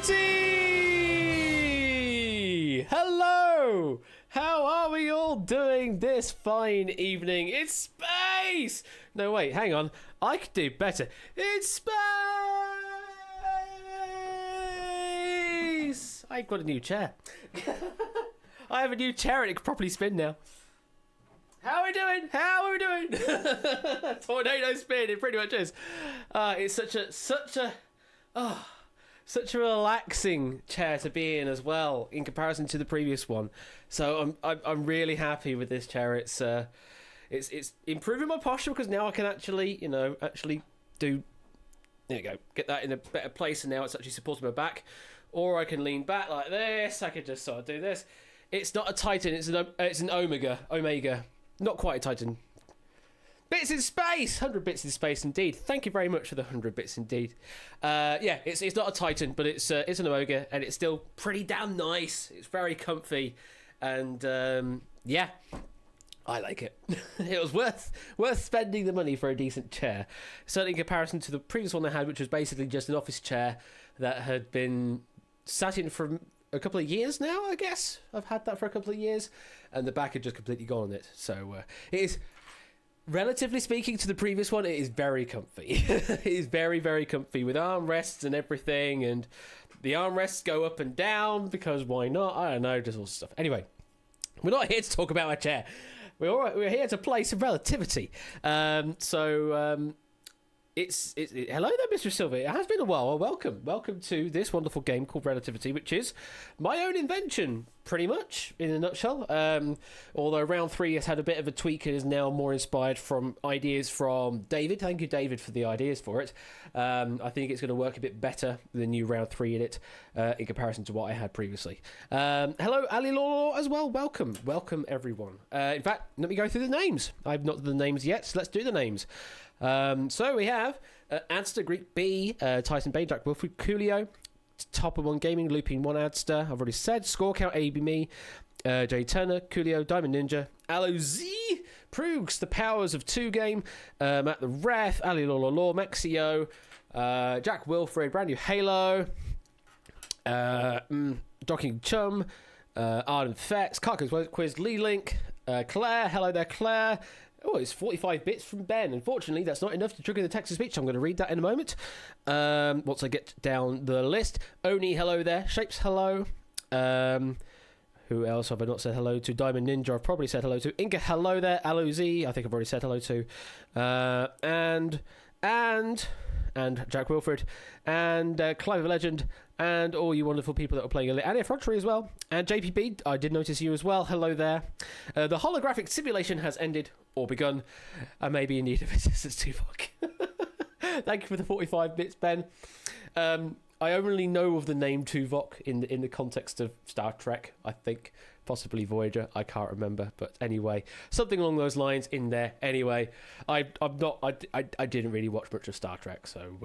Relativity! Hello! How are we all doing this fine evening? It's space! No, wait, hang on. I could do better. It's space! I've got a new chair. I have a new chair and it can properly spin now. How are we doing? How are we doing? Tornado spin, it pretty much is. It's such a relaxing chair to be in as well, in comparison to the previous one. So I'm really happy with this chair. It's improving my posture because now I can actually do. There you go. Get that in a better place, and now it's actually supporting my back. Or I can lean back like this. I could just sort of do this. It's not a Titan. It's an Omega. Not quite a Titan. Bits in space! 100 bits in space indeed. Thank you very much for the 100 bits indeed. It's not a Titan, but it's an Omega, and it's still pretty damn nice. It's very comfy, and I like it. It was worth spending the money for a decent chair. Certainly in comparison to the previous one I had, which was basically just an office chair that had been sat in for a couple of years now, I guess. I've had that for a couple of years, and the back had just completely gone on it. So it is, relatively speaking to the previous one, it is very comfy. It is very, very comfy with armrests and everything, and the armrests go up and down because why not? I don't know, just all stuff. Anyway, we're not here to talk about my chair. We're here to play some Relativity. It's hello there, Mr. Silver. It has been a while. Well, welcome to this wonderful game called Relativity, which is my own invention, pretty much in a nutshell. Although round 3 has had a bit of a tweak and is now more inspired from ideas from David. Thank you, David, for the ideas for it. I think it's going to work a bit better than new round 3 in it, in comparison to what I had previously. Hello, Ali Law as well. Welcome everyone. In fact, let me go through the names. I've not done the names yet, so let's do the names. So we have Adster, Greek B, Tyson Bay, Jack Wilfred, Coolio, Topper One Gaming, Looping One Adster, I've already said, Score Count, AB Me, Jay Turner, Coolio, Diamond Ninja, Aloe Z, Proogs, The Powers of 2 Game, Matt the Ref, Ali Law, Maxio, Jack Wilfred, Brand New Halo, Docking Chum, Arden Fex, Carcass Quiz, Lee Link, Claire, hello there, Claire. Oh, it's 45 bits from Ben. Unfortunately, that's not enough to trigger the text to speech. I'm going to read that in a moment. Once I get down the list. Oni, hello there. Shapes, hello. Who else have I not said hello to? Diamond Ninja, I've probably said hello to. Inga, hello there. Aloe Z, I think I've already said hello to. And Jack Wilfred, and Clive the Legend, and all you wonderful people that are playing it. And Effrontery as well. And JPB, I did notice you as well. Hello there. The holographic simulation has ended or begun. I may be in need of assistance too, fuck. Thank you for the 45 bits, Ben. I only know of the name Tuvok in the context of Star Trek, I think. Possibly Voyager, I can't remember. But anyway, something along those lines in there. Anyway, I didn't really watch much of Star Trek, so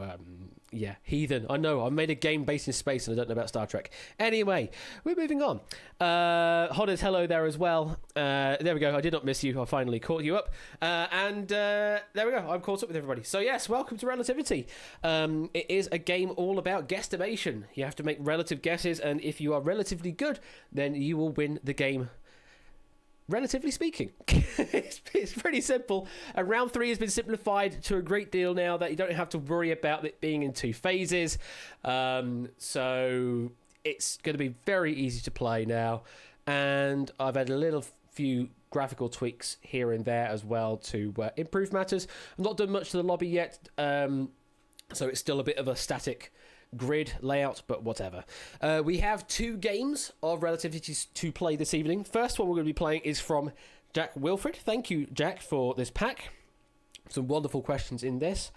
yeah, heathen. I know, I made a game based in space and I don't know about Star Trek. Anyway, we're moving on. Hodders, hello there as well. There we go, I did not miss you, I finally caught you up. And there we go, I'm caught up with everybody. So yes, welcome to Relativity. It is a game all about guesstimation. You have to make relative guesses, and if you are relatively good, then you will win the game, relatively speaking. It's pretty simple, and round 3 has been simplified to a great deal now that you don't have to worry about it being in 2 phases, so it's going to be very easy to play now, and I've had a little few graphical tweaks here and there as well to improve matters. I've not done much to the lobby yet, so it's still a bit of a static grid layout, but whatever. We have 2 games of Relativity to play this evening. First one we're going to be playing is from Jack Wilfred. Thank you, Jack, for this pack. Some wonderful questions in this.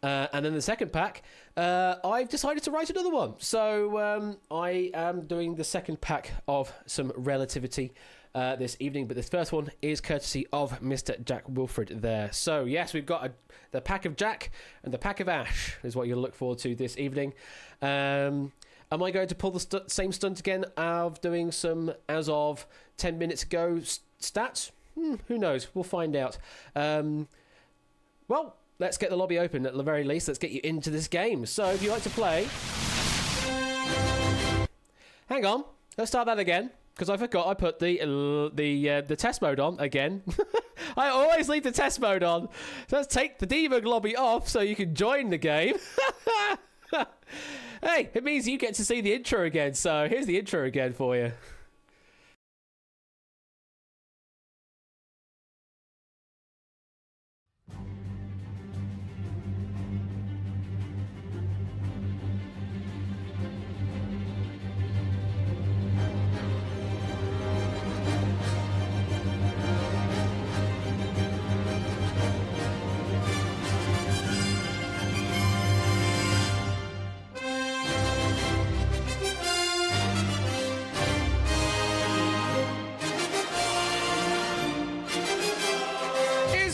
And then the second pack, I've decided to write another one. So I am doing the second pack of some Relativity this evening, but this first one is courtesy of Mr. Jack Wilfred there. So yes, we've got the pack of Jack and the pack of Ash is what you'll look forward to this evening. Am I going to pull the same stunt again of doing some as of 10 minutes ago stats? Who knows? We'll find out. Well, let's get the lobby open at the very least. Let's get you into this game. So if you like to play... Hang on. Let's start that again. Because I forgot I put the test mode on again. I always leave the test mode on. So let's take the debug lobby off so you can join the game. Hey, it means you get to see the intro again. So here's the intro again for you.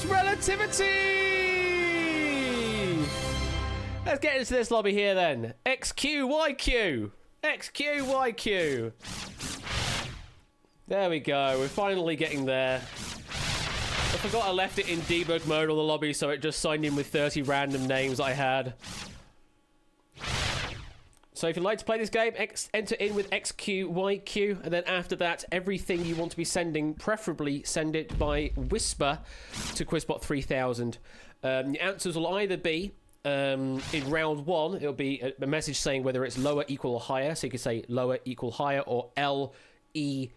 Relativity! Let's get into this lobby here then. XQYQ. XQYQ. There we go. We're finally getting there. I forgot I left it in debug mode on the lobby, so it just signed in with 30 random names I had. So if you'd like to play this game, enter in with XQYQ, and then after that, everything you want to be sending, preferably send it by Whisper to Quizbot 3000. The answers will either be, in round 1, it'll be a message saying whether it's lower, equal, or higher. So you could say lower, equal, higher, or L, E,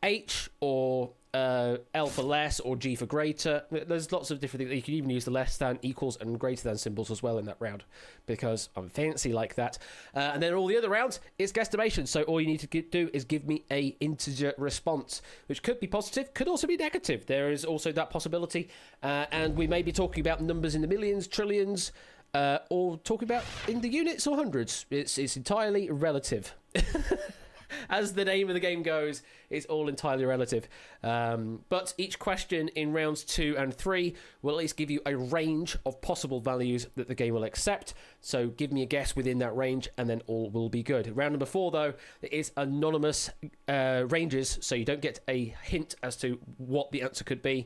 H, or L for less, or G for greater. There's lots of different things. You can even use the less than, equals, and greater than symbols as well in that round, because I'm fancy like that. And then all the other rounds is guesstimation. So all you need to do is give me a integer response, which could be positive, could also be negative. There is also that possibility. And we may be talking about numbers in the millions, trillions, or talking about in the units or hundreds. It's entirely relative. As the name of the game goes, it's all entirely relative. But each question in rounds 2 and 3 will at least give you a range of possible values that the game will accept. So give me a guess within that range, and then all will be good. Round number 4, though, is anonymous ranges, so you don't get a hint as to what the answer could be.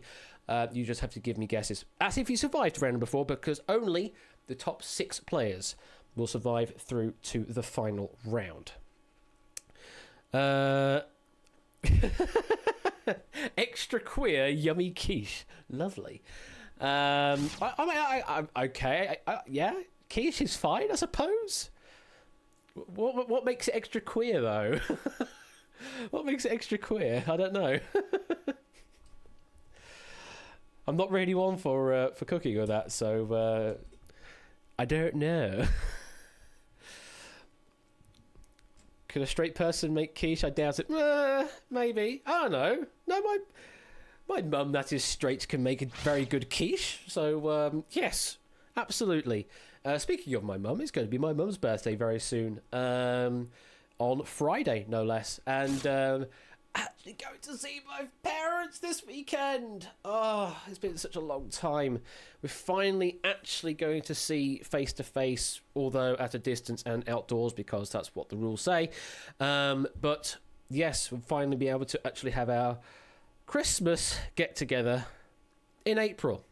You just have to give me guesses. As if you survived round number 4, because only the top 6 players will survive through to the final round. Extra queer yummy quiche, lovely. Okay, yeah, quiche is fine, I suppose. What makes it extra queer though? What makes it extra queer? I don't know. I'm not really one for cooking or that, so I don't know. Could a straight person make quiche? I doubt it. Maybe. I don't know. No, my mum that is straight can make a very good quiche. So, yes, absolutely. Speaking of my mum, it's going to be my mum's birthday very soon. On Friday, no less. And actually going to see my parents this weekend. Oh, it's been such a long time. We're finally actually going to see face to face, although at a distance and outdoors, because that's what the rules say. But yes, we'll finally be able to actually have our Christmas get together in April.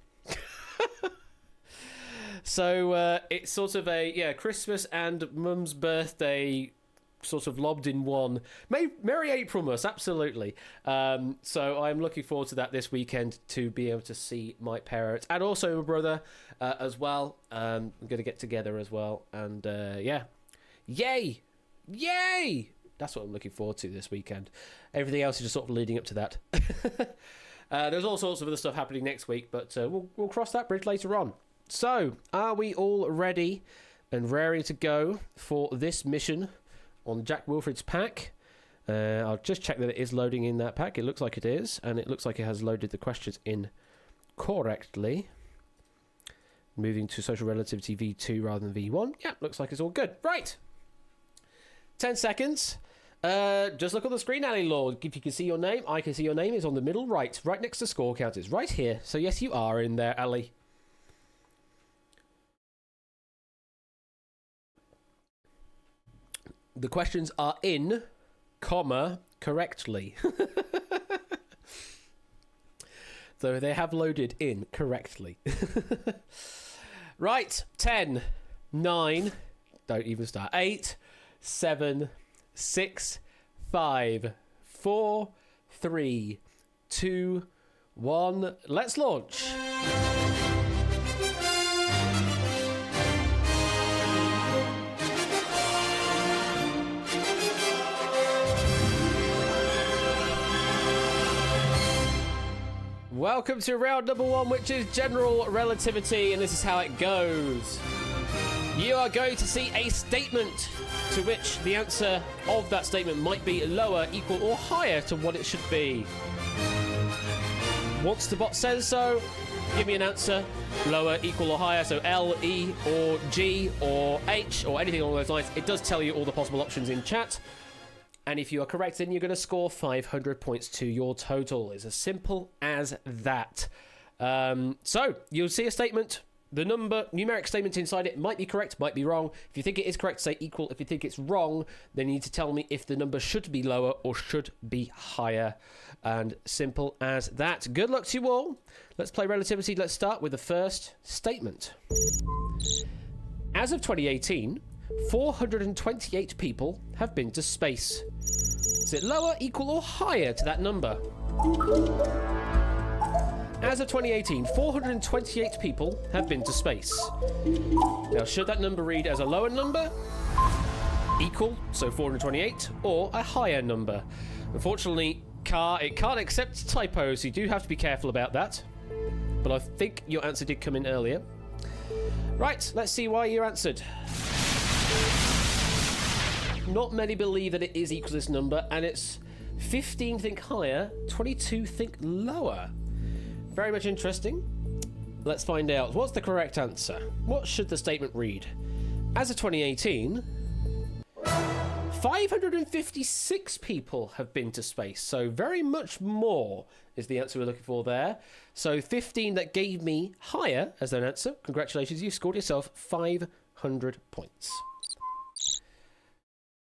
So it's sort of a Christmas and mum's birthday sort of lobbed in one. Merry Aprilmas, absolutely. So I'm looking forward to that this weekend, to be able to see my parents and also my brother as well. I'm going to get together as well, and yay, that's what I'm looking forward to this weekend. Everything else is just sort of leading up to that. There's all sorts of other stuff happening next week, but we'll cross that bridge later on. So are we all ready and raring to go for this mission on Jack Wilfred's pack? I'll just check that it is loading in that pack. It looks like it is, and it looks like it has loaded the questions in correctly. Moving to Social Relativity V2 rather than V1. Yeah, looks like it's all good. Right. 10 seconds. Just look on the screen, Ali Lord. If you can see your name, I can see your name. It's on the middle right next to score count. It's right here. So yes, you are in there, Ali. The questions are in, comma, correctly. So they have loaded in correctly. Right, 10, 9, don't even start, 8, 7, 6, 5, 4, 3, 2, 1. Let's launch. Welcome to round number 1, which is general relativity, and this is how it goes. You are going to see a statement to which the answer of that statement might be lower, equal, or higher to what it should be. Once the bot says so, give me an answer, lower, equal, or higher, so L, E, or G, or H, or anything along those lines. It does tell you all the possible options in chat. And if you are correct, then you're going to score 500 points to your total. It's as simple as that. So, you'll see a statement. The numeric statement inside it might be correct, might be wrong. If you think it is correct, say equal. If you think it's wrong, then you need to tell me if the number should be lower or should be higher. And simple as that. Good luck to you all. Let's play relativity. Let's start with the first statement. As of 2018... 428 people have been to space. Is it lower, equal, or higher to that number? As of 2018, 428 people have been to space. Now, should that number read as a lower number, equal, so 428, or a higher number? Unfortunately, it can't accept typos, so you do have to be careful about that. But I think your answer did come in earlier. Right, let's see why you answered. Not many believe that it is equal to this number, and it's 15 think higher, 22 think lower. Very much interesting. Let's find out. What's the correct answer? What should the statement read? As of 2018, 556 people have been to space, so very much more is the answer we're looking for there. So 15 that gave me higher as an answer. Congratulations, you've scored yourself 500 points.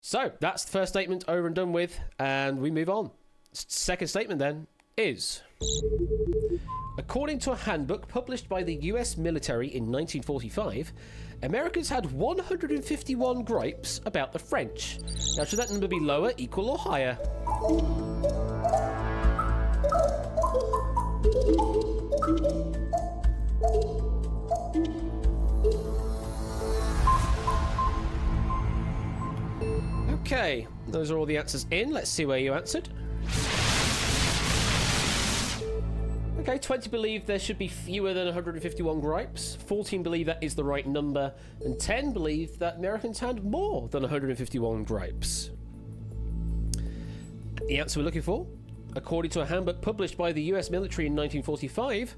So, that's the first statement over and done with, and we move on. Second statement, then, is... According to a handbook published by the US military in 1945, Americans had 151 gripes about the French. Now, should that number be lower, equal, or higher? Okay, those are all the answers in. Let's see where you answered. Okay, 20 believe there should be fewer than 151 gripes. 14 believe that is the right number. And 10 believe that Americans had more than 151 gripes. The answer we're looking for? According to a handbook published by the US military in 1945,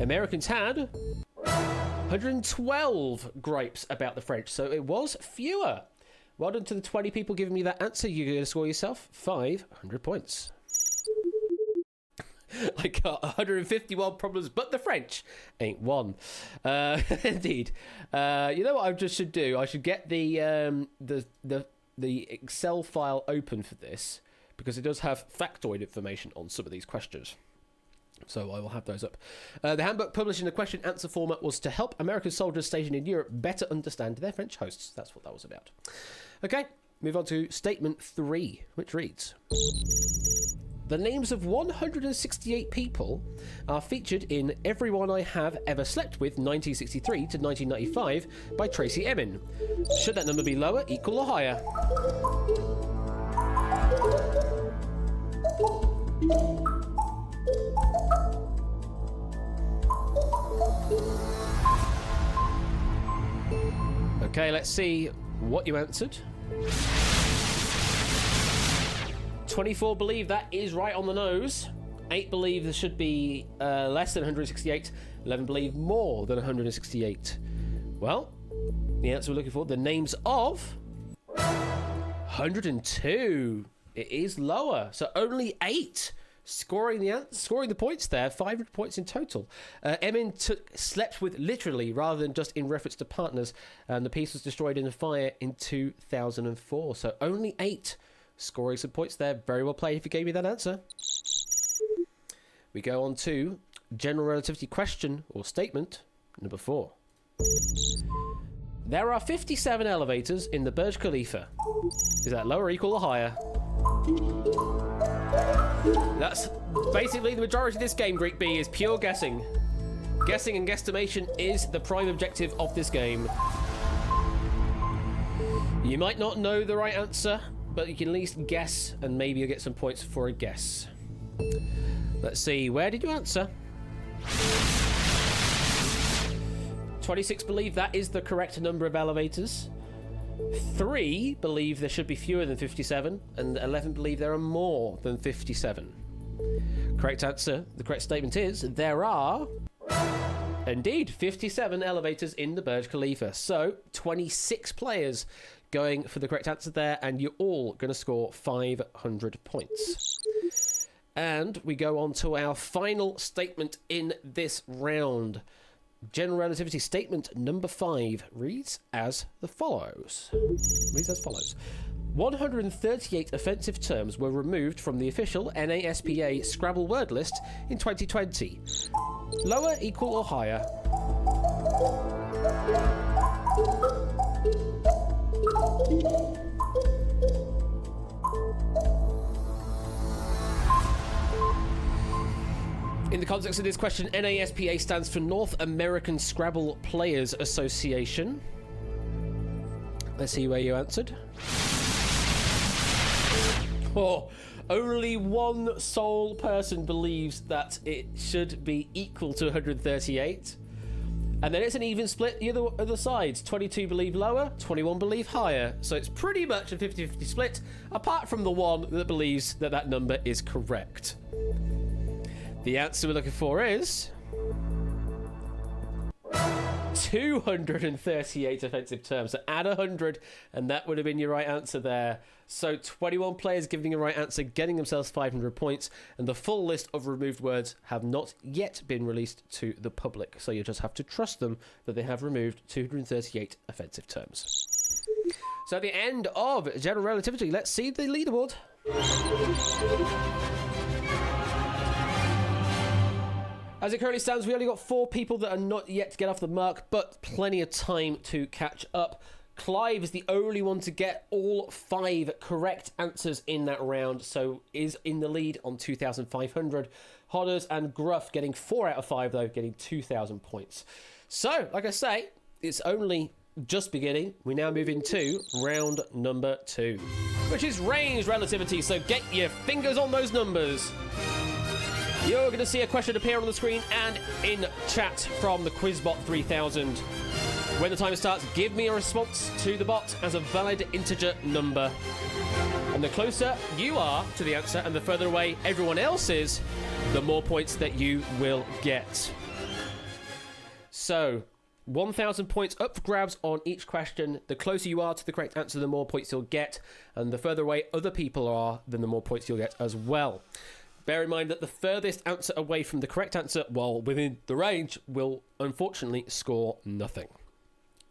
Americans had 112 gripes about the French. So it was fewer. Well done to the 20 people giving me that answer. You're going to score yourself 500 points. I got 151 problems, but the French ain't one. Indeed. You know what I just should do? I should get the Excel file open for this, because it does have factoid information on some of these questions. So I will have those up. The handbook published in the question-answer format was to help American soldiers stationed in Europe better understand their French hosts. That's what that was about. Okay, move on to statement 3, which reads... The names of 168 people are featured in Everyone I Have Ever Slept With 1963 to 1995 by Tracy Emin. Should that number be lower, equal, or higher? Okay, let's see what you answered. 24 believe that is right on the nose. 8 believe there should be less than 168. 11 believe more than 168. Well, the answer we're looking for, the names of 102. It is lower. So only 8 scoring the points there. 500 points in total. Emin slept with literally rather than just in reference to partners. And the piece was destroyed in a fire in 2004. So only 8 scoring some points there. Very well played if you gave me that answer. We go on to general relativity question or statement number 4. There are 57 elevators in the Burj Khalifa. Is that lower, equal, or higher? That's basically the majority of this game, Greek B, is pure guessing. Guessing and guesstimation is the prime objective of this game. You might not know the right answer, but you can at least guess, and maybe you'll get some points for a guess. Let's see, where did you answer? 26 believe that is the correct number of elevators. 3 believe there should be fewer than 57, and 11 believe there are more than 57. Correct answer, the correct statement is, there are, indeed, 57 elevators in the Burj Khalifa. So, 26 players going for the correct answer there, and you're all going to score 500 points. And we go on to our final statement in this round. General relativity statement number 5 reads as follows. 138 offensive terms were removed from the official NASPA Scrabble word list in 2020. Lower, equal, or higher? In the context of this question, NASPA stands for North American Scrabble Players Association. Let's see where you answered. Oh, only one sole person believes that it should be equal to 138. And then it's an even split the other sides. 22 believe lower, 21 believe higher. So it's pretty much a 50-50 split, apart from the one that believes that that number is correct. The answer we're looking for is 238 offensive terms. So add 100, and that would have been your right answer there. So 21 players giving a right answer, getting themselves 500 points, and the full list of removed words have not yet been released to the public. So you just have to trust them that they have removed 238 offensive terms. So at the end of General Relativity, let's see the leaderboard. As it currently stands, we only got 4 people that are not yet to get off the mark, but plenty of time to catch up. Clive is the only one to get all 5 correct answers in that round, so is in the lead on 2,500. Hodders and Gruff getting 4 out of 5, though, getting 2,000 points. So, like I say, it's only just beginning. We now move into round number 2, which is ranged relativity, so get your fingers on those numbers. You're going to see a question appear on the screen and in chat from the QuizBot 3000. When the timer starts, give me a response to the bot as a valid integer number. And the closer you are to the answer and the further away everyone else is, the more points that you will get. So, 1,000 points up for grabs on each question. The closer you are to the correct answer, the more points you'll get. And the further away other people are, then the more points you'll get as well. Bear in mind that the furthest answer away from the correct answer, while within the range, will unfortunately score nothing.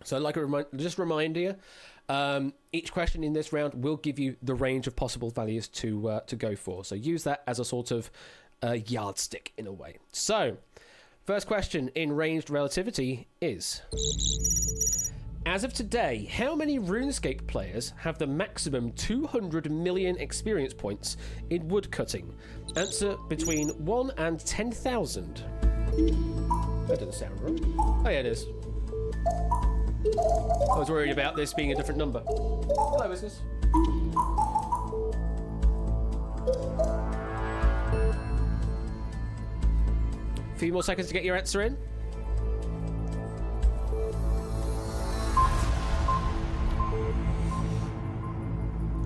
So like just remind you, each question in this round will give you the range of possible values to go for. So use that as a sort of yardstick in a way. So, first question in ranged relativity is... As of today, how many RuneScape players have the maximum 200 million experience points in woodcutting? Answer between 1 and 10,000. That doesn't sound right. Oh yeah, it is. I was worried about this being a different number. Hello, business. A few more seconds to get your answer in.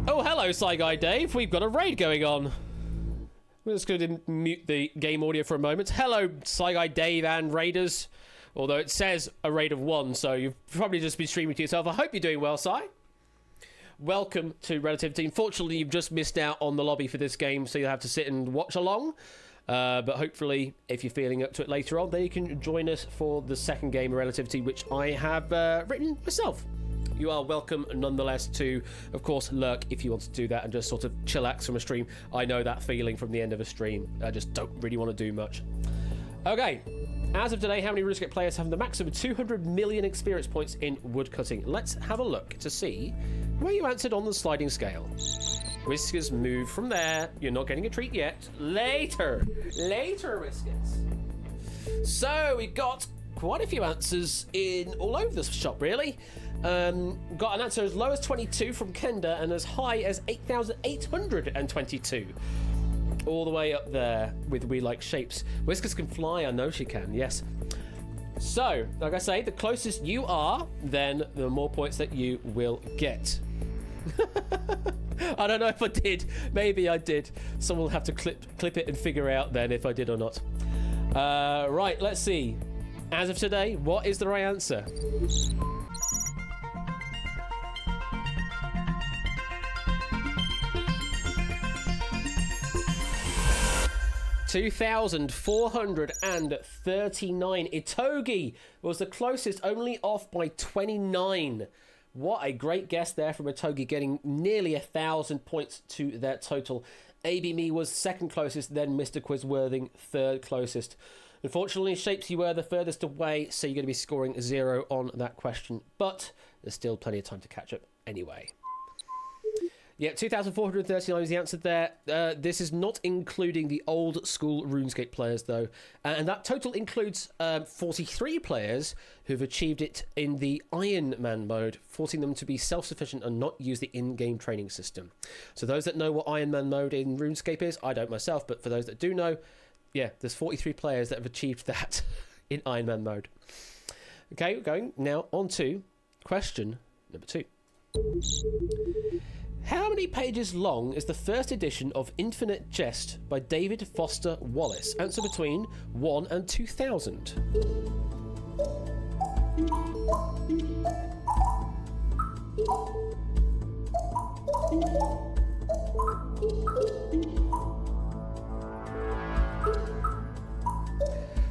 Oh, hello, Sci Guy Dave. We've got a raid going on. We're just going to mute the game audio for a moment. Hello, Sci Guy Dave and raiders. Although it says a raid of 1, so you've probably just been streaming to yourself. I hope you're doing well, Sci. Welcome to Relativity. Unfortunately, you've just missed out on the lobby for this game, so you'll have to sit and watch along. But hopefully, if you're feeling up to it later on, then you can join us for the second game of Relativity, which I have written myself. You are welcome nonetheless to, of course, lurk if you want to do that and just sort of chillax from a stream. I know that feeling from the end of a stream. I just don't really want to do much. Okay, as of today, how many RuneScape players have the maximum 200 million experience points in woodcutting? Let's have a look to see where you answered on the sliding scale. Whiskers, move from there. You're not getting a treat yet. Later, Whiskers. So we got quite a few answers in all over the shop, really. Got an answer as low as 22 from Kenda and as high as 8,822. All the way up there with We Like Shapes. Whiskers can fly, I know she can, yes. So, like I say, the closest you are, then the more points that you will get. I don't know if I did. Maybe I did. Someone will have to clip it and figure out then if I did or not. Right, let's see. As of today, what is the right answer? 2,439. Itogi was the closest, only off by 29. What a great guess there from Itogi, getting nearly 1,000 points to their total. AB Me was second closest, then Mr. Quizworthing third closest. Unfortunately, Shapes, you were the furthest away, so you're going to be scoring 0 on that question. But there's still plenty of time to catch up anyway. Yeah, 2,439 is the answer there. This is not including the old school RuneScape players, though. And that total includes 43 players who've achieved it in the Iron Man mode, forcing them to be self-sufficient and not use the in-game training system. So those that know what Iron Man mode in RuneScape is, I don't myself, but for those that do know, yeah, there's 43 players that have achieved that in Iron Man mode. Okay, we're going now on to question number 2. How many pages long is the first edition of Infinite Jest by David Foster Wallace? Answer between 1 and 2,000.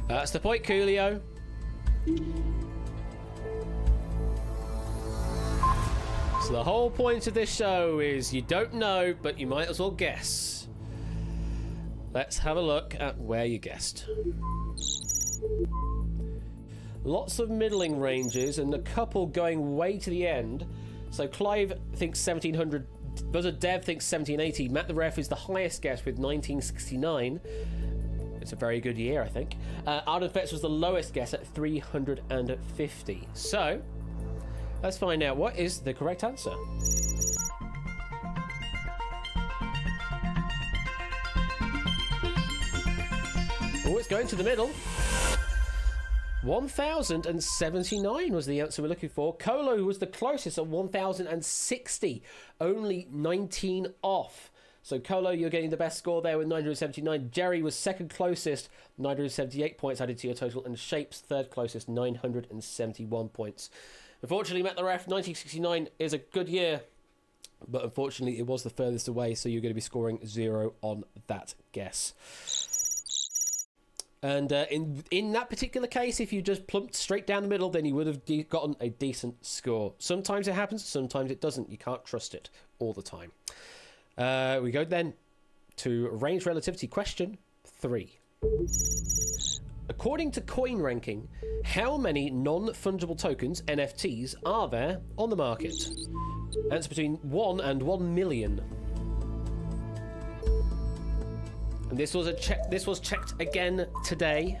That's the point, Coolio. So the whole point of this show is you don't know, but you might as well guess. Let's have a look at where you guessed. Lots of middling ranges and a couple going way to the end. So Clive thinks 1700, Buzzer Dev thinks 1780. Matt the Ref is the highest guess with 1969. It's a very good year, I think. Arden Fetz was the lowest guess at 350. So let's find out what is the correct answer. Oh, it's going to the middle. 1,079 was the answer we're looking for. Colo was the closest at 1,060, only 19 off. So Colo, you're getting the best score there with 979. Jerry was second closest, 978 points added to your total, and Shapes third closest, 971 points. Unfortunately, Matt the Ref, 1969 is a good year, but unfortunately it was the furthest away, so you're going to be scoring 0 on that guess. And in that particular case, if you just plumped straight down the middle, then you would have gotten a decent score. Sometimes it happens, sometimes it doesn't. You can't trust it all the time. We go then to range relativity question 3. According to Coin Ranking, how many non-fungible tokens, NFTs, are there on the market? Answer between 1 and 1 million. And this was checked again today.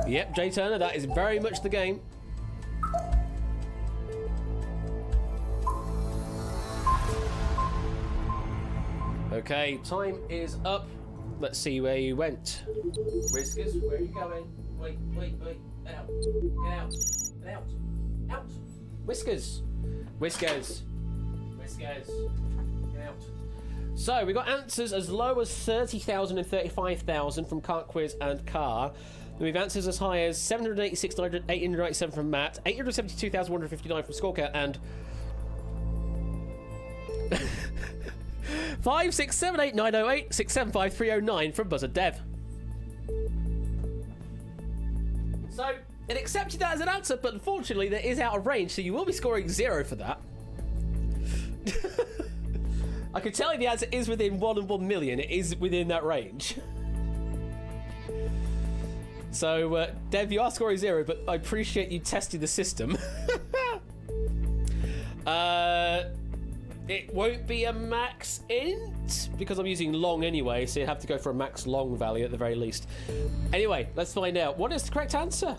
Yep, Jay Turner, that is very much the game. Okay, time is up. Let's see where you went. Whiskers, where are you going? Wait. Out. Get out. Get out. Out. Whiskers. Get out. So, we got answers as low as 30,000 and 35,000 from Cart Quiz and Car. Then we've answers as high as 786,900, 897 from Matt, 872,159 from Scorecard, and 5, 6, 7, 8, 9, 0, 8, 6, 7, 5, 3, 0, 9 from Buzzer Dev. So, it accepted that as an answer, but unfortunately that is out of range, so you will be scoring 0 for that. I can tell you the answer is within 1 and 1 million. It is within that range. So, Dev, you are scoring 0, but I appreciate you testing the system. It won't be a max int because I'm using long anyway, so you'd have to go for a max long value at the very least. Anyway, let's find out. What is the correct answer?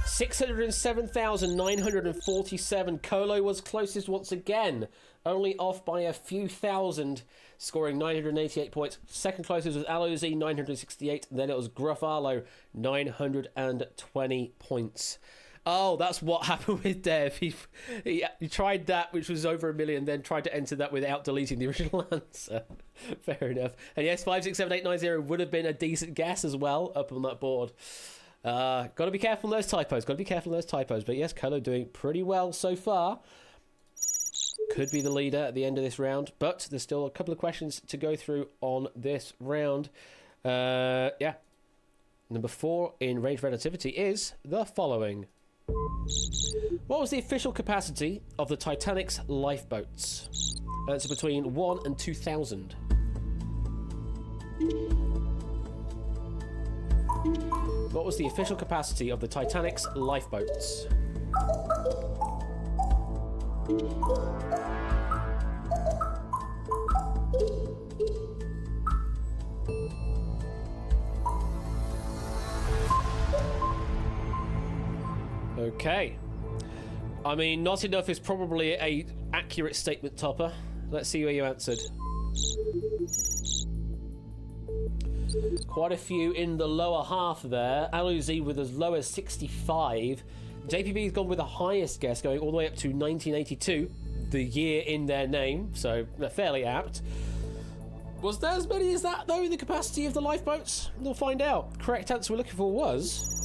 $607,947. Colo was closest once again, only off by a few thousand, scoring 988 points. Second closest was Aloz, 968, and then it was Gruff Arlo, 920 points. Oh, that's what happened with Dev. He tried that, which was over 1 million, then tried to enter that without deleting the original answer. Fair enough. And yes, 567890 would have been a decent guess as well up on that board. Got to be careful on those typos. But yes, Colo doing pretty well so far. Could be the leader at the end of this round, but there's still a couple of questions to go through on this round. Yeah. Number 4 in range relativity is the following. What was the official capacity of the Titanic's lifeboats? Answer between 1 and 2,000. What was the official capacity of the Titanic's lifeboats? Okay. I mean, not enough is probably a accurate statement, Topper. Let's see where you answered. Quite a few in the lower half there. Aluzi with as low as 65. JPB's gone with the highest guess, going all the way up to 1982, the year in their name, so they're fairly apt. Was there as many as that, though, in the capacity of the lifeboats? We'll find out. Correct answer we're looking for was...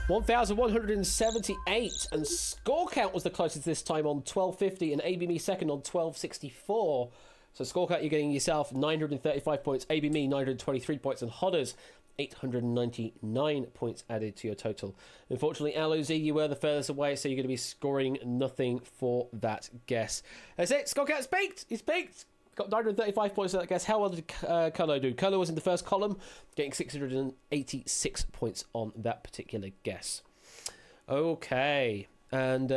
1,178, and score count was the closest this time on 1250, and AB Me second on 1264. So score count, you're getting yourself 935 points, AB Me 923 points, and Hodders 899 points added to your total. Unfortunately, Aloz, you were the furthest away, so you're going to be scoring nothing for that guess. That's it. Score count's peaked. It's peaked. Got 935 points for that guess. How well did Colo do? Colo was in the first column, getting 686 points on that particular guess. Okay. And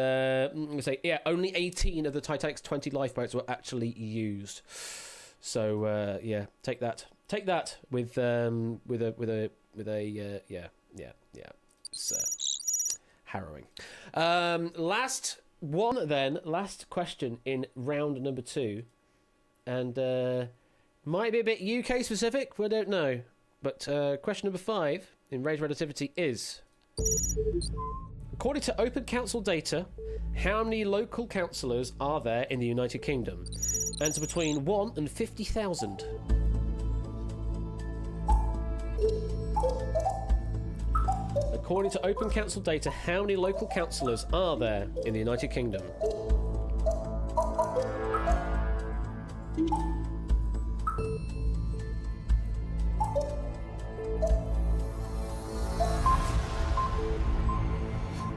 say, yeah, only 18 of the Titanic's 20 lifeboats were actually used. So yeah, take that with a yeah. So harrowing. Last one then. Last question in round number 2. And might be a bit UK specific, we don't know. But question number 5 in range relativity is: according to Open Council data, how many local councillors are there in the United Kingdom? Answer between 1 and 50,000. According to Open Council data, how many local councillors are there in the United Kingdom?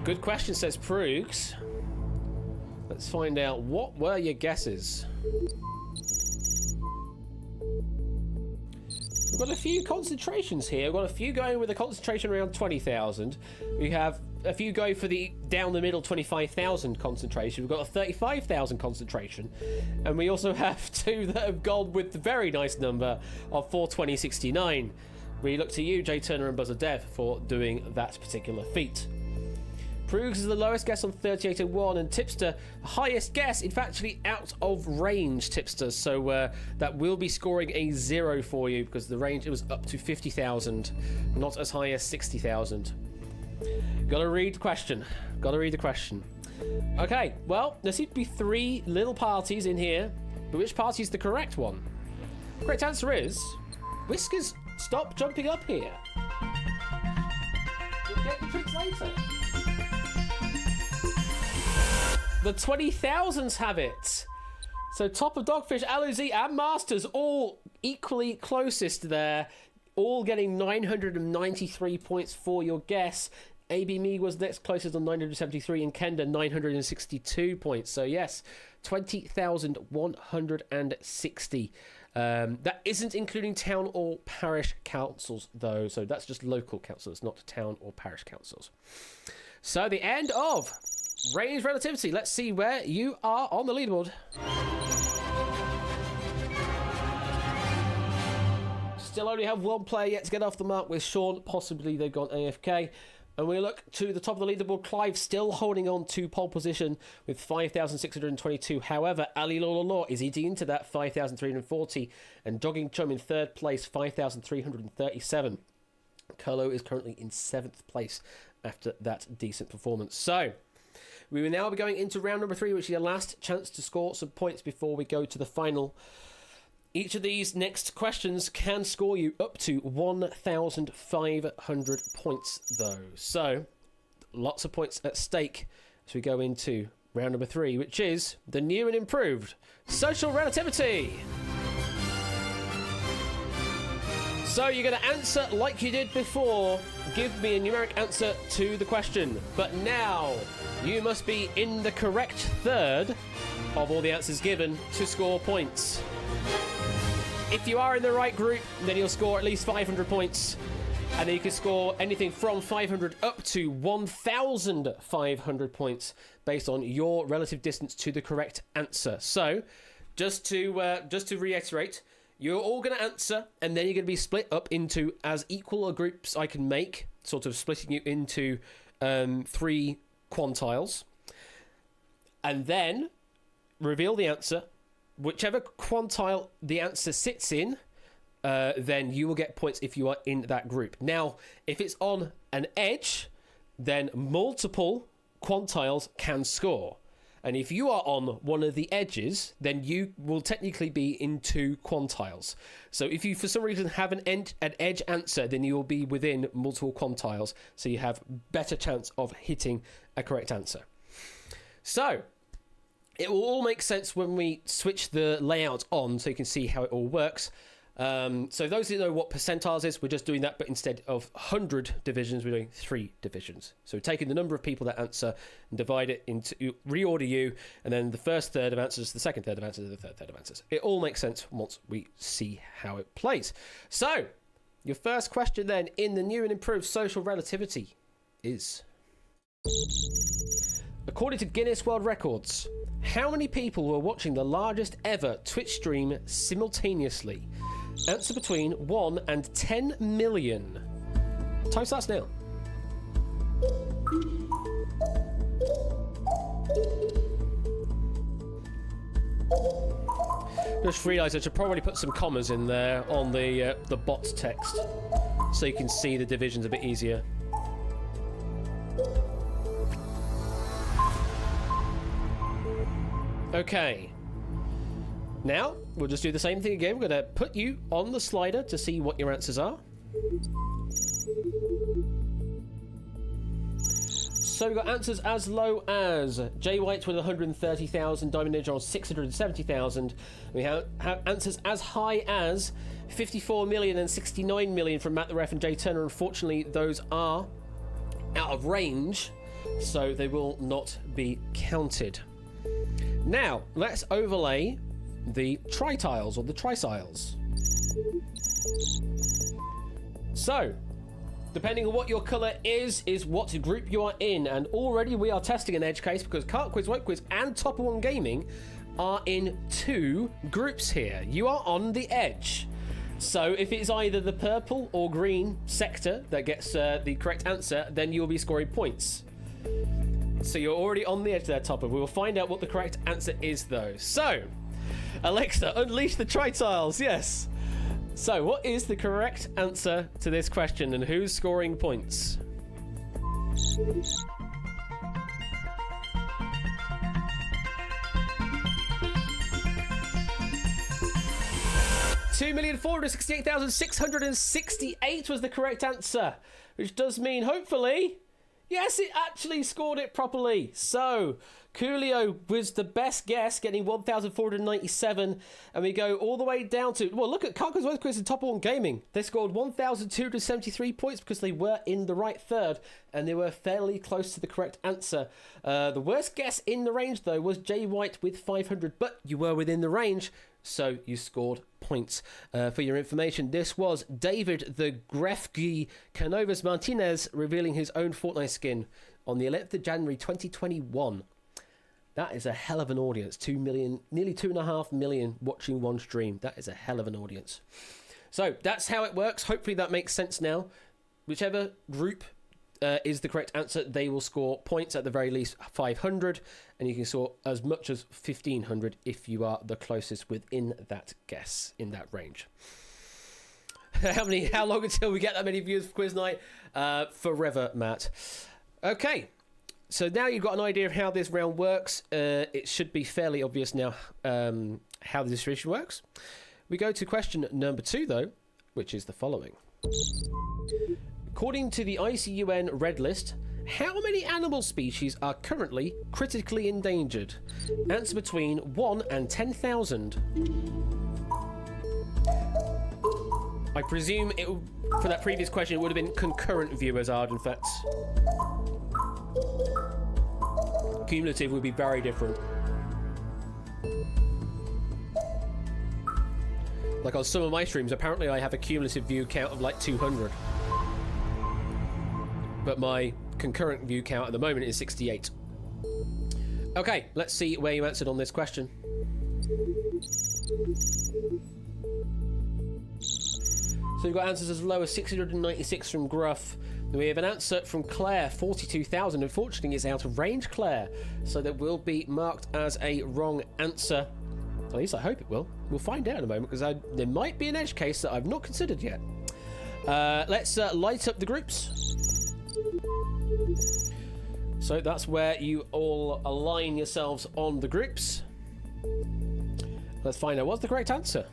Good question, says Proogs. Let's find out. What were your guesses? We've got a few concentrations here. We've got a few going with a concentration around 20,000. We have a few going for the down the middle 25,000 concentration. We've got a 35,000 concentration. And we also have 2 that have gone with the very nice number of 42069. We look to you, Jay Turner and Buzzer Dev, for doing that particular feat. Proogs is the lowest guess on 3801, and Tipster, highest guess, in fact, actually out of range, Tipster. So that will be scoring a 0 for you, because the range, it was up to 50,000, not as high as 60,000. Gotta read the question. Okay, well, there seem to be 3 little parties in here, but which party is the correct one? Correct answer is... Whiskers, stop jumping up here. You'll get your tricks later. The 20,000s have it. So top of Dogfish, Aluzi and Masters all equally closest there. all getting 993 points for your guess. AB Me was next closest on 973, and Kenda 962 points. So yes, 20,160. That isn't including town or parish councils, though. So that's just local councils, not town or parish councils. So the end of range relativity. Let's see where you are on the leaderboard. Still only have one player yet to get off the mark with Sean. Possibly they've gone AFK. And we look to the top of the leaderboard. Clive still holding on to pole position with 5,622. However, Ali Law is eating into that 5,340. And Jogging Chum in third place, 5,337. Curlo is currently in 7th place after that decent performance. So we will now be going into round number 3, which is your last chance to score some points before we go to the final. Each of these next questions can score you up to 1,500 points, though. So, lots of points at stake as we go into round number 3, which is the new and improved social relativity. So, you're going to answer like you did before. Give me a numeric answer to the question. But now, you must be in the correct third of all the answers given to score points. If you are in the right group, then you'll score at least 500 points. And then you can score anything from 500 up to 1,500 points based on your relative distance to the correct answer. So, just to reiterate, you're all going to answer, and then you're going to be split up into as equal a groups I can make, sort of splitting you into 3 quantiles. And then reveal the answer. Whichever quantile the answer sits in, then you will get points if you are in that group. Now, if it's on an edge, then multiple quantiles can score. And if you are on one of the edges, then you will technically be in 2 quantiles. So if you, for some reason, have an edge answer, then you will be within multiple quantiles. So you have better chance of hitting a correct answer. So it will all make sense when we switch the layout on so you can see how it all works. So those who know what percentiles is, we're just doing that, but instead of 100 divisions, we're doing 3 divisions. So we're taking the number of people that answer and divide it into, reorder you, and then the first third of answers, the second third of answers, the third third of answers. It all makes sense once we see how it plays. So, your first question then in the new and improved social relativity is, according to Guinness World Records, how many people were watching the largest ever Twitch stream simultaneously? Answer between 1 and 10 million. Time starts now. Just realised I should probably put some commas in there on the bot text so you can see the divisions a bit easier. Okay. Now, we'll just do the same thing again. We're going to put you on the slider to see what your answers are. So we've got answers as low as Jay White with 130,000, Diamond Ninja on 670,000. We have answers as high as 54 million and 69 million from Matt the Ref and Jay Turner. Unfortunately, those are out of range, so they will not be counted. Now, let's overlay the tri-tiles or the trisiles. So, depending on what your colour is what group you are in. And already we are testing an edge case because Cart Quiz, White Quiz and Topper One Gaming are in 2 groups here. You are on the edge. So if it's either the purple or green sector that gets the correct answer, then you'll be scoring points. So you're already on the edge there, Topper. We will find out what the correct answer is, though. So, Alexa, unleash the tri-tiles, yes. So, what is the correct answer to this question, and who's scoring points? $2,468,668 was the correct answer, which does mean, hopefully, yes, it actually scored it properly. So, Coolio was the best guess, getting 1,497. And we go all the way down to... Well, look at Carcass West Quiz and Top One Gaming. They scored 1,273 points because they were in the right third. And they were fairly close to the correct answer. The worst guess in the range, though, was Jay White with 500. But you were within the range, so you scored points. For your information, this was David the Grefgi Canovas Martinez revealing his own Fortnite skin on the 11th of January 2021. That is a hell of an audience. 2 million, nearly 2.5 million watching one stream. That is a hell of an audience. So that's how it works. Hopefully that makes sense now. Whichever group is the correct answer, they will score points, at the very least 500, and you can score as much as 1,500 if you are the closest within that guess, in that range. How long until we get that many views for quiz night? Forever, Matt. Okay, so now you've got an idea of how this round works. It should be fairly obvious now how the distribution works. We go to question number 2, though, which is the following. According to the ICUN Red List, how many animal species are currently critically endangered? Answer between 1 and 10,000. I presume for that previous question it would have been concurrent viewers, in fact. Cumulative would be very different. Like on some of my streams, apparently I have a cumulative view count of like 200. But my concurrent view count at the moment is 68. Okay, let's see where you answered on this question. So we've got answers as low as 696 from Gruff. Then we have an answer from Claire, 42,000. Unfortunately, it's out of range, Claire. So that will be marked as a wrong answer. At least I hope it will. We'll find out in a moment, because there might be an edge case that I've not considered yet. Let's light up the groups. So that's where you all align yourselves on the groups. Let's find out what's the correct answer.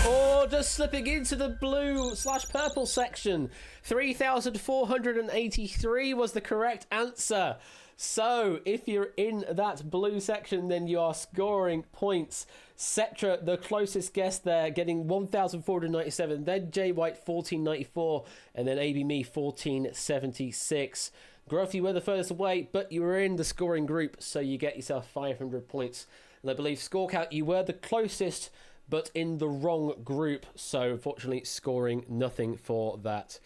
Or just slipping into the blue/purple section. 3,483 was the correct answer. So, if you're in that blue section, then you are scoring points. Cetra, the closest guess there, getting 1,497. Then Jay White, 1,494. And then AB Me, 1,476. Gruff, you were the furthest away, but you were in the scoring group, so you get yourself 500 points. And I believe score count, you were the closest, but in the wrong group, so unfortunately scoring nothing for that.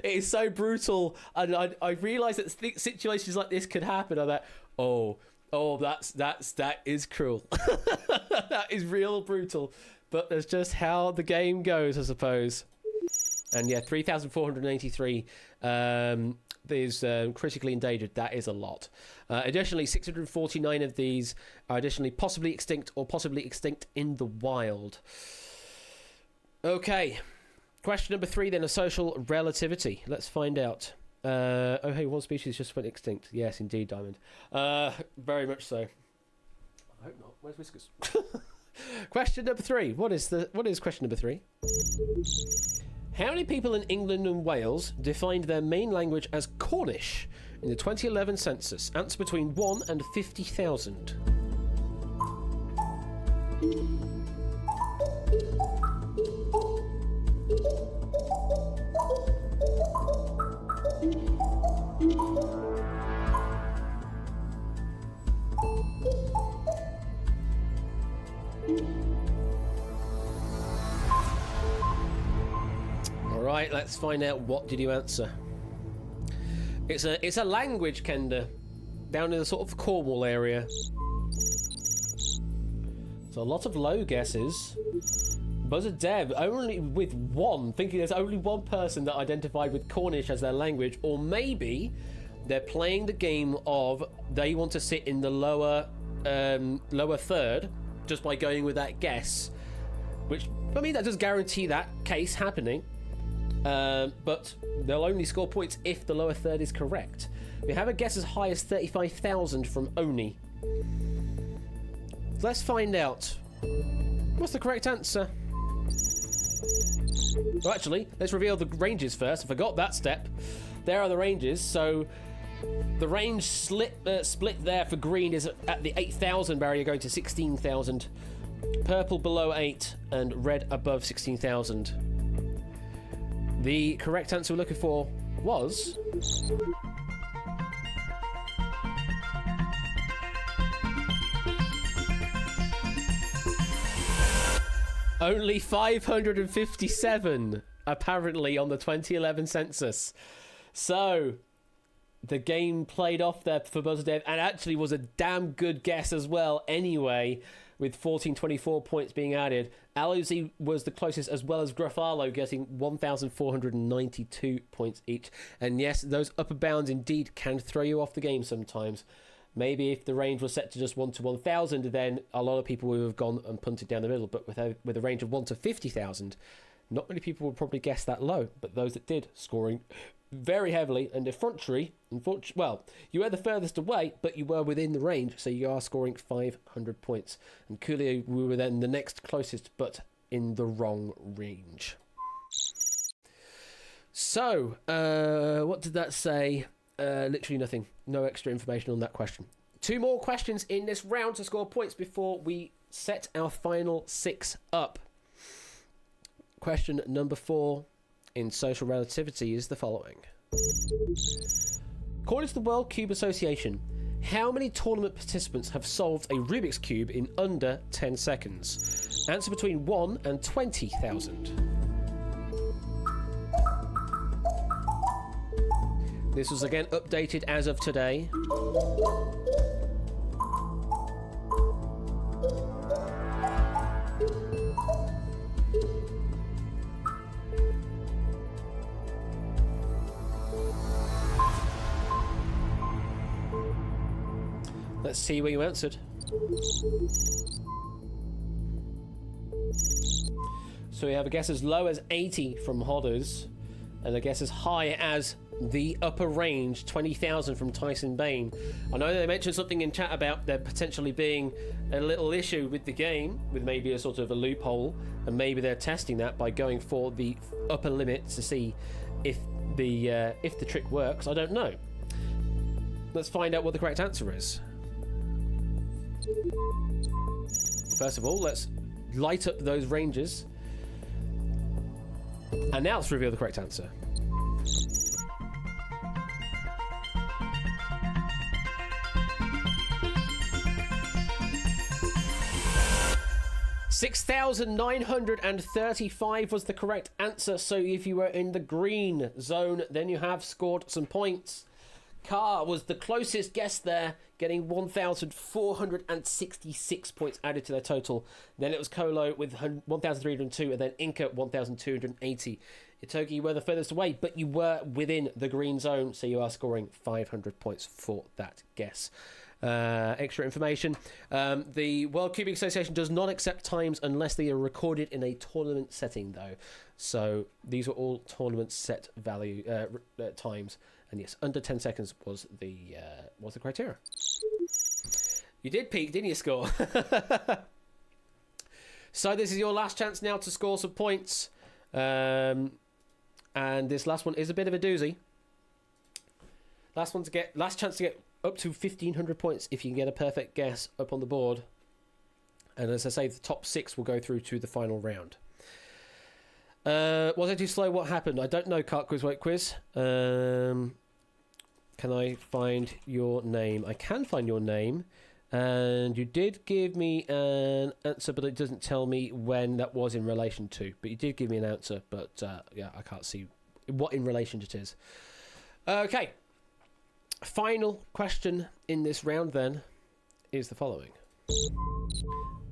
It is so brutal, and I realise that situations like this could happen. I'm like, that is cruel. That is real brutal, but that's just how the game goes, I suppose. And yeah, 3,483 is critically endangered. That is a lot. Additionally, 649 of these are additionally possibly extinct or possibly extinct in the wild. Okay. Question number 3 then, a social relativity. Let's find out. Oh, hey, one species just went extinct. Yes, indeed, Diamond. Very much so. I hope not. Where's Whiskers? Question number 3. What is question number 3? How many people in England and Wales defined their main language as Cornish in the 2011 census? Answer between 1 and 50,000. Alright, let's find out what did you answer. It's a language, Kenda, down in the sort of Cornwall area. So a lot of low guesses. Buzzer Dev only with one, thinking there's only one person that identified with Cornish as their language, or maybe they're playing the game of they want to sit in the lower third just by going with that guess, which, I mean, that does guarantee that case happening. But they'll only score points if the lower third is correct. We have a guess as high as 35,000 from Oni. Let's find out. What's the correct answer? Well, actually, let's reveal the ranges first. I forgot that step. There are the ranges. So the range split there for green is at the 8,000 barrier, going to 16,000. Purple below 8 and red above 16,000. The correct answer we're looking for was... only 557, apparently, on the 2011 census. So, the game played off there for Buzzdev, and actually was a damn good guess as well anyway, with 1424 points being added. Aluzi was the closest, as well as Gruffalo, getting 1,492 points each. And yes, those upper bounds indeed can throw you off the game sometimes. Maybe if the range was set to just 1 to 1,000, then a lot of people would have gone and punted down the middle. But with a range of 1 to 50,000, not many people would probably guess that low. But those that did, scoring very heavily. And effrontery, well, you were the furthest away, but you were within the range, so you are scoring 500 points. And Coolio, we were then the next closest, but in the wrong range. So, what did that say? Literally nothing. No extra information on that question. 2 more questions in this round to score points before we set our final 6 up. Question number 4 in social relativity is the following. According to the World Cube Association, how many tournament participants have solved a Rubik's Cube in under 10 seconds? Answer between 1 and 20,000. This was again updated as of today. Let's see where you answered. So we have a guess as low as 80 from Hodders, and a guess as high as the upper range, 20,000 from Tyson Bain. I know they mentioned something in chat about there potentially being a little issue with the game, with maybe a sort of a loophole, and maybe they're testing that by going for the upper limit to see if the trick works. I don't know. Let's find out what the correct answer is. First of all, let's light up those ranges. And now let's reveal the correct answer. $6,935 was the correct answer. So if you were in the green zone, then you have scored some points. Car was the closest guess there, getting 1,466 points added to their total. Then it was Colo with 1,302, and then Inca 1,280. Itogi, you were the furthest away, but you were within the green zone, so you are scoring 500 points for that guess. Extra information. The World Cubic Association does not accept times unless they are recorded in a tournament setting, though. So these were all tournament set value times. And yes, under 10 seconds was the criteria. You did peak, didn't you, Score? So this is your last chance now to score some points. And this last one is a bit of a doozy. Last chance to get up to 1,500 points if you can get a perfect guess up on the board. And as I say, the top 6 will go through to the final round. Was I too slow? What happened? I don't know, Cart Quiz, Wait Quiz. Can I find your name? I can find your name. And you did give me an answer, but it doesn't tell me when that was in relation to. But you did give me an answer, but yeah, I can't see what in relation it is. Okay. Final question in this round, then, is the following.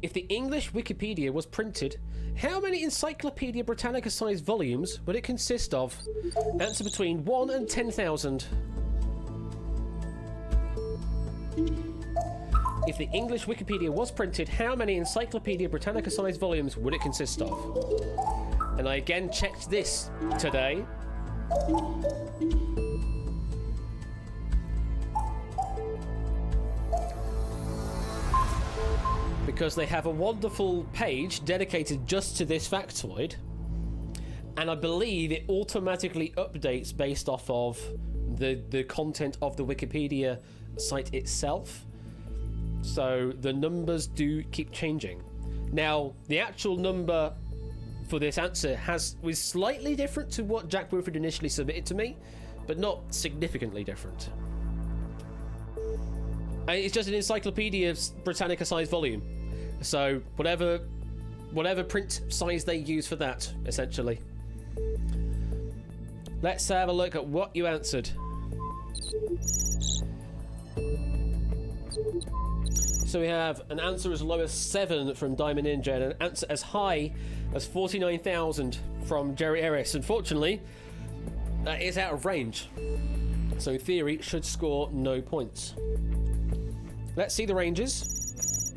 If the English Wikipedia was printed, how many Encyclopedia Britannica-sized volumes would it consist of? Answer between 1 and 10,000. If the English Wikipedia was printed, how many Encyclopedia Britannica-sized volumes would it consist of? And I again checked this today. Because they have a wonderful page dedicated just to this factoid. and I believe it automatically updates based off of the content of the Wikipedia site itself. So the numbers do keep changing. Now, the actual number for this answer was slightly different to what Jack Wilford initially submitted to me, but not significantly different. And it's just an Encyclopedia Britannica size volume. So whatever print size they use for that, essentially. Let's have a look at what you answered. So we have an answer as low as 7 from Diamond Ninja and an answer as high as 49,000 from Jerry Ellis. Unfortunately, that is out of range. So in theory, should score no points. Let's see the ranges.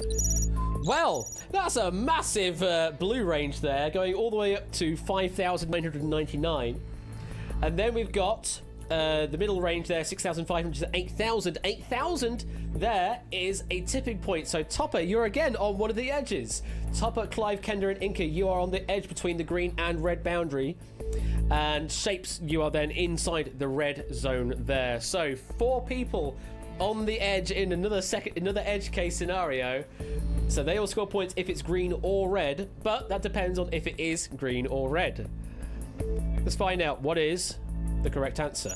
Well, that's a massive blue range there, going all the way up to 5,999. And then we've got the middle range there, 6,500 to 8,000. 8,000 there is a tipping point. So Topper, you're again on one of the edges. Topper, Clive, Kender, and Inca, you are on the edge between the green and red boundary. And Shapes, you are then inside the red zone there. So 4 people on the edge in another edge case scenario. So they all score points if it's green or red, but that depends on if it is green or red. Let's find out what is the correct answer.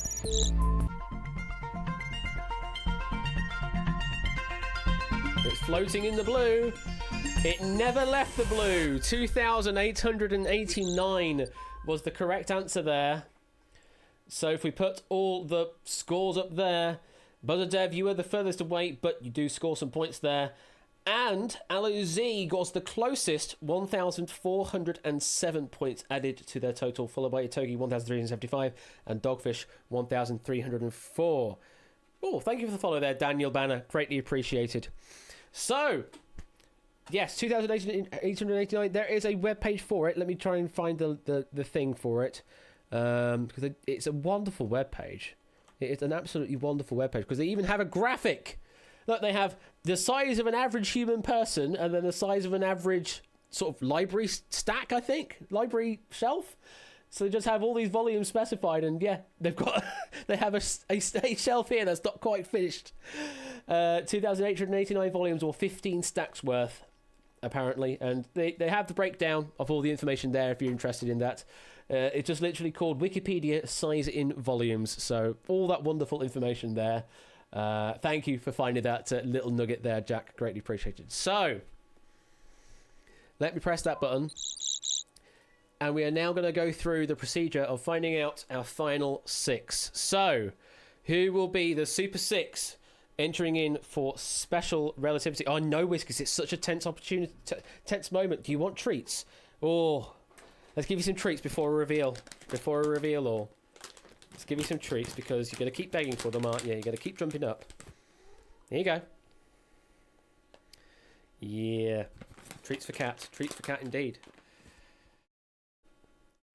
It's floating in the blue. It never left the blue. 2,889 was the correct answer there. So if we put all the scores up there, Buzzer Dev, you were the furthest away, but you do score some points there. And Alu Z was the closest, 1,407 points added to their total, followed by Itogi, 1,375, and Dogfish, 1,304. Oh, thank you for the follow there, Daniel Banner. Greatly appreciated. So, yes, 2,889. There is a webpage for it. Let me try and find the thing for it. Because it's a wonderful webpage. It is an absolutely wonderful webpage because they even have a graphic. Look, they have the size of an average human person and then the size of an average sort of library stack, I think. Library shelf. So they just have all these volumes specified, and yeah, they have a shelf here that's not quite finished. 2,889 volumes, or 15 stacks worth, apparently. And they have the breakdown of all the information there if you're interested in that. It's just literally called Wikipedia Size in Volumes. So all that wonderful information there. Thank you for finding that little nugget there, Jack. Greatly appreciated. So, let me press that button. And we are now going to go through the procedure of finding out our final 6. So, who will be the Super 6 entering in for Special Relativity? Oh, no, Whiskers, it's such a tense opportunity, tense moment. Do you want treats? Oh, let's give you some treats before a reveal. All. Let's give you some treats because you're going to keep begging for them, aren't you? You're going to keep jumping up. Here you go. Yeah. Treats for cat. Treats for cat indeed.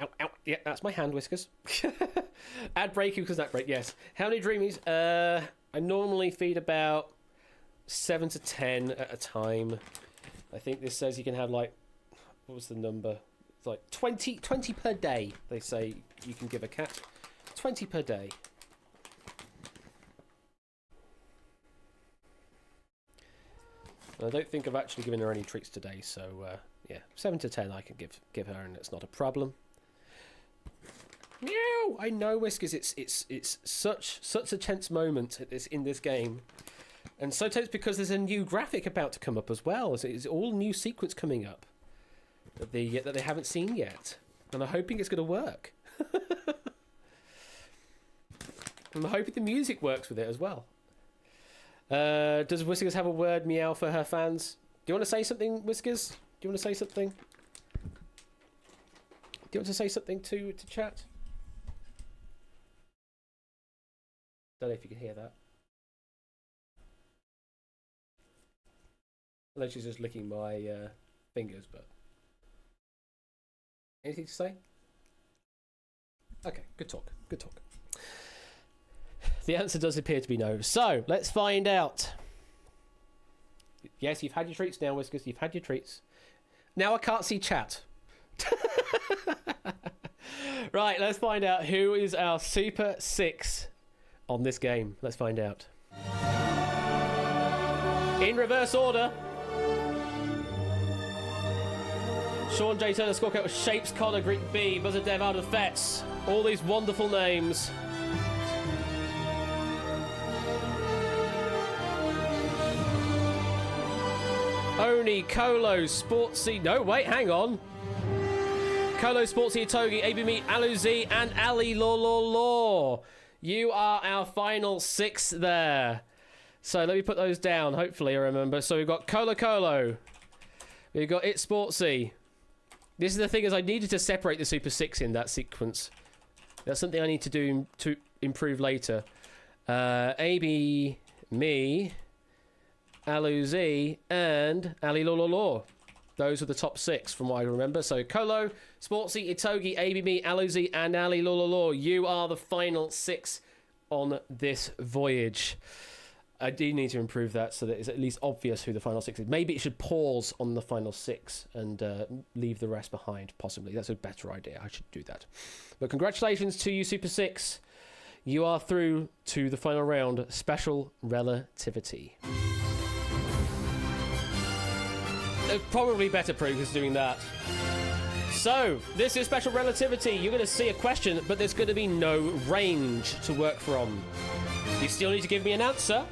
Ow, ow. Yeah, that's my hand, Whiskers. Add break because that break, yes. How many dreamies? I normally feed about 7 to 10 at a time. I think this says you can have like, what was the number? It's like 20 per day, they say you can give a cat. 20 per day. I don't think I've actually given her any treats today, so yeah, 7 to 10 I can give her, and it's not a problem. Meow! I know, Whiskers. It's such a tense moment in this game, and so tense because there's a new graphic about to come up as well. It's all new sequence coming up that they haven't seen yet, and I'm hoping it's going to work. I'm hoping the music works with it as well. Does Whiskers have a word meow for her fans? Do you want to say something, Whiskers? Do you want to say something? Do you want to say something to chat? Don't know if you can hear that. Unless she's just licking my fingers, but... Anything to say? Okay, good talk. Good talk. The answer does appear to be no. So, let's find out. Yes, you've had your treats now, Whiskers. You've had your treats. Now I can't see chat. Right, let's find out who is our Super 6 on this game. Let's find out. In reverse order. Sean J. Turner, Scorecount with Shapes, Connor, Greek B, Buzzer Dev, Out of Fets. All these wonderful names. Oni, Kolo, Sportsy. No, wait, hang on. Kolo, Sportsy, Itogi, Abimi, Aluzi, and Ali Law. You are our final 6 there. So let me put those down. Hopefully I remember. So we've got Kolo. We've got It Sportsy. This is the thing, is I needed to separate the Super 6 in that sequence. That's something I need to do to improve later. AB, me, Aluzi, and Ali Law. Those were the top 6 from what I remember. So Kolo, Sportsy, Itogi, ABB, Aluzi, and Ali Law. You are the final 6 on this voyage. I do need to improve that so that it's at least obvious who the final 6 is. Maybe it should pause on the final 6 and leave the rest behind, possibly. That's a better idea. I should do that. But congratulations to you, Super 6. You are through to the final round, Special Relativity. Probably better progress doing that. So, this is Special Relativity. You're going to see a question, but there's going to be no range to work from. You still need to give me an answer,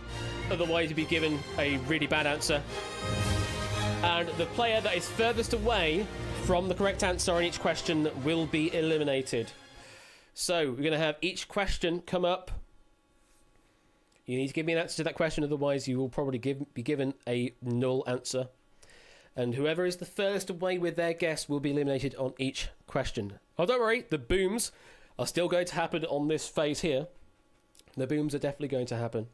otherwise you'll be given a really bad answer. And the player that is furthest away from the correct answer on each question will be eliminated. So, we're going to have each question come up. You need to give me an answer to that question, otherwise you will probably be given a null answer. And whoever is the furthest away with their guess will be eliminated on each question. Oh, don't worry, the booms are still going to happen on this phase here. The booms are definitely going to happen.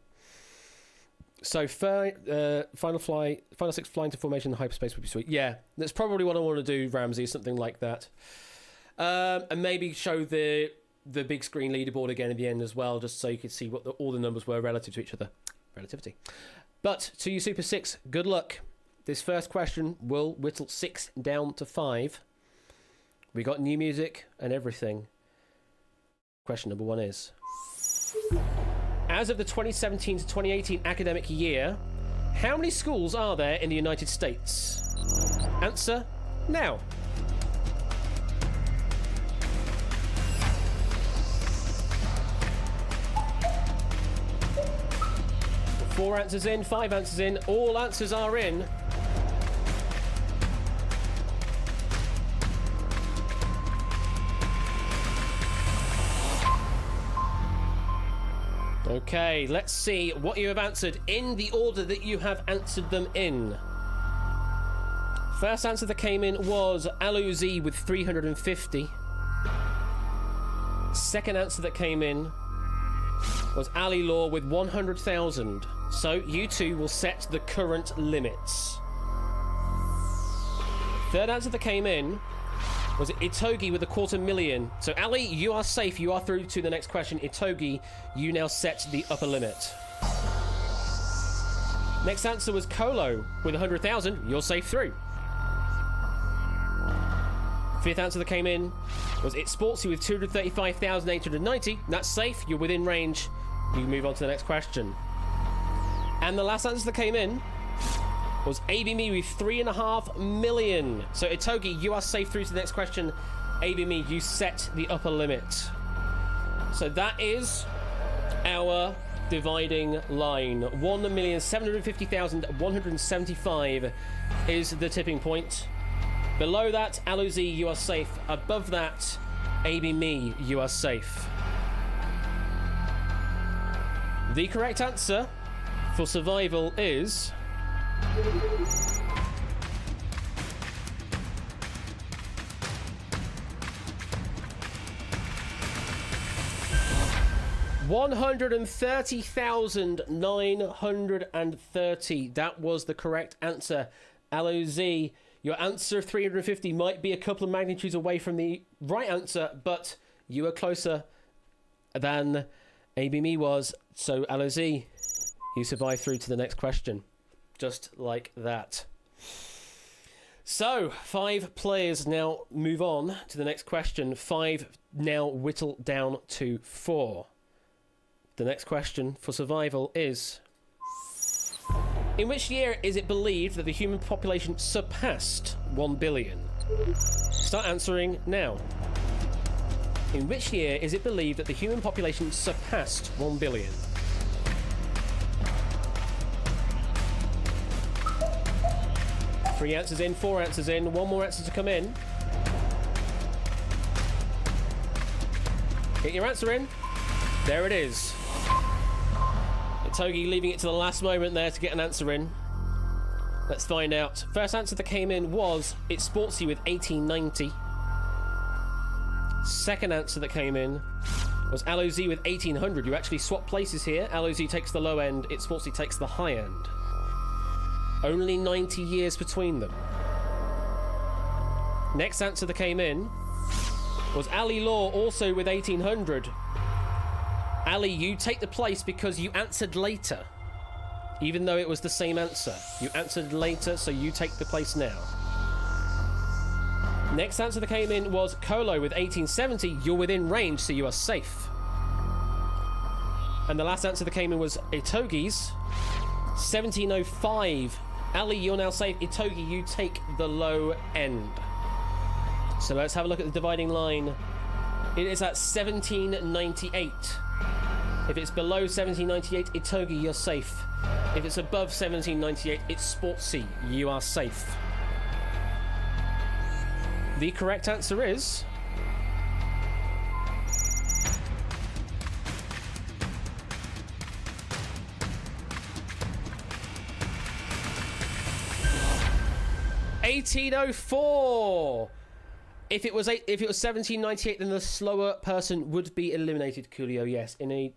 So, final 6 flying to formation in hyperspace would be sweet. Yeah, that's probably what I want to do, Ramsey, something like that. And maybe show the big screen leaderboard again at the end as well, just so you could see what all the numbers were relative to each other. Relativity. But to you, Super 6, good luck. This first question will whittle 6 down to 5. We got new music and everything. Question number 1 is: as of the 2017 to 2018 academic year, how many schools are there in the United States? Answer now. 4 answers in, 5 answers in, all answers are in. Okay, let's see what you have answered in the order that you have answered them in. First answer that came in was Aluzi with 350. Second answer that came in was Ali Law with 100,000. So you two will set the current limits. Third answer that came in was Itogi with 250,000. So Ali, you are safe. You are through to the next question. Itogi, you now set the upper limit. Next answer was Kolo with 100,000. You're safe through. Fifth answer that came in was It Sports You with 235,890. That's safe. You're within range. You move on to the next question. And the last answer that came in was ABME with 3.5 million. So Itogi, you are safe through to the next question. ABME, you set the upper limit. So that is our dividing line. 1,750,175 is the tipping point. Below that, Aluzi, you are safe. Above that, ABME, you are safe. The correct answer for survival is... $130,930. That was the correct answer. Aluzi, your answer of 350 might be a couple of magnitudes away from the right answer, but you are closer than ABME was. So, Aluzi, you survive through to the next question. Just like that. So, 5 players now move on to the next question. 5 now whittle down to 4. The next question for survival is... In which year is it believed that the human population surpassed 1 billion? Start answering now. In which year is it believed that the human population surpassed 1 billion? Three answers in, 4 answers in, 1 more answer to come in. Get your answer in. There it is. Togi leaving it to the last moment there to get an answer in. Let's find out. First answer that came in was It's Sportsy with 1890. Second answer that came in was Aloe-Z with 1800. You actually swap places here. Aloe-Z takes the low end, It's Sportsy takes the high end. Only 90 years between them. Next answer that came in was Ali Law, also with 1800. Ali, you take the place because you answered later. Even though it was the same answer. You answered later, so you take the place now. Next answer that came in was Kolo with 1870. You're within range, so you are safe. And the last answer that came in was Itogi's 1705. Ali, you're now safe. Itogi, you take the low end. So let's have a look at the dividing line. It is at 1798. If it's below 1798, Itogi, you're safe. If it's above 1798, it's Sportsy, you are safe. The correct answer is... $1804. If it was 1798, then the slower person would be eliminated. Coolio, yes. In a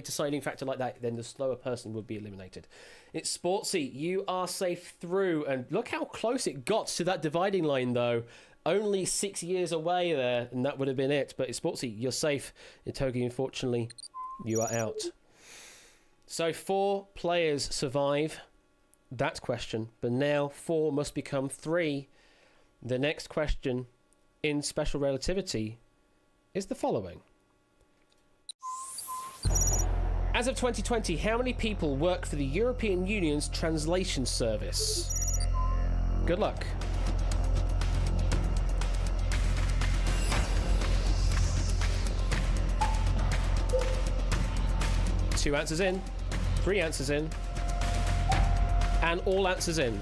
deciding factor like that, then the slower person would be eliminated. It's Sportsy. You are safe through, and look how close it got to that dividing line, though. Only 6 years away there, and that would have been it. But it's Sportsy. You're safe. Itogi, unfortunately, you are out. So 4 players survive that question, but now 4 must become 3. The next question in special relativity is the following. As of 2020, how many people work for the European Union's translation service? Good luck. Two answers in, 3 answers in, and all answers in.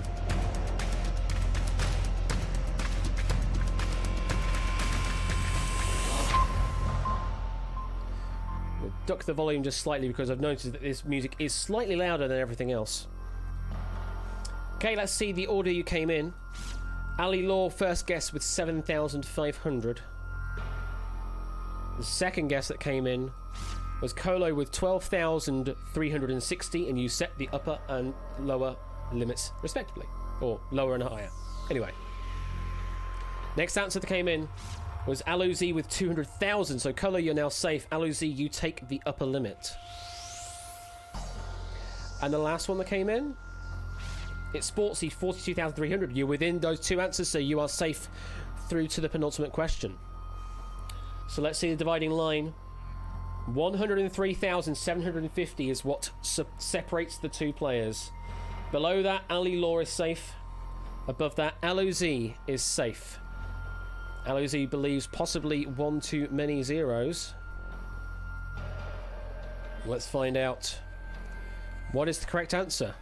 Duck the volume just slightly because I've noticed that this music is slightly louder than everything else. Okay, let's see the order you came in. Ali Law first guess with 7,500. The second guess that came in was Kolo with 12,360, and you set the upper and lower limits respectively, or lower and higher. Anyway, next answer that came in was Aloe-Z with 200,000. So Kolo, you're now safe. Aloe-Z, you take the upper limit. And the last one that came in, it's Sportsy, 42,300. You're within those 2 answers, so you are safe through to the penultimate question. So let's see the dividing line. 103,750 is what separates the 2 players. Below that, Ali Law is safe. Above that, Aloe-Z is safe. Aloe-Z believes possibly 1 too many zeros. Let's find out. What is the correct answer?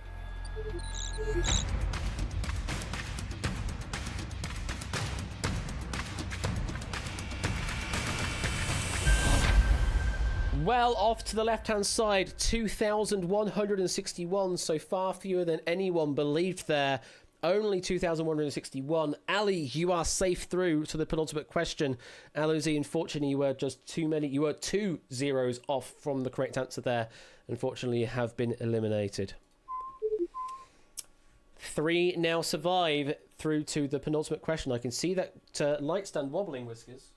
Well, off to the left-hand side, 2,161, so far fewer than anyone believed there. Only 2,161. Ali, you are safe through to the penultimate question. Aloe-Z, unfortunately, you were just too many. You were 2 zeros off from the correct answer there. Unfortunately, you have been eliminated. 3 now survive through to the penultimate question. I can see that light stand wobbling, Whiskers.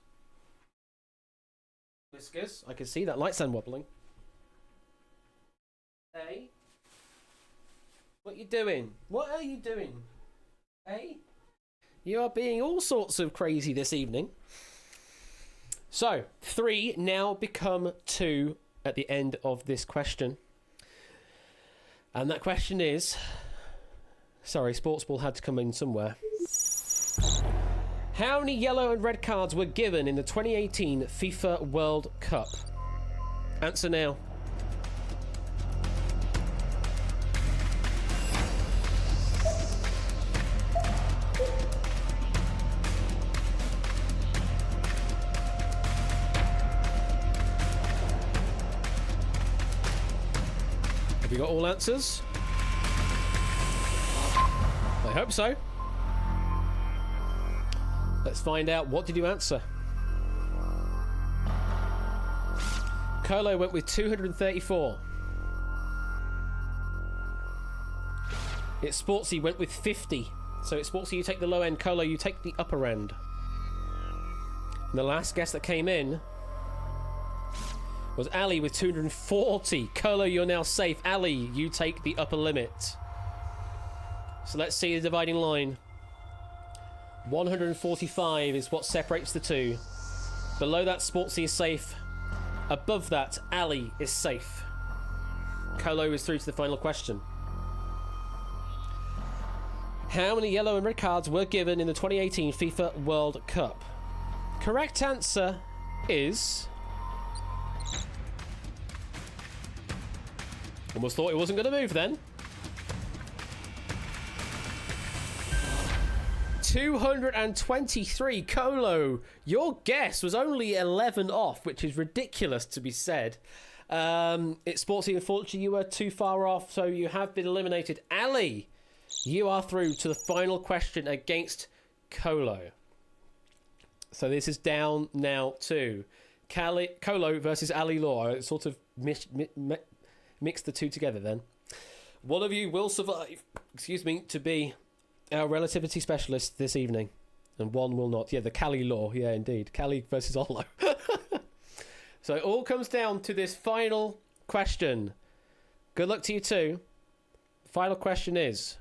Whiskers, I can see that light stand wobbling. Hey? What you doing? What are you doing? Hey? You are being all sorts of crazy this evening. So, 3 now become 2 at the end of this question. And that question is... Sorry, Sports Ball had to come in somewhere. How many yellow and red cards were given in the 2018 FIFA World Cup? Answer now. Have you got all answers? I hope so. Let's find out. What did you answer? Colo went with 234. It's Sportsy went with 50. So it's Sportsy, you take the low end. Colo, you take the upper end. And the last guess that came in was Ali with 240. Colo, you're now safe. Ali, you take the upper limit. So let's see the dividing line. 145 is what separates the two. Below that, Sportsy is safe. Above that, Ali is safe. Colo is through to the final question. How many yellow and red cards were given in the 2018 FIFA World Cup? Correct answer is... Almost thought it wasn't going to move then. 223. Colo, your guess was only 11 off, which is ridiculous to be said. It's Sportsy, unfortunately, you were too far off, so you have been eliminated. Ali, you are through to the final question against Colo. So this is down now to Colo versus Ali Law. I sort of mixed the two together then. One of you will survive, to be our relativity specialist this evening, and one will not. Yeah, the Cali Law. Yeah, indeed. Cali versus Olo. So it all comes down to this final question. Good luck to you too. Final question is...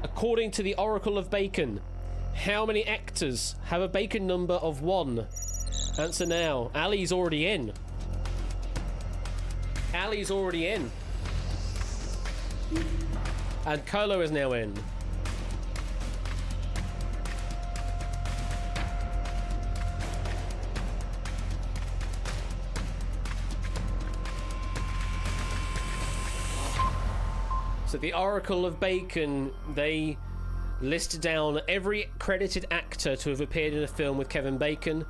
According to the Oracle of Bacon, how many actors have a Bacon number of 1? Answer now. Ali's already in. Ali's already in. And Colo is now in. So the Oracle of Bacon, they list down every credited actor to have appeared in a film with Kevin Bacon,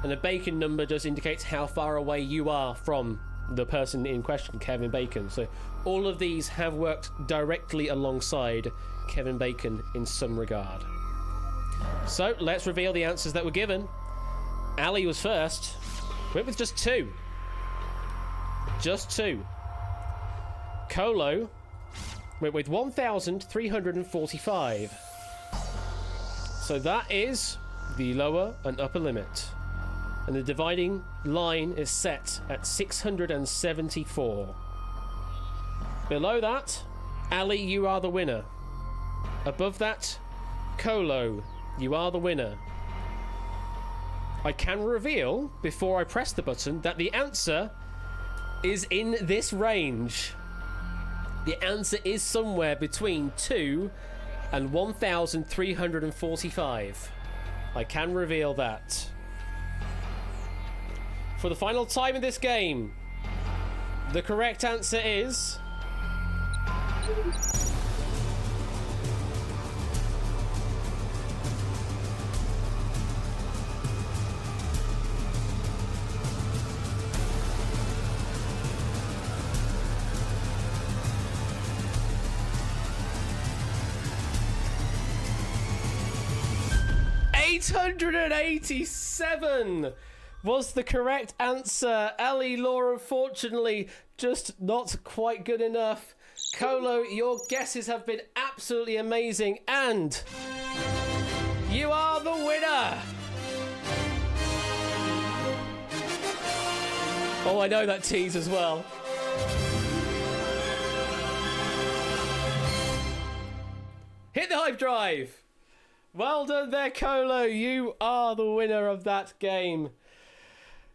and the Bacon number just indicates how far away you are from the person in question, Kevin Bacon. So all of these have worked directly alongside Kevin Bacon in some regard. So let's reveal the answers that were given. Ali was first. Went with just 2. Just 2. Colo went with 1,345. So that is the lower and upper limit. And the dividing line is set at 674. Below that, Ali, you are the winner. Above that, Colo, you are the winner. I can reveal, before I press the button, that the answer is in this range. The answer is somewhere between 2 and 1,345. I can reveal that. For the final time in this game, the correct answer is... $887 was the correct answer. Ali Law, unfortunately, just not quite good enough. Colo, your guesses have been absolutely amazing, and you are the winner. Oh, I know that tease as well. Hit the hype Live Drive. Well done there, Colo. You are the winner of that game.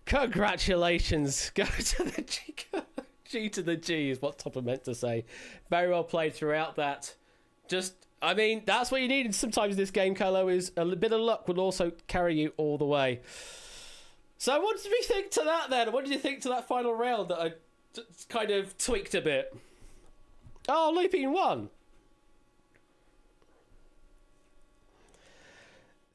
Congratulations. Go to the G. G to the G is what Topper meant to say. Very well played throughout that. I mean, that's what you need sometimes in this game, Colo, is a bit of luck will also carry you all the way. So what did we think to that then? What did you think to that final round that I just kind of tweaked a bit? Oh, Looping won.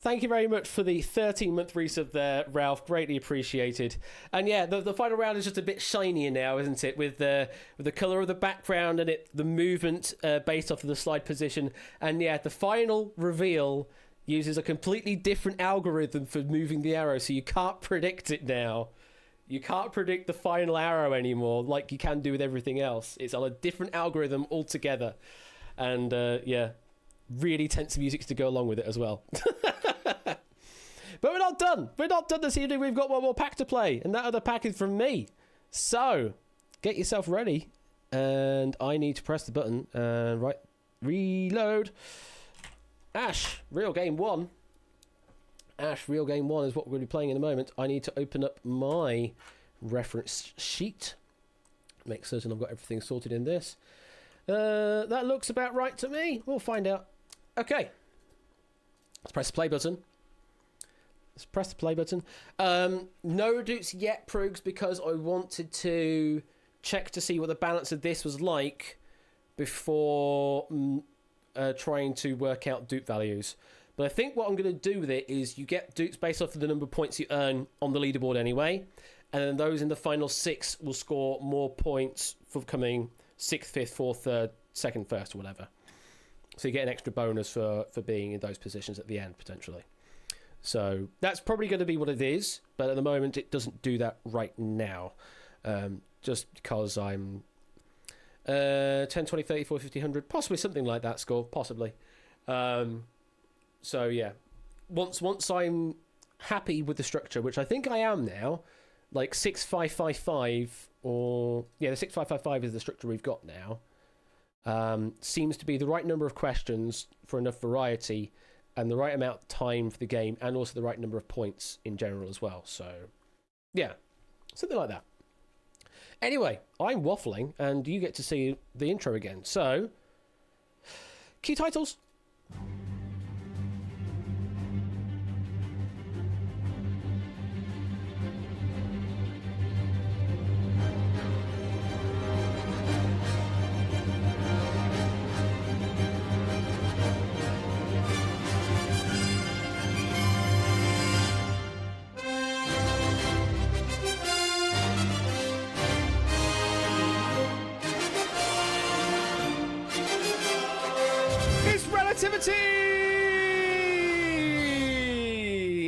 Thank you very much for the 13-month resub there, Ralph. Greatly appreciated. And yeah, the final round is just a bit shinier now, isn't it? With the colour of the background and the movement based off of the slide position. And yeah, the final reveal uses a completely different algorithm for moving the arrow, so you can't predict it now. You can't predict the final arrow anymore like you can do with everything else. It's on a different algorithm altogether. And yeah, really tense music to go along with it as well. But we're not done. We're not done this evening. We've got one more pack to play, and that other pack is from me. So, get yourself ready, and I need to press the button and reload. Ash, Real Game 1. Ash, Real Game 1 is what we're going to be playing in a moment. I need to open up my reference sheet. Make certain I've got everything sorted in this. That looks about right to me. We'll find out. Okay. Let's press the play button. Let's press the play button. No reduce yet, Prugs, because I wanted to check to see what the balance of this was like before trying to work out dupe values. But I think what I'm going to do with it is you get dupes based off of the number of points you earn on the leaderboard anyway, and then those in the final 6 will score more points for coming 6th, 5th, 4th, 3rd, 2nd, 1st, or whatever. So you get an extra bonus for being in those positions at the end, potentially. So that's probably going to be what it is, but at the moment it doesn't do that right now. Just because I'm 10, 20, 30, 40, 50, 100, possibly something like that score, possibly. So yeah, once I'm happy with the structure, which I think I am now, like 6555, or yeah, the 6555 is the structure we've got now. Seems to be the right number of questions for enough variety and the right amount of time for the game, and also the right number of points in general as well. So yeah, something like that. Anyway, I'm waffling and you get to see the intro again. So, key titles.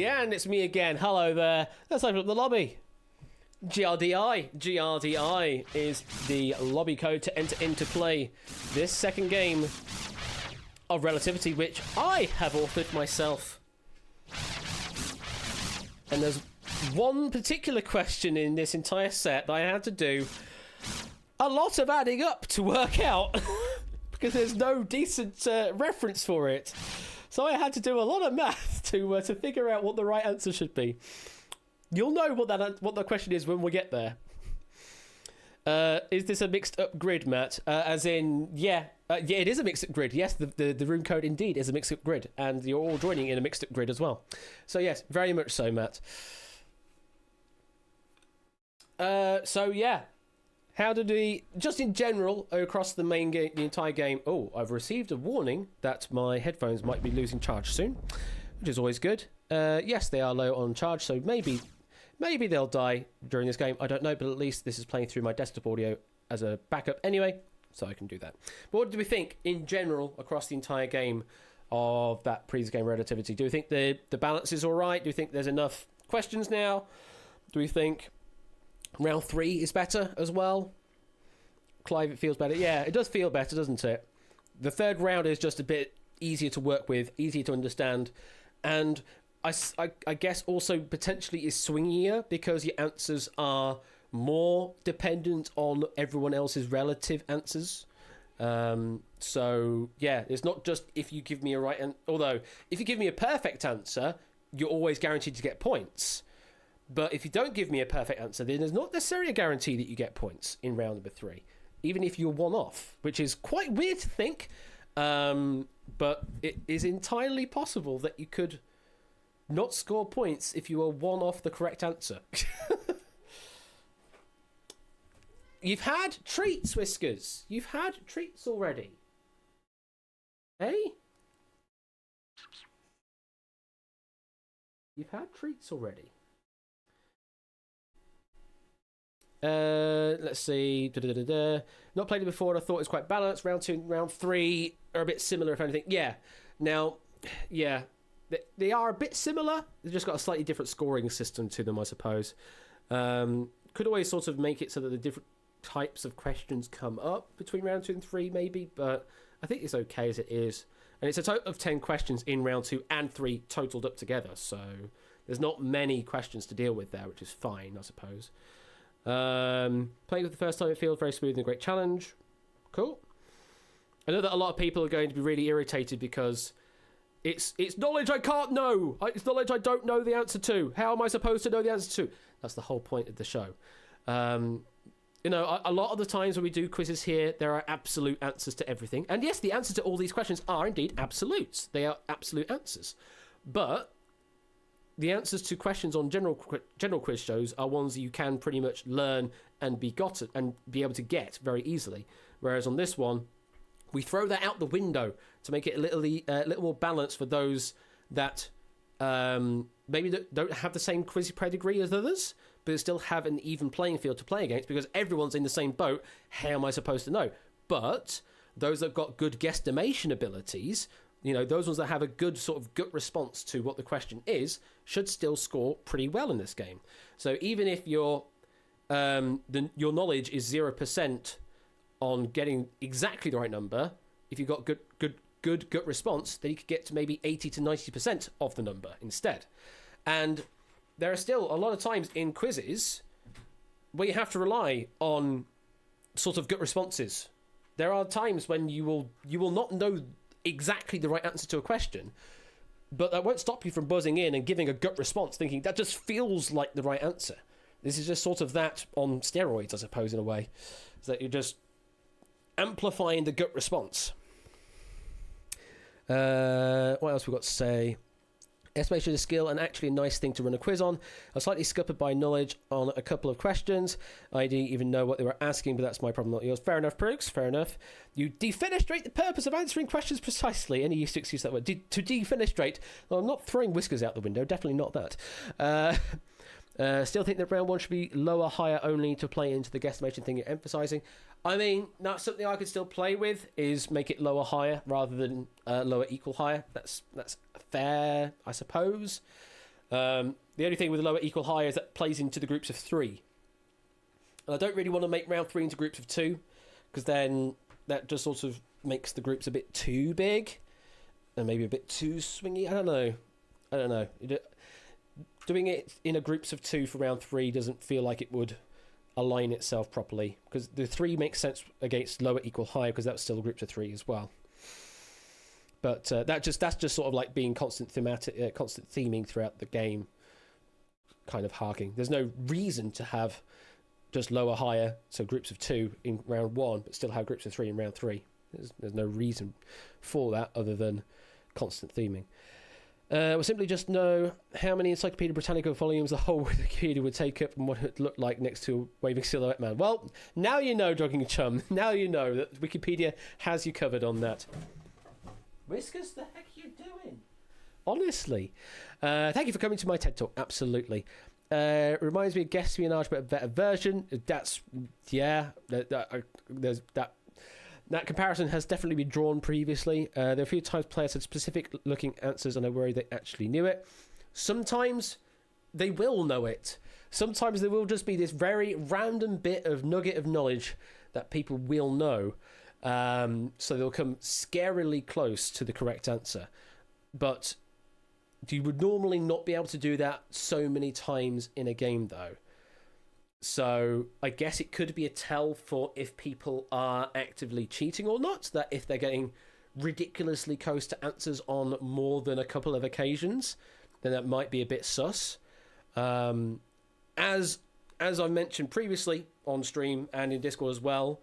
And it's me again. Hello there. Let's open up the lobby. GRDI is the lobby code to enter into play this second game of Relativity, which I have authored myself. And there's one particular question in this entire set that I had to do a lot of adding up to work out because there's no decent reference for it. So I had to do a lot of math to figure out what the right answer should be. You'll know what the question is when we get there. Is this a mixed up grid, Matt? As in, yeah, it is a mixed up grid. Yes, the room code indeed is a mixed up grid, and you're all joining in a mixed up grid as well. So yes, very much so, Matt. So yeah. How did we, just in general, across the main game, the entire game? Oh, I've received a warning that my headphones might be losing charge soon, which is always good. Yes, they are low on charge, so maybe they'll die during this game. I don't know, but at least this is playing through my desktop audio as a backup anyway, so I can do that. But what do we think, in general, across the entire game of that previous game Relativity? Do we think the balance is all right? Do we think there's enough questions now? Do we think round 3 is better as well? Clive, it feels better. Yeah, it does feel better, doesn't it? The third round is just a bit easier to work with, easier to understand, and I guess also potentially is swingier because your answers are more dependent on everyone else's relative answers. So yeah, it's not just if you give me a right and although if you give me a perfect answer, you're always guaranteed to get points. But if you don't give me a perfect answer, then there's not necessarily a guarantee that you get points in round number 3, even if you're one off, which is quite weird to think. But it is entirely possible that you could not score points if you are one off the correct answer. You've had treats, Whiskers. You've had treats already. Hey? You've had treats already. Let's see. Not played it before, and I thought it was quite balanced. Round 2 and round 3 are a bit similar, if anything. Yeah. Now, yeah, they are a bit similar. They've just got a slightly different scoring system to them, I suppose. Could always sort of make it so that the different types of questions come up between round 2 and 3, maybe, but I think it's okay as it is. And it's a total of 10 questions in round 2 and 3 totaled up together, so there's not many questions to deal with there, which is fine, I suppose. Playing for the first time, it feels very smooth and a great challenge. Cool. I know that a lot of people are going to be really irritated because it's knowledge I can't know. It's knowledge I don't know the answer to. How am I supposed to know the answer to? That's the whole point of the show. You know, a lot of the times when we do quizzes here, there are absolute answers to everything. And yes, the answers to all these questions are indeed absolutes. They are absolute answers. But the answers to questions on general quiz shows are ones that you can pretty much learn and be able to get very easily. Whereas on this one, we throw that out the window to make it a little more balanced for those that maybe don't have the same quiz pedigree as others, but still have an even playing field to play against because everyone's in the same boat. How am I supposed to know? But those that have got good guesstimation abilities, you know, those ones that have a good sort of gut response to what the question is, should still score pretty well in this game. So even if your knowledge is 0% on getting exactly the right number, if you've got good gut response, then you could get to maybe 80 to 90% of the number instead. And there are still a lot of times in quizzes where you have to rely on sort of gut responses. There are times when you will not know exactly the right answer to a question, but that won't stop you from buzzing in and giving a gut response thinking that just feels like the right answer. This is just sort of that on steroids, I suppose, in a way. Is that you're just amplifying the gut response. What else we got to say? Estimation is a skill and actually a nice thing to run a quiz on. I was slightly scuppered by knowledge on a couple of questions. I didn't even know what they were asking, but that's my problem, not yours. Fair enough, Brooks. Fair enough. You defenestrate the purpose of answering questions precisely. Any use to excuse that word. To defenestrate. Well, I'm not throwing Whiskers out the window. Definitely not that. Still think that round 1 should be lower, higher only to play into the guesstimation thing you're emphasising. I mean, that's something I could still play with, is make it lower, higher, rather than lower, equal, higher. That's fair, I suppose. The only thing with lower, equal, higher is that it plays into the groups of 3. And I don't really want to make round 3 into groups of 2, because then that just sort of makes the groups a bit too big, and maybe a bit too swingy. I don't know. Doing it in a groups of 2 for round 3 doesn't feel like it would align itself properly, because the 3 makes sense against lower, equal, higher, because that's still groups of 3 as well. But that's just sort of like being constant theming throughout the game, kind of harking. There's no reason to have just lower, higher, so groups of 2 in round 1, but still have groups of 3 in round 3. There's no reason for that other than constant theming. We'll simply just know how many Encyclopedia Britannica volumes the whole Wikipedia would take up and what it looked like next to a waving silhouette man. Well, now you know, Jogging Chum. Now you know that Wikipedia has you covered on that. Whiskers, the heck are you doing? Honestly. Thank you for coming to my TED Talk. Absolutely. Reminds me of Guespionage, but a better version. That's, yeah, there's that. That comparison has definitely been drawn previously. There are a few times players had specific-looking answers, and I worry they actually knew it. Sometimes they will know it. Sometimes there will just be this very random bit of nugget of knowledge that people will know. So they'll come scarily close to the correct answer. But you would normally not be able to do that so many times in a game, though. So I guess it could be a tell for if people are actively cheating or not, that if they're getting ridiculously close to answers on more than a couple of occasions, then that might be a bit sus. As I mentioned previously on stream and in Discord as well,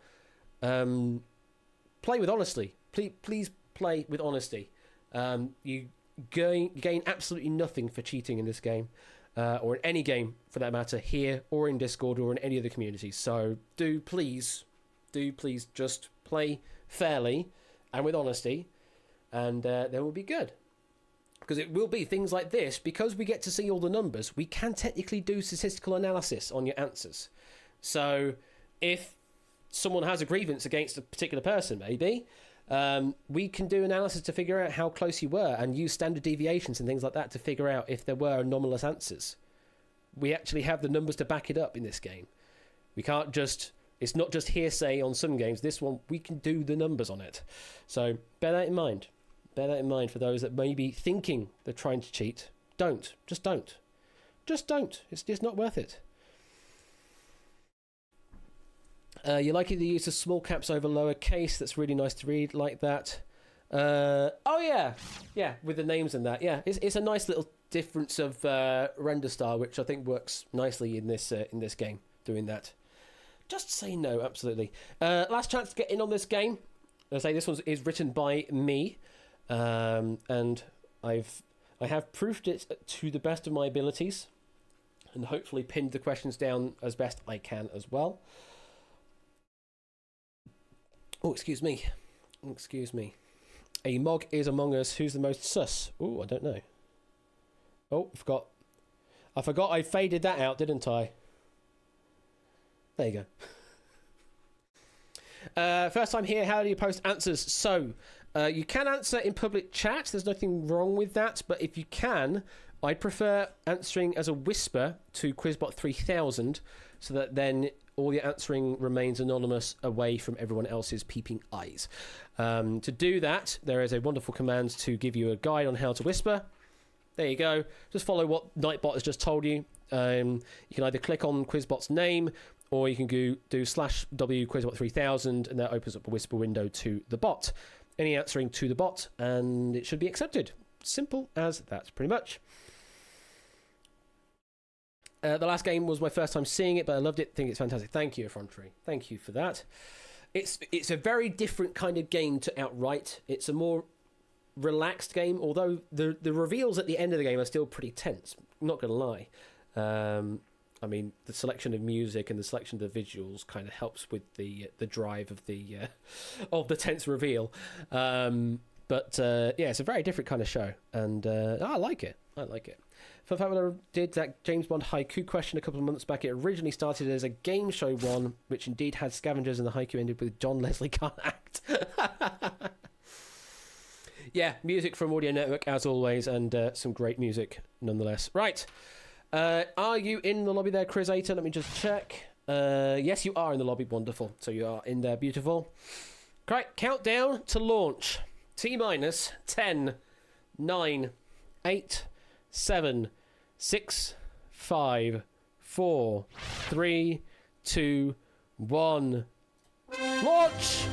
play with honesty. Please play with honesty. You gain absolutely nothing for cheating in this game, or in any game for that matter, here or in Discord or in any other communities. So do please just play fairly and with honesty, and then we'll be good. Because it will be things like this, because we get to see all the numbers, we can technically do statistical analysis on your answers. So if someone has a grievance against a particular person, maybe, we can do analysis to figure out how close you were and use standard deviations and things like that to figure out if there were anomalous answers. We actually have the numbers to back it up in this game. We can't just... It's not just hearsay on some games. This one, we can do the numbers on it. So bear that in mind. Bear that in mind for those that may be thinking they're trying to cheat. Don't. Just don't. Just don't. It's just not worth it. You like it to use the small caps over lowercase. That's really nice to read like that. Oh, yeah. Yeah, with the names and that. Yeah, it's a nice little difference of render style, which I think works nicely in this game, doing that. Just say no, absolutely. Last chance to get in on this game. I say this one is written by me. And I have proofed it to the best of my abilities and hopefully pinned the questions down as best I can as well. Oh, excuse me. A Mog is among us. Who's the most sus? Oh, I don't know. Oh, I forgot I faded that out, didn't I? There you go. First time here, how do you post answers? So, you can answer in public chat. There's nothing wrong with that. But if you can, I'd prefer answering as a whisper to Quizbot 3000 so that then all your answering remains anonymous away from everyone else's peeping eyes. To do that, there is a wonderful command to give you a guide on how to whisper. There you go. Just follow what Nightbot has just told you. You can either click on Quizbot's name, or you can do /w Quizbot 3000, and that opens up a whisper window to the bot. Any answering to the bot, and it should be accepted. Simple as that, pretty much. The last game was my first time seeing it, but I loved it. I think it's fantastic. Thank you, Effrontery. Thank you for that. It's a very different kind of game to Outright. It's a more relaxed game, although the reveals at the end of the game are still pretty tense. I'm not going to lie. I mean, the selection of music and the selection of the visuals kind of helps with the drive of the tense reveal. But yeah, it's a very different kind of show, and I like it. For the fact that I did that James Bond haiku question a couple of months back, it originally started as a game show one, which indeed had scavengers, and the haiku ended with John Leslie can't act. Yeah, music from Audio Network as always, and some great music nonetheless. Right. Are you in the lobby there, Chris-Ator? Let me just check. Yes, you are in the lobby. Wonderful. So you are in there. Beautiful. Great. Countdown to launch. T-minus 10, 9, 8, 7, 6, 5, 4, 3, 2, 1. Launch!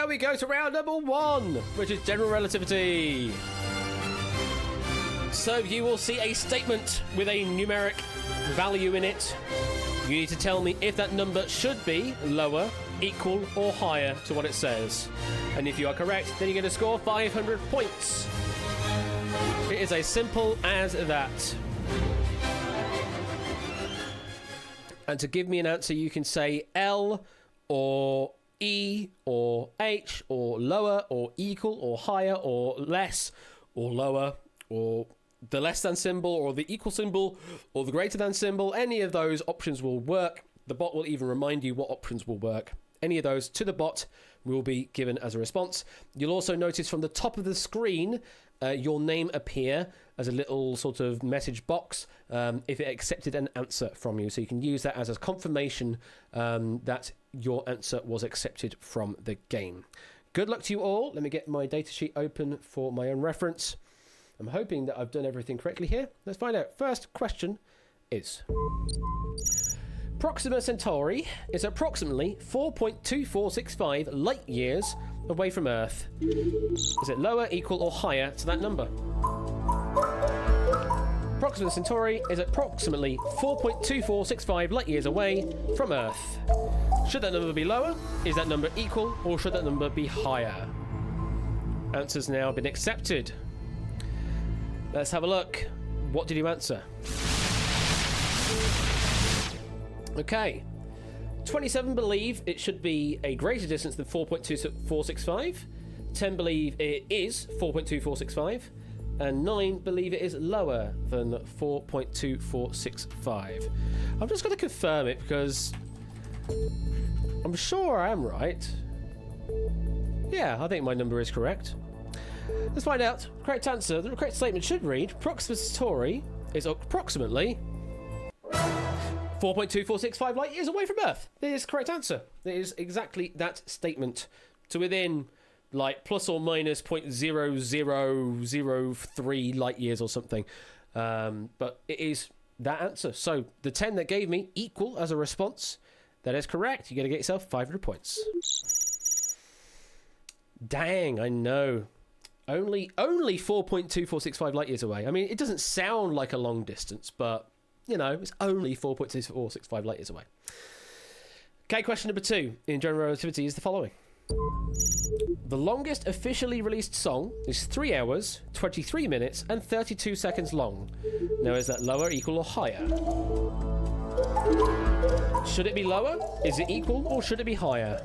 We go to round number 1, which is general relativity. So you will see a statement with a numeric value in it. You need to tell me if that number should be lower, equal, or higher to what it says. And if you are correct, then you're going to score 500 points. It is as simple as that. And to give me an answer, you can say L or E or H or lower or equal or higher or less or lower or the less than symbol or the equal symbol or the greater than symbol. Any of those options will work. The bot will even remind you what options will work. Any of those to the bot will be given as a response. You'll also notice from the top of the screen your name appear as a little sort of message box if it accepted an answer from you. So you can use that as a confirmation that your answer was accepted from the game. Good luck to you all. Let me get my datasheet open for my own reference. I'm hoping that I've done everything correctly here. Let's find out. First question is... Proxima Centauri is approximately 4.2465 light years away from Earth. Is it lower, equal, or higher to that number? Proxima Centauri is approximately 4.2465 light years away from Earth. Should that number be lower? Is that number equal, or should that number be higher? Answer's now been accepted. Let's have a look. What did you answer? Okay. 27 believe it should be a greater distance than 4.2465. 10 believe it is 4.2465. And 9 believe it is lower than 4.2465. I'm just going to confirm it because I'm sure I am right. Yeah, I think my number is correct. Let's find out. Correct answer. The correct statement should read: Proxima Centauri is approximately 4.2465 light years away from Earth. It is the correct answer. It is exactly that statement. To within, like, plus or minus 0.0003 light years or something. But it is that answer. So the 10 that gave me equal as a response. That is correct. You're going to get yourself 500 points. Dang, I know. Only 4.2465 light years away. I mean, it doesn't sound like a long distance, but, you know, it's only 4.2465 light years away. Okay, question number 2 in general relativity is the following. The longest officially released song is 3 hours, 23 minutes, and 32 seconds long. Now, is that lower, equal, or higher? Should it be lower? Is it equal, or should it be higher?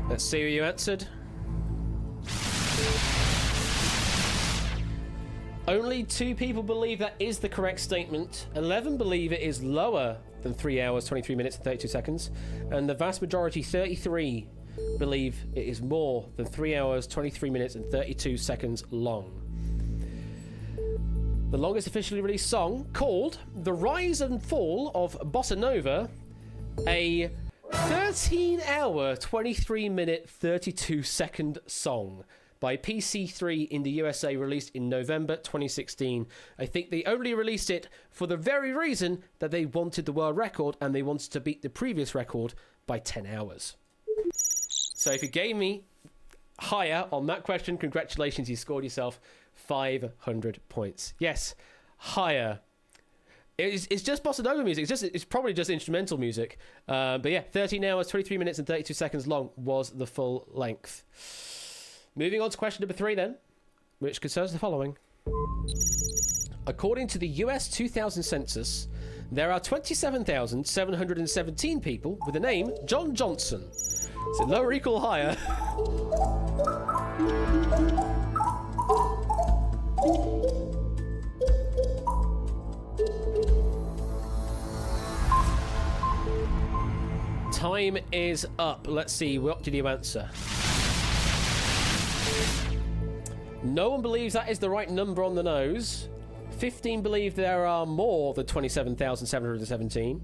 Let's see what you answered. Only 2 people believe that is the correct statement. 11 believe it is lower than 3 hours, 23 minutes, and 32 seconds. And the vast majority, 33, believe it is more than 3 hours, 23 minutes, and 32 seconds long. The longest officially released song, called The Rise and Fall of Bossa Nova, a 13-hour, 23-minute, 32-second song by PC3 in the USA, released in November 2016. I think they only released it for the very reason that they wanted the world record and they wanted to beat the previous record by 10 hours. So if you gave me higher on that question, congratulations, you scored yourself 500 points. Yes, higher. It's just bossa nova music. It's probably just instrumental music. But yeah, 13 hours, 23 minutes, and 32 seconds long was the full length. Moving on to question number 3 then, which concerns the following. According to the US 2000 census, there are 27,717 people with the name John Johnson. Is it lower, equal, or higher? Time is up. Let's see, what did you answer? No one believes that is the right number on the nose. 15 believe there are more than 27,717.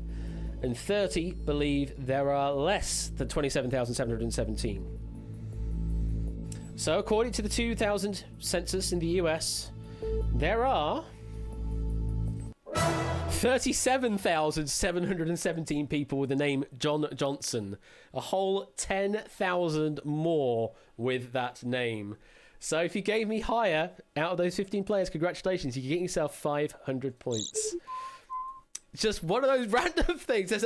And 30 believe there are less than 27,717. So, according to the 2000 census in the US, there are 37,717 people with the name John Johnson. A whole 10,000 more with that name. So if you gave me higher out of those 15 players, congratulations, you get yourself 500 points. It's just one of those random things. There's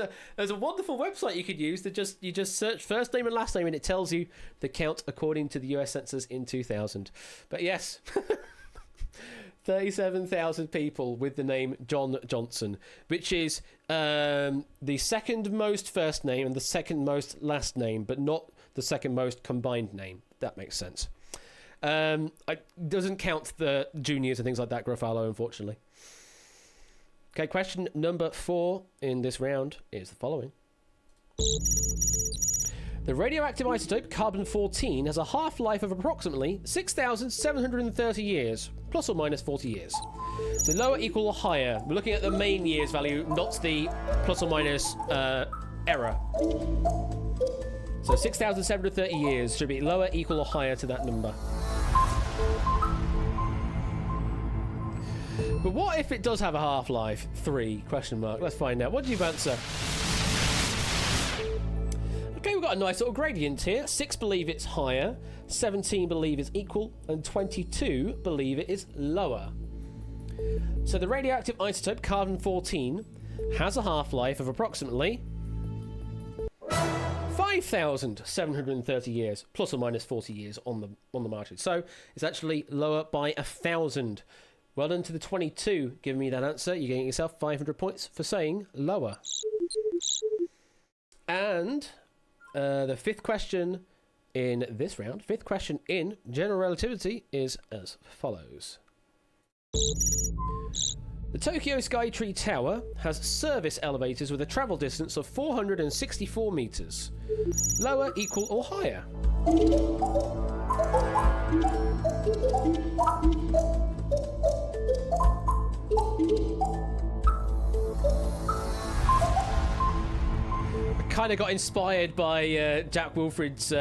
a wonderful website you could use that you just search first name and last name and it tells you the count according to the US Census in 2000. But yes, 37,000 people with the name John Johnson, which is the second most first name and the second most last name, but not the second most combined name. That makes sense. Doesn't count the juniors and things like that, Gruffalo, unfortunately. Okay, question number 4 in this round is the following. The radioactive isotope carbon-14 has a half-life of approximately 6,730 years, plus or minus 40 years. The lower, equal, or higher. We're looking at the main years value, not the plus or minus error. So 6,730 years should be lower, equal, or higher to that number. But what if it does have a half-life? 3, question mark. Let's find out. What do you answer? Okay, we've got a nice little gradient here. 6 believe it's higher, 17 believe it's equal, and 22 believe it is lower. So the radioactive isotope carbon-14 has a half-life of approximately 5,730 years, plus or minus 40 years on the margin. So it's actually lower by 1,000. Well done to the 22 giving me that answer. You're getting yourself 500 points for saying lower. And the fifth question in this round, fifth question in general relativity, is as follows. The Tokyo Skytree Tower has service elevators with a travel distance of 464 meters. Lower, equal, or higher? Kind of got inspired by Jack Wilfred's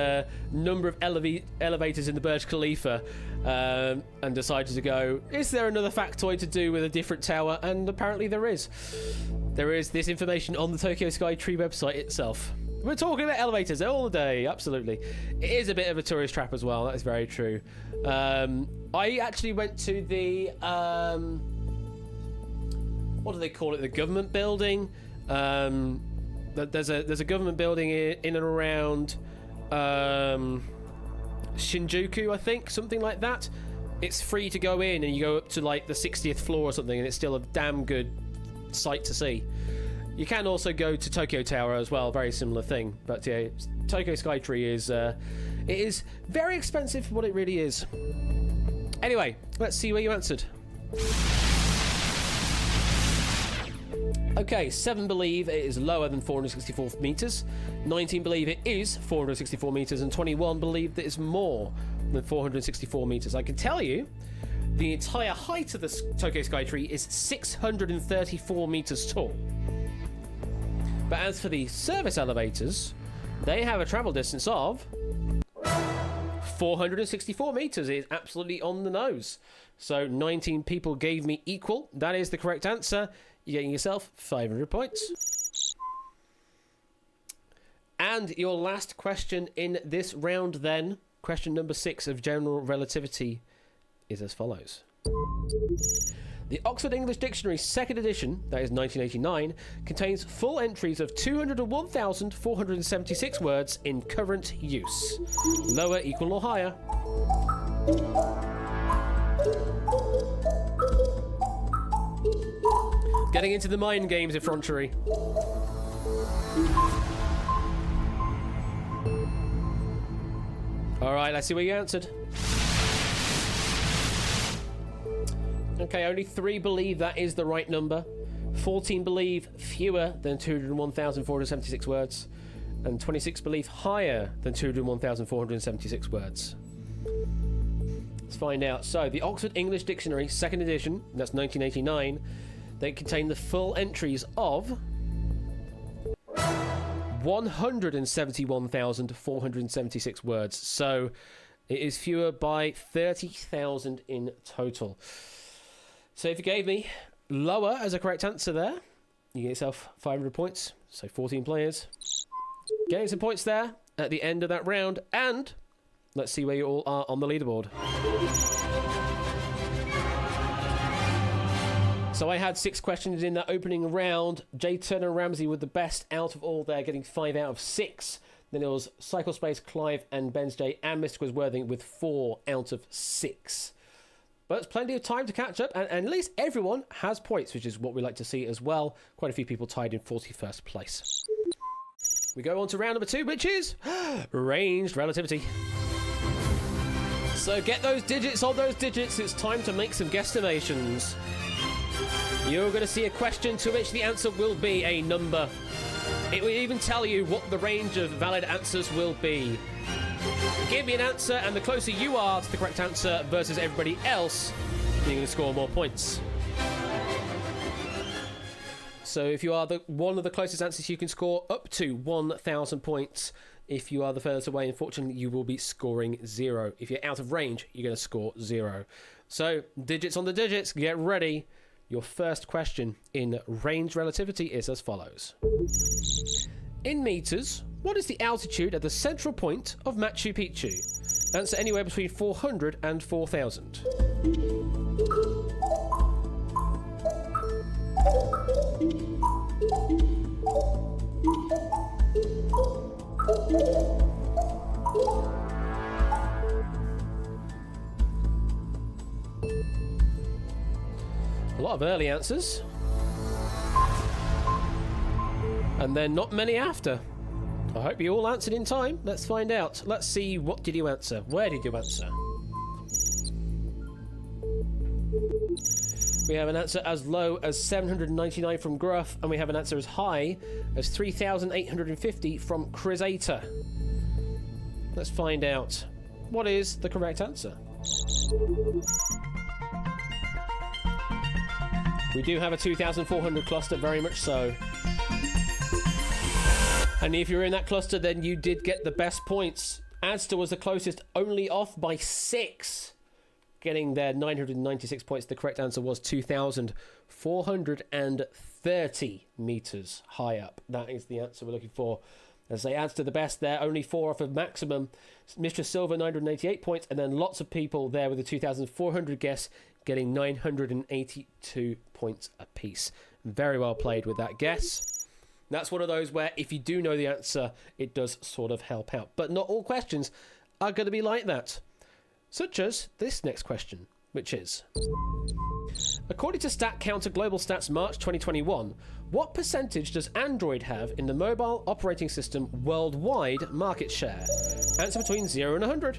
number of elevators in the Burj Khalifa and decided to go, is there another factoid to do with a different tower? And apparently there is. There is this information on the Tokyo Skytree website itself. We're talking about elevators all day, absolutely. It is a bit of a tourist trap as well, that is very true. I actually went to the, what do they call it, the government building? There's a government building in and around Shinjuku, I think, something like that. It's free to go in, and you go up to like the 60th floor or something, and it's still a damn good sight to see. You can also go to Tokyo Tower as well, very similar thing. But yeah, Tokyo Skytree is it is very expensive for what it really is. Anyway, let's see where you answered. Okay, 7 believe it is lower than 464 meters, 19 believe it is 464 meters, and 21 believe that it's more than 464 meters. I can tell you, the entire height of the Tokyo Skytree is 634 meters tall. But as for the service elevators, they have a travel distance of 464 meters. It is absolutely on the nose. So 19 people gave me equal. That is the correct answer. You're getting yourself 500 points. And your last question in this round then, question number 6 of general relativity, is as follows. The Oxford English Dictionary 2nd edition, that is 1989, contains full entries of 201,476 words in current use. Lower, equal, or higher? Getting into the mind games, effrontery. Alright, let's see what you answered. Okay, only 3 believe that is the right number. 14 believe fewer than 201,476 words. And 26 believe higher than 201,476 words. Let's find out. So, the Oxford English Dictionary, 2nd edition, that's 1989, they contain the full entries of 171,476 words. So, it is fewer by 30,000 in total. So if you gave me lower as a correct answer there, you get yourself 500 points. So 14 players. Getting some points there at the end of that round. And let's see where you all are on the leaderboard. So I had 6 questions in that opening round. Jay Turner Ramsey with the best out of all there, getting 5 out of 6. Then it was Cyclespace, Clive, and Ben's J, and Mystic was Worthing with 4 out of 6. But it's plenty of time to catch up, and at least everyone has points, which is what we like to see as well. Quite a few people tied in 41st place. We go on to round number 2, which is ranged relativity. So get those digits on those digits. It's time to make some guesstimations. You're going to see a question to which the answer will be a number. It will even tell you what the range of valid answers will be. Give me an answer, and the closer you are to the correct answer versus everybody else, you're going to score more points. So if you are one of the closest answers, you can score up to 1,000 points. If you are the furthest away, unfortunately, you will be scoring 0. If you're out of range, you're going to score 0. So, digits on the digits, get ready. Your first question in range relativity is as follows. In meters, what is the altitude at the central point of Machu Picchu? Answer anywhere between 400 and 4,000. A lot of early answers. And then not many after. I hope you all answered in time. Let's find out. Let's see, what did you answer? Where did you answer? We have an answer as low as 799 from Gruff, and we have an answer as high as 3,850 from Crisator. Let's find out. What is the correct answer? We do have a 2,400 cluster, very much so. And if you're in that cluster, then you did get the best points. Asda was the closest, only off by 6. Getting their 996 points. The correct answer was 2,430 meters high up. That is the answer we're looking for. As they Asda the best there, only 4 off of maximum. Mr. Silver, 988 points, and then lots of people there with a 2,400 guess, getting 982 points apiece. Very well played with that guess. That's one of those where if you do know the answer, it does sort of help out. But not all questions are going to be like that. Such as this next question, which is... According to StatCounter Global Stats March 2021, what percentage does Android have in the mobile operating system worldwide market share? Answer between 0 and 100.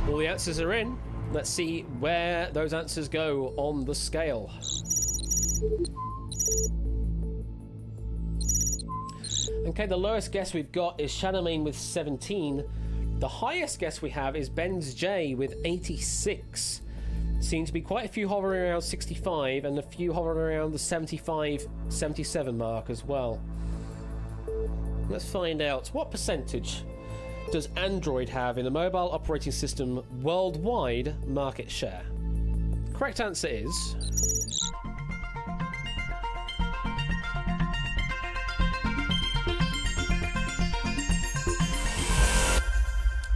All the answers are in. Let's see where those answers go on the scale. Okay, the lowest guess we've got is Shadowmain with 17. The highest guess we have is Benz J with 86. Seems to be quite a few hovering around 65 and a few hovering around the 75, 77 mark as well. Let's find out what percentage does Android have in the mobile operating system worldwide market share? Correct answer is...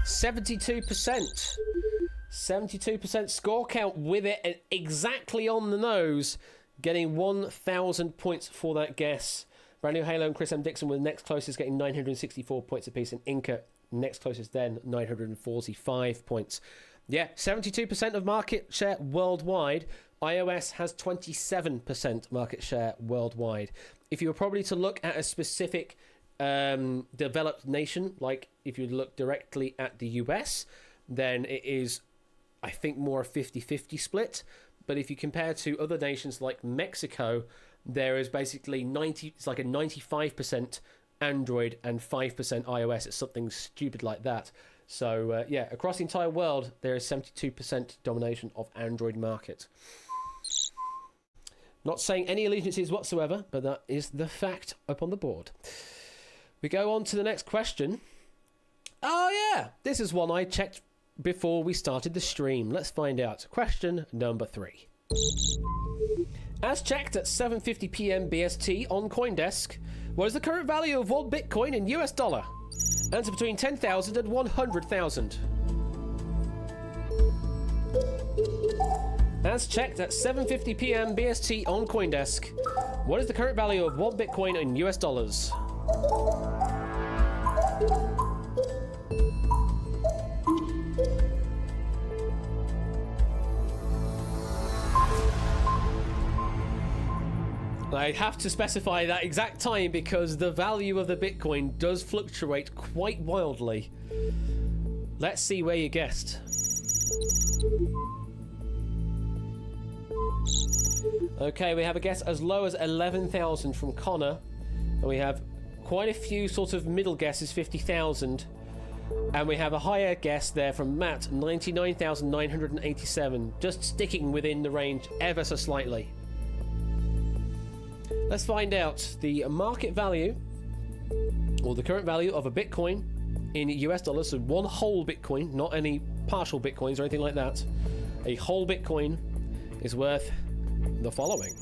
72%. 72% score count with it, and exactly on the nose, getting 1,000 points for that guess. Brand New Halo and Chris M. Dixon were next closest, getting 964 points apiece, and Inca next closest then, 945 points. Yeah, 72% of market share worldwide. iOS has 27% market share worldwide. If you were probably to look at a specific developed nation, like if you look directly at the US, then it is, I think, more a 50-50 split. But if you compare to other nations like Mexico, there is basically it's like a 95% Android and 5% iOS. It's something stupid like that. So yeah, across the entire world, there is 72% domination of Android market. Not saying any allegiances whatsoever, but that is the fact up on the board. We go on to the next question. Oh yeah, this is one I checked before we started the stream. Let's find out. Question number 3. As checked at 7:50 p.m. BST on CoinDesk, what is the current value of one Bitcoin in US dollar? Answer between 10,000 and 100,000. As checked at 7:50 p.m. BST on CoinDesk, what is the current value of one Bitcoin in US dollars? I have to specify that exact time because the value of the Bitcoin does fluctuate quite wildly. Let's see where you guessed. Okay, we have a guess as low as 11,000 from Connor. And we have quite a few sort of middle guesses, 50,000. And we have a higher guess there from Matt, 99,987. Just sticking within the range ever so slightly. Let's find out the market value, or the current value of a Bitcoin in US dollars. So one whole Bitcoin, not any partial Bitcoins or anything like that. A whole Bitcoin is worth the following.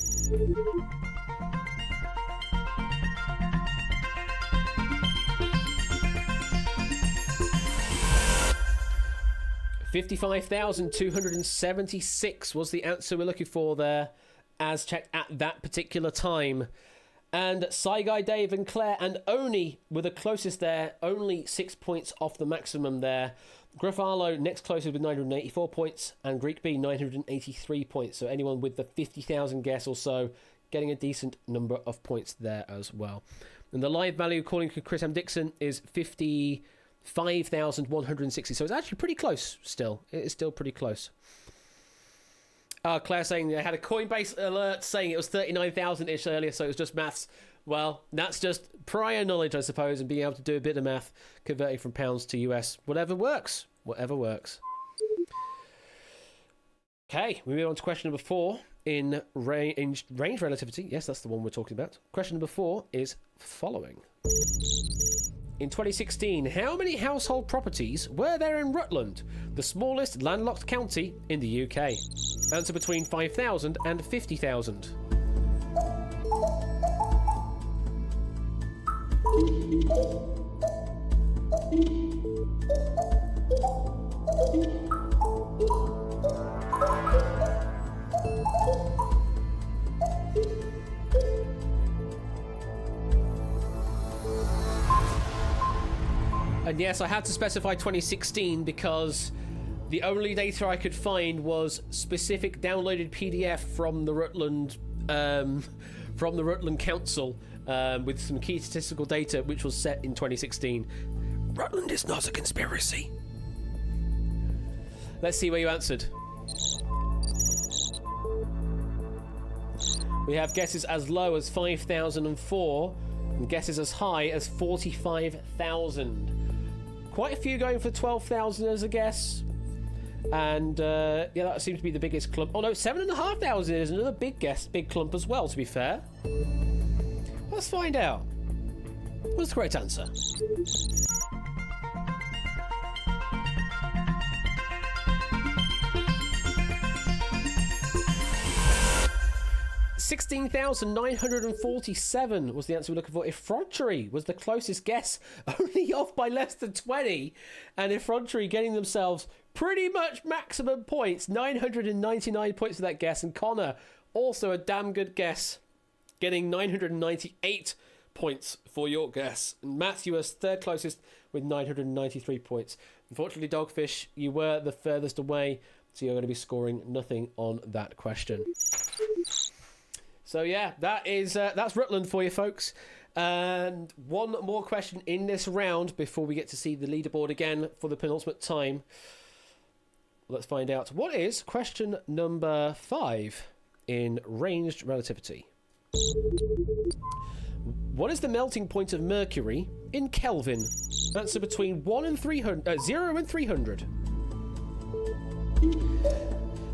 $55,276 was the answer we're looking for there, as checked at that particular time. And Saigai, Dave and Claire and Oni were the closest there, only 6 points off the maximum there. Gruffalo next closest with 984 points, and Greek B 983 points. So anyone with the 50,000 guess or so getting a decent number of points there as well. And the live value, according to Chris M. Dixon, is 55,160. So it's actually pretty close still. It is still pretty close. Claire saying they had a Coinbase alert saying it was 39,000-ish earlier, so it was just maths. Well, that's just prior knowledge, I suppose, and being able to do a bit of math, converting from pounds to US. Whatever works. Whatever works. Okay, we move on to question number 4 in range relativity. Yes, that's the one we're talking about. Question number 4 is following. In 2016, how many household properties were there in Rutland, the smallest landlocked county in the UK? Answer between 5,000 and 50,000. And yes, I had to specify 2016 because the only data I could find was specific downloaded PDF from the Rutland Council with some key statistical data, which was set in 2016. Rutland is not a conspiracy. Let's see where you answered. We have guesses as low as 5,004 and guesses as high as 45,000. Quite a few going for 12,000 as a guess. And yeah, that seems to be the biggest clump. Oh no, 7,500 is another big guess, big clump as well, to be fair. Let's find out. What's the correct answer? $16,947 was the answer we're looking for. Effrontery was the closest guess, only off by less than 20. And Effrontery getting themselves pretty much maximum points, 999 points for that guess. And Connor, also a damn good guess, getting 998 points for your guess. And Matthew was third closest with 993 points. Unfortunately, Dogfish, you were the furthest away, so you're going to be scoring nothing on that question. So yeah, that's Rutland for you, folks. And one more question in this round before we get to see the leaderboard again for the penultimate time. Let's find out. What is question number 5 in ranged relativity? What is the melting point of mercury in Kelvin? Answer between 0 and 300.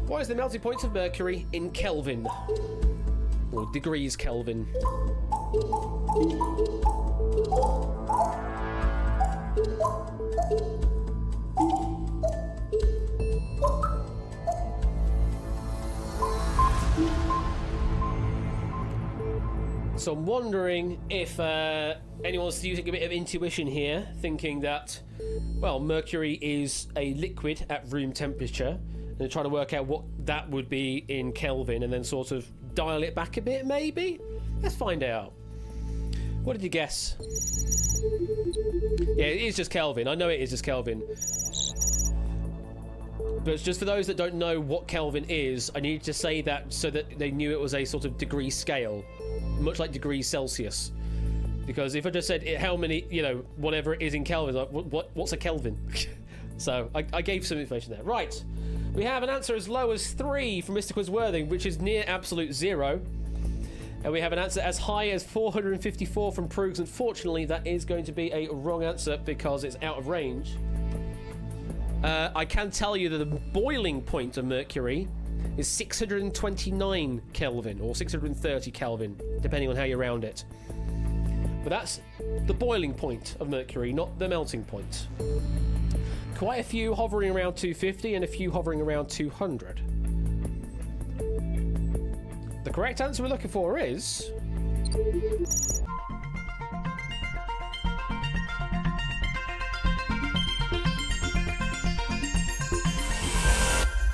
What is the melting point of mercury in Kelvin? Or degrees Kelvin. So I'm wondering if anyone's using a bit of intuition here, thinking that, well, mercury is a liquid at room temperature, and trying to work out what that would be in Kelvin, and then sort of dial it back a bit, maybe? Let's find out. What did you guess? Yeah, it is just Kelvin. I know it is just Kelvin. But just for those that don't know what Kelvin is, I need to say that so that they knew it was a sort of degree scale, much like degrees Celsius. Because if I just said how many, you know, whatever it is in Kelvin, like, what's a Kelvin? So I gave some information there. Right, we have an answer as low as 3 from Mr. Quizworthing, which is near absolute 0. And we have an answer as high as 454 from Proogs. Unfortunately, that is going to be a wrong answer because it's out of range. I can tell you that the boiling point of mercury is 629 Kelvin or 630 Kelvin, depending on how you round it. But that's the boiling point of mercury, not the melting point. Quite a few hovering around 250 and a few hovering around 200. The correct answer we're looking for is...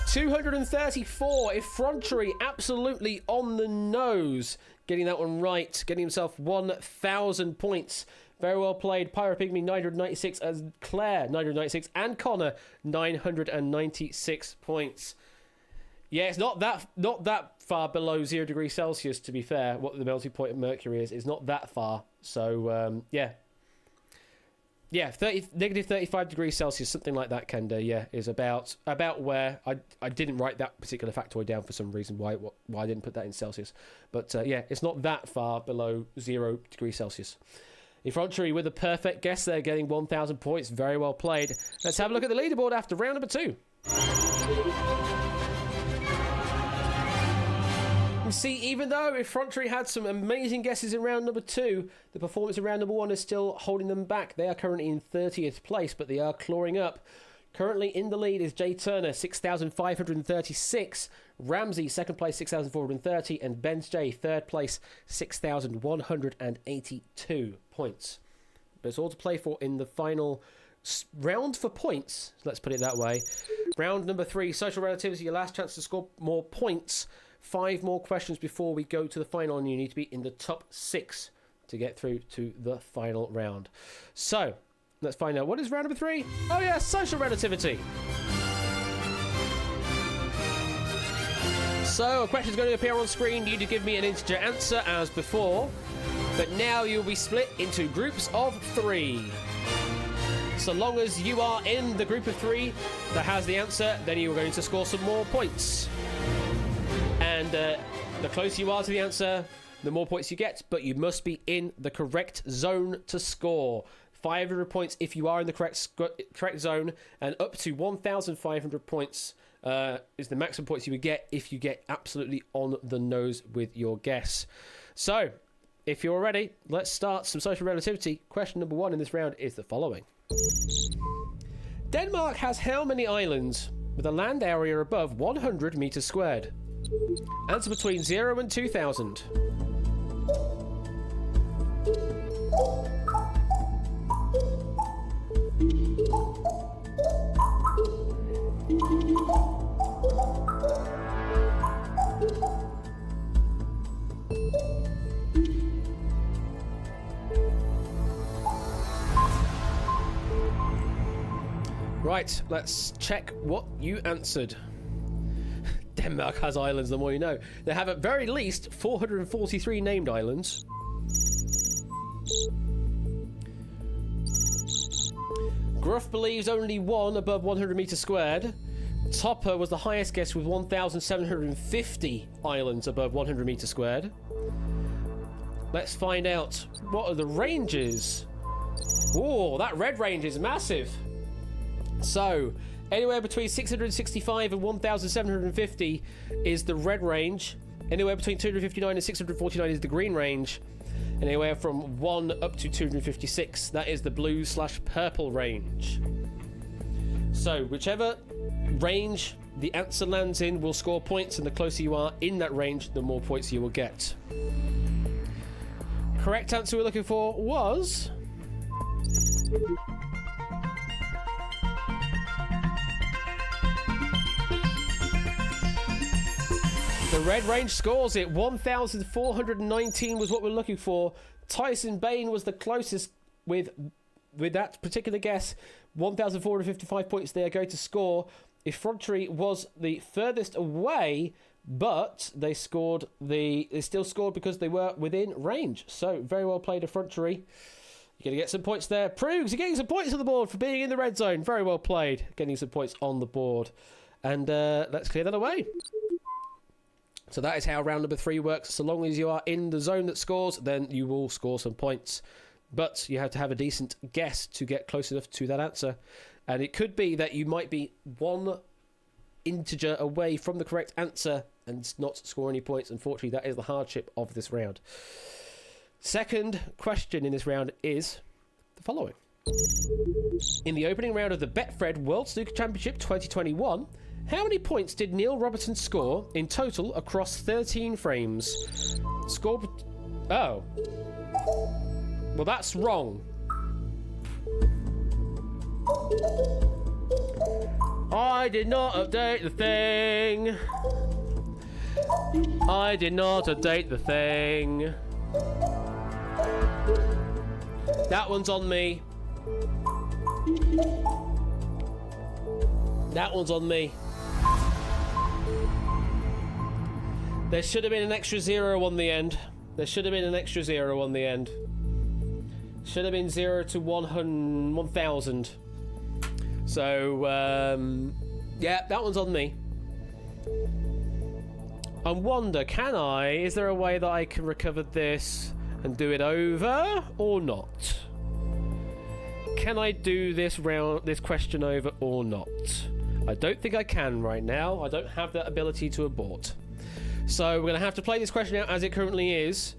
$234. Effrontery absolutely on the nose. Getting that one right. Getting himself 1,000 points. Very well played. Pyropygmy 996 as Claire 996 and Connor 996 points. Yeah, it's not that far below 0 degrees Celsius, to be fair. What the melting point of mercury is not that far. So yeah. Yeah, negative 35 degrees Celsius, something like that, Kenda, yeah, is about where I didn't write that particular factoid down for some reason, why I didn't put that in Celsius. But yeah, it's not that far below 0 degrees Celsius. Effrontery with a perfect guess there, getting 1,000 points. Very well played. Let's have a look at the leaderboard after round number 2. You see, even though Effrontery had some amazing guesses in round number 2, the performance in round number 1 is still holding them back. They are currently in 30th place, but they are clawing up. Currently in the lead is Jay Turner, 6,536. Ramsey, second place, 6,430. And Ben's J, third place, 6,182 points. But it's all to play for in the final round for points. Let's put it that way. Round number 3, social relativity, your last chance to score more points. 5 more questions before we go to the final, and you need to be in the top 6 to get through to the final round. So, let's find out. What is round number 3? Oh yeah, social relativity. So, a question is going to appear on screen. You need to give me an integer answer as before. But now you'll be split into groups of 3. So long as you are in the group of 3 that has the answer, then you are going to score some more points. And the closer you are to the answer, the more points you get, but you must be in the correct zone to score. 500 points if you are in the correct zone, and up to 1,500 points is the maximum points you would get if you get absolutely on the nose with your guess. So, if you're ready, let's start some social relativity. Question number 1 in this round is the following. Denmark has how many islands with a land area above 100 meters squared? Answer between 0 and 2,000. Right, let's check what you answered. Denmark has islands, the more you know. They have at very least 443 named islands. Gruff believes only 1 above 100 meters squared. Topper was the highest guess with 1,750 islands above 100 meters squared. Let's find out what are the ranges. Oh, that red range is massive. So, anywhere between 665 and 1,750 is the red range. Anywhere between 259 and 649 is the green range. And anywhere from 1 up to 256, that is the blue/purple range. So, whichever range the answer lands in will score points, and the closer you are in that range, the more points you will get. Correct answer we're looking for was... The red range scores it. 1,419 was what we're looking for. Tyson Bain was the closest with that particular guess. 1,455 points they are going to score. Effrontery was the furthest away, but they still scored because they were within range. So very well played, Effrontery. You're going to get some points there. Prugs, you're getting some points on the board for being in the red zone. Very well played. Getting some points on the board. And let's clear that away. So that is how round number 3 works. So long as you are in the zone that scores, then you will score some points. But you have to have a decent guess to get close enough to that answer. And it could be that you might be one integer away from the correct answer and not score any points. Unfortunately, that is the hardship of this round. Second question in this round is the following. In the opening round of the Betfred World Snooker Championship 2021, how many points did Neil Robertson score in total across 13 frames? Score... Oh. Well, that's wrong. I did not update the thing. I did not update the thing. That one's on me. That one's on me. There should have been an extra 0 on the end. There should have been an extra 0 on the end. Should have been 0 to 1,000. So, yeah, that one's on me. I wonder, is there a way that I can recover this and do it over or not? Can I do this question over or not? I don't think I can right now. I don't have that ability to abort. So we're going to have to play this question out as it currently is.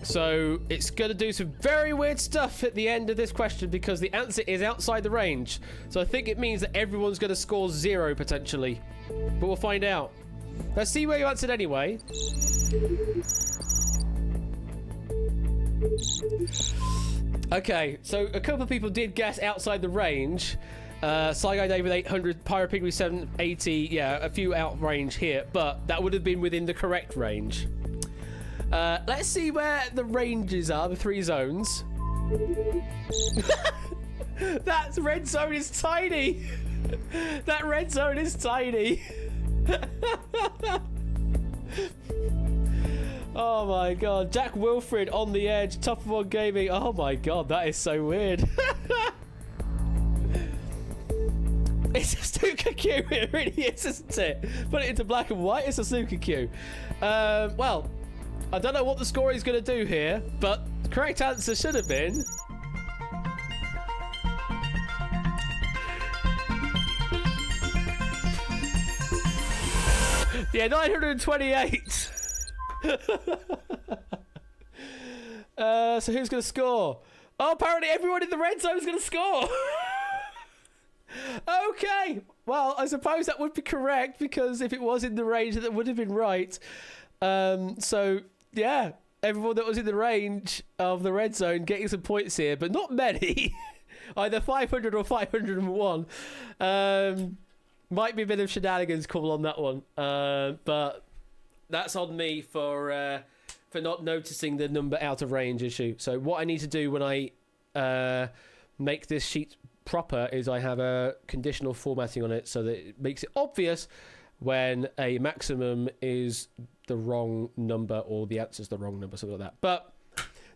So it's going to do some very weird stuff at the end of this question because the answer is outside the range. So I think it means that everyone's going to score 0 potentially. But we'll find out. Let's see where you answered anyway. Okay, so a couple of people did guess outside the range. Saigai David 800, Pyropigmy 780, yeah, a few out of range here, but that would have been within the correct range. Let's see where the ranges are, the 3 zones. That red zone is tiny. That red zone is tiny. Oh my god, Jack Wilfred on the edge, Top of One Gaming. Oh my god, that is so weird. It's a snooker cue, it really is, isn't it? Put it into black and white, it's a snooker cue. Well, I don't know what the score is going to do here, but the correct answer should have been... Yeah, 928. So who's going to score? Oh, apparently everyone in the red zone is going to score. Okay. Well, I suppose that would be correct because if it was in the range, that would have been right. So, yeah, everyone that was in the range of the red zone getting some points here, but not many. Either 500 or 501. Might be a bit of shenanigans call on that one. But that's on me for not noticing the number out of range issue. So what I need to do when I make this sheet proper is I have a conditional formatting on it so that it makes it obvious when a maximum is the wrong number or the answer's the wrong number, something like that. But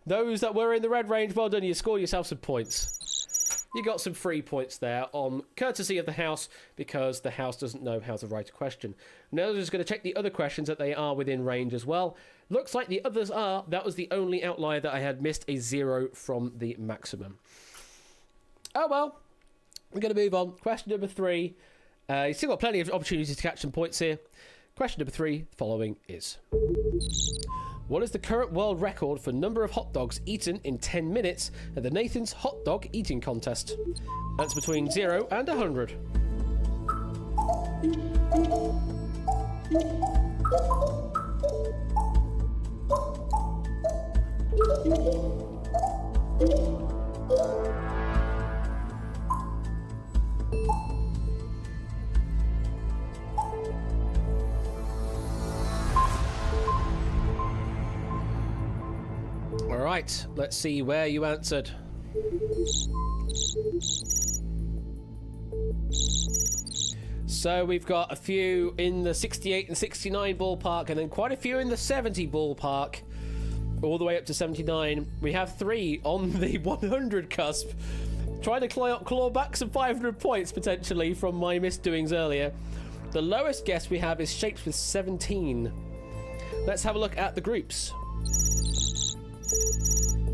those that were in the red range, well done, you scored yourself some points. You got some free points there on courtesy of the house because the house doesn't know how to write a question. Now I'm just going to check the other questions that they are within range as well. Looks like the others are. That was the only outlier that I had missed a 0 from the maximum. Oh well, we're going to move on. Question number 3. You've still got plenty of opportunities to catch some points here. Question number 3, the following is... What is the current world record for number of hot dogs eaten in 10 minutes at the Nathan's Hot Dog Eating Contest? That's between 0 and 100. Alright, let's see where you answered. So we've got a few in the 68 and 69 ballpark, and then quite a few in the 70 ballpark, all the way up to 79. We have 3 on the 100 cusp, trying to claw back some 500 points potentially from my misdoings earlier. The lowest guess we have is Shapes with 17. Let's have a look at the groups.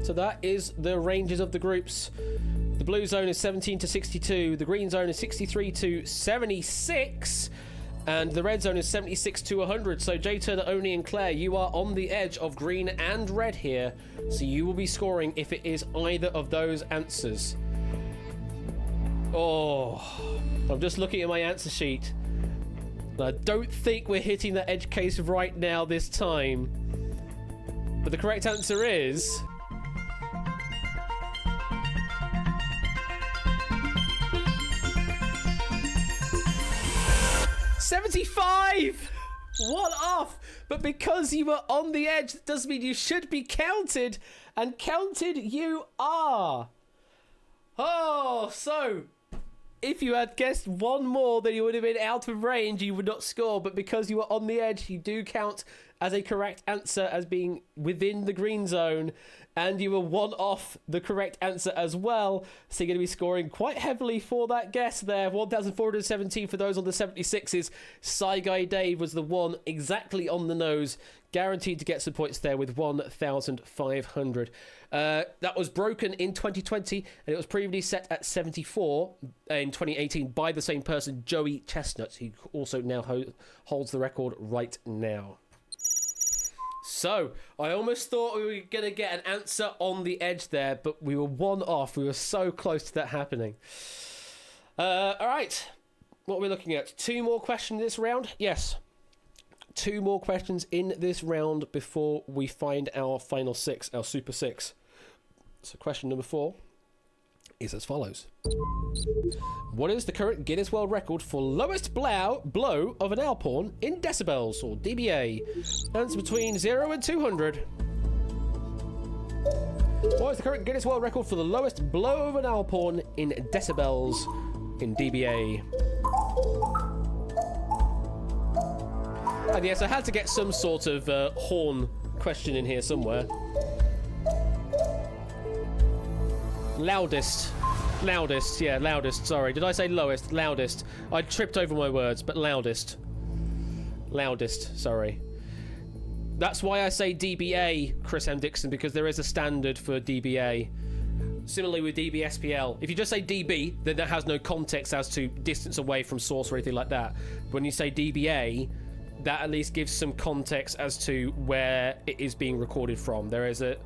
So that is the ranges of the groups. The blue zone is 17 to 62. The green zone is 63 to 76. And the red zone is 76 to 100. So Jay Turner, Oni, and Claire, you are on the edge of green and red here. So you will be scoring if it is either of those answers. Oh, I'm just looking at my answer sheet. I don't think we're hitting the edge case right now this time. But the correct answer is... 75! One off! But because you were on the edge, that does mean you should be counted. And counted you are. Oh, so... if you had guessed one more, then you would have been out of range. You would not score. But because you were on the edge, you do count as a correct answer as being within the green zone. And you were one off the correct answer as well. So you're going to be scoring quite heavily for that guess there. 1,417 for those on the 76s. Saigai Dave was the one exactly on the nose. Guaranteed to get some points there with 1,500. That was broken in 2020, and it was previously set at 74 in 2018 by the same person, Joey Chestnut, who also now holds the record right now. So, I almost thought we were going to get an answer on the edge there, but we were one off. We were so close to that happening. All right. What are we looking at? 2 more questions this round? Yes. 2 more questions in this round before we find our final 6, our Super 6. So question number 4 is as follows. What is the current Guinness World Record for lowest blow of an Alphorn in decibels, or dBA? Answer between 0 and 200. What is the current Guinness World Record for the lowest blow of an Alphorn in decibels in dBA? And yes, I had to get some sort of horn question in here somewhere. Loudest, sorry. Did I say lowest? Loudest. I tripped over my words, but loudest. Sorry. That's why I say dBA, Chris M. Dixon, because there is a standard for dBA. Similarly with dBSPL. If you just say dB, then that has no context as to distance away from source or anything like that. When you say dBA, that at least gives some context as to where it is being recorded from. There is an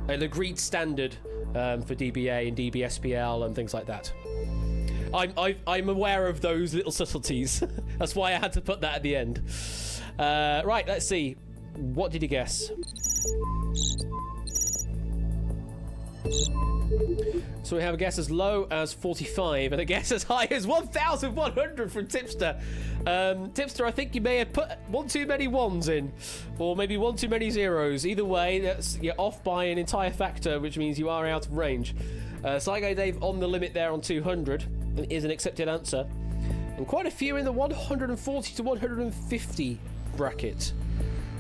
agreed standard for dBA and dBSPL and things like that. I'm aware of those little subtleties. That's why I had to put that at the end. Right, let's see. What did you guess? So we have a guess as low as 45 and a guess as high as 1,100 from Tipster. Tipster, I think you may have put one too many ones in, or maybe one too many zeros. Either way, you're off by an entire factor, which means you are out of range. Saigai Dave on the limit there on 200 and is an accepted answer. And quite a few in the 140 to 150 bracket.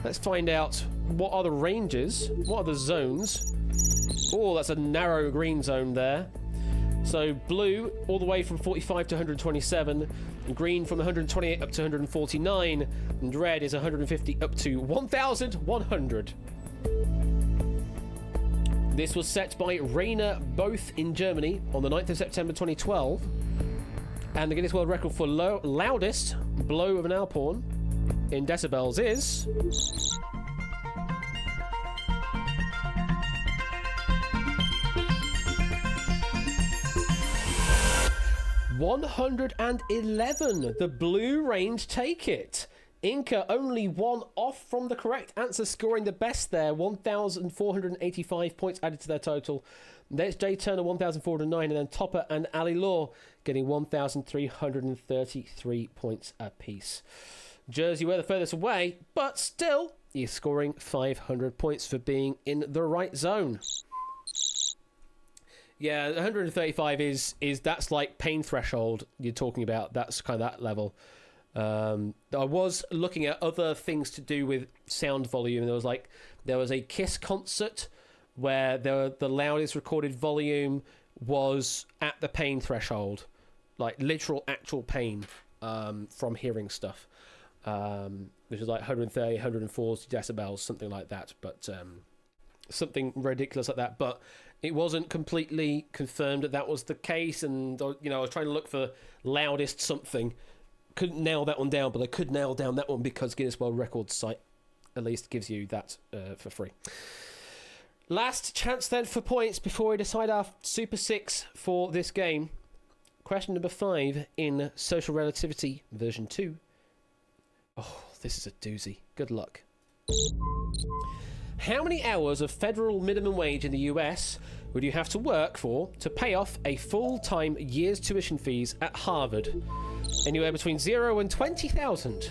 Let's find out what are the ranges, what are the zones. Oh, that's a narrow green zone there. So blue all the way from 45 to 127, and green from 128 up to 149, and red is 150 up to 1,100. This was set by Rainer Both in Germany on the 9th of September 2012. And the Guinness World Record for loudest blow of an Alphorn in decibels is... 111. The blue range take it. Inca only one off from the correct answer, scoring the best there. 1,485 points added to their total. There's Jay Turner, 1,409, and then Topper and Ali Law getting 1,333 points apiece. Jersey were the furthest away, but still, he's scoring 500 points for being in the right zone. Yeah, 135 is that's like pain threshold you're talking about. That's kind of that level. I was looking at other things to do with sound volume. There was a Kiss concert where the loudest recorded volume was at the pain threshold, like literal actual pain from hearing stuff, which is like 130, 140 decibels, something like that. But something ridiculous like that. But it wasn't completely confirmed that was the case, and I was trying to look for loudest something. Couldn't nail that one down, but I could nail down that one because Guinness World Records site at least gives you that for free. Last chance then for points before we decide our Super 6 for this game. Question number 5 in Social Relativity version 2. Oh, this is a doozy. Good luck. How many hours of federal minimum wage in the US would you have to work for to pay off a full-time year's tuition fees at Harvard? Anywhere between 0 and 20,000.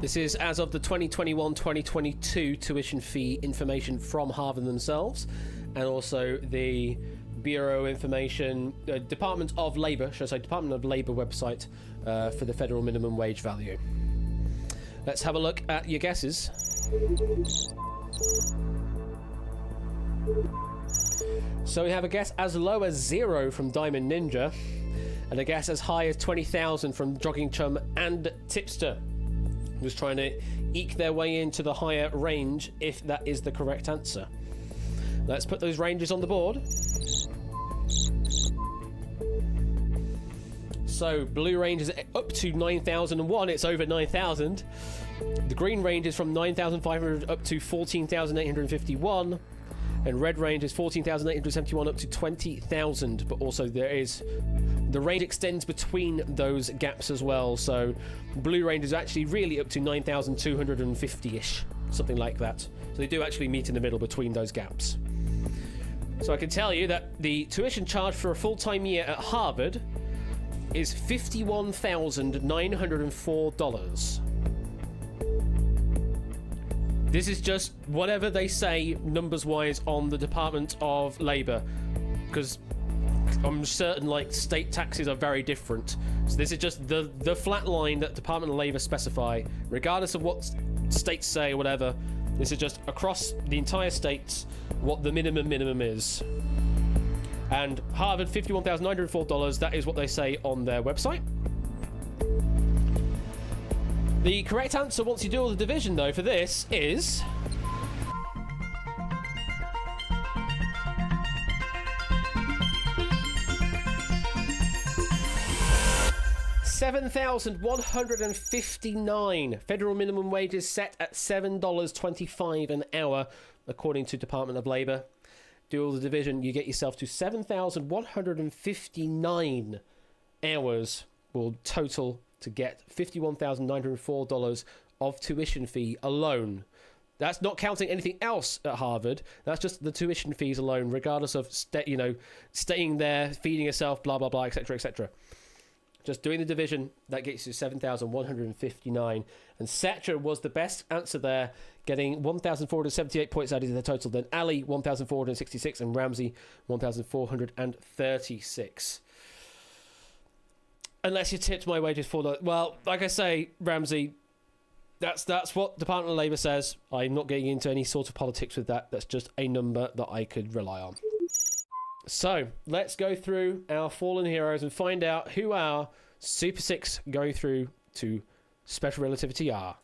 This is as of the 2021-2022 tuition fee information from Harvard themselves, and also the Bureau of Information, Department of Labor, should I say, Department of Labor website for the federal minimum wage value. Let's have a look at your guesses. So we have a guess as low as 0 from Diamond Ninja, and a guess as high as 20,000 from Jogging Chum and Tipster, who's trying to eke their way into the higher range if that is the correct answer. Let's put those ranges on the board. So blue range is up to 9,001. It's over 9,000. The green range is from 9,500 up to 14,851. And red range is 14,871 up to 20,000. But also the range extends between those gaps as well. So blue range is actually really up to 9,250-ish, something like that. So they do actually meet in the middle between those gaps. So I can tell you that the tuition charge for a full-time year at Harvard is $51,904. This is just whatever they say numbers-wise on the Department of Labor, because I'm certain state taxes are very different. So this is just the flat line that Department of Labor specify, regardless of what states say or whatever. This is just across the entire states what the minimum is. And Harvard, $51,904, that is what they say on their website. The correct answer, once you do all the division, though, for this is... $7,159. Federal minimum wage is set at $7.25 an hour, according to Department of Labor. Do all the division, you get yourself to 7,159 hours will total to get $51,904 of tuition fee alone. That's not counting anything else at Harvard. That's just the tuition fees alone, regardless of staying there, feeding yourself, blah blah blah, etc., etc. Just doing the division, that gets you 7,159. And Setra was the best answer there, getting 1,478 points out of the total. Then Ali, 1,466, and Ramsey, 1,436. Unless you tipped my wages for that. Well, like I say, Ramsey, that's what Department of Labor says. I'm not getting into any sort of politics with that. That's just a number that I could rely on. So, let's go through our fallen heroes and find out who our Super 6 going through to Special Relativity are.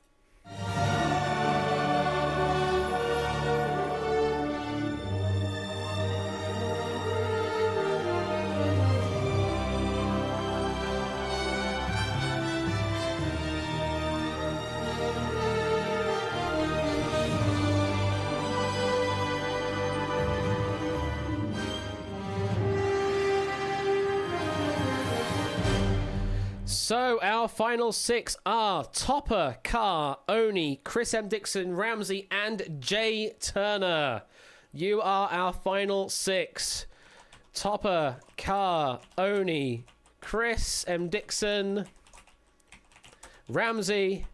So, our final 6 are Topper, Carr, Oni, Chris M. Dixon, Ramsey, and Jay Turner. You are our final 6. Topper, Carr, Oni, Chris M. Dixon, Ramsey,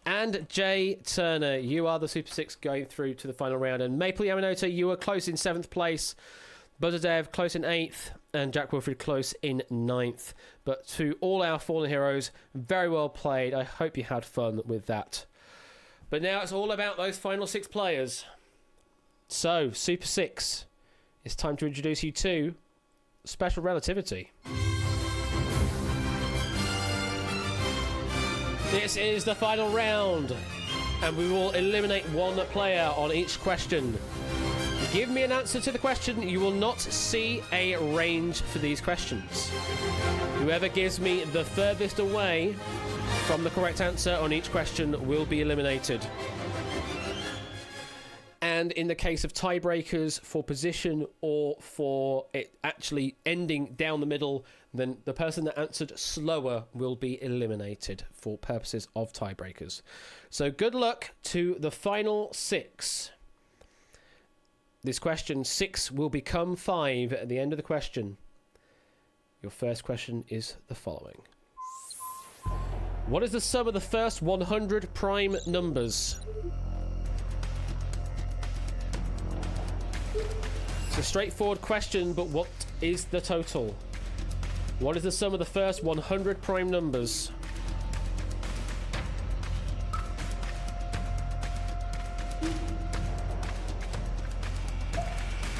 and Jay Turner. You are the Super 6 going through to the final round. And Maple Yamamoto, you were close in 7th place. Buzzadev close in 8th. And Jack Wilfred close in 9th. But to all our fallen heroes, very well played. I hope you had fun with that. But now it's all about those final 6 players. So, Super 6, it's time to introduce you to Special Relativity. This is the final round, and we will eliminate one player on each question. Give me an answer to the question. You will not see a range for these questions. Whoever gives me the furthest away from the correct answer on each question will be eliminated. And in the case of tiebreakers for position or for it actually ending down the middle, then the person that answered slower will be eliminated for purposes of tiebreakers. So good luck to the final 6. This question 6 will become 5 at the end of the question. Your first question is the following. What is the sum of the first 100 prime numbers? It's a straightforward question, but what is the total? What is the sum of the first 100 prime numbers?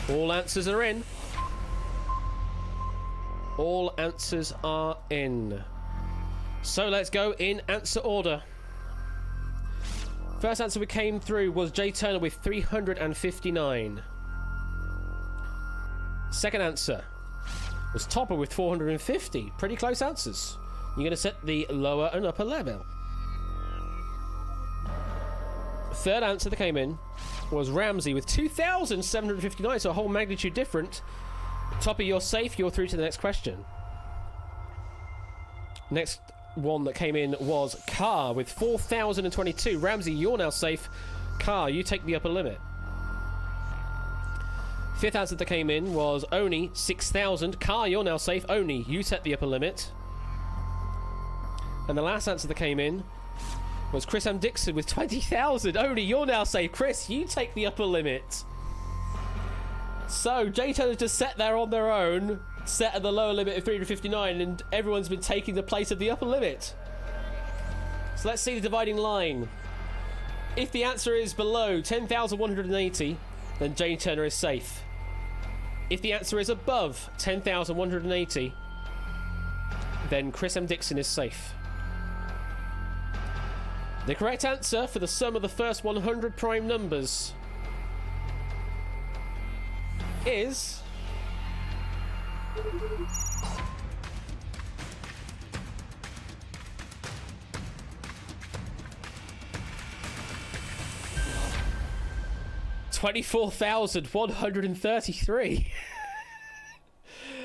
All answers are in. All answers are in. So let's go in answer order. First answer we came through was Jay Turner with 359. Second answer was Topper with 450. Pretty close answers. You're going to set the lower and upper level. Third answer that came in was Ramsey with 2,759, so a whole magnitude different. Topper, you're safe. You're through to the next question. Next one that came in was Carr with 4,022. Ramsey, you're now safe. Carr, you take the upper limit. Fifth answer that came in was Oni, 6,000. Carr, you're now safe. Oni, you set the upper limit. And the last answer that came in was Chris M. Dixon with 20,000. Oni, you're now safe. Chris, you take the upper limit. So, Jay Turner just set there on their own, set at the lower limit of 359, and everyone's been taking the place of the upper limit. So let's see the dividing line. If the answer is below 10,180, then Jay Turner is safe. If the answer is above 10,180, then Chris M. Dixon is safe. The correct answer for the sum of the first 100 prime numbers is... $24,133.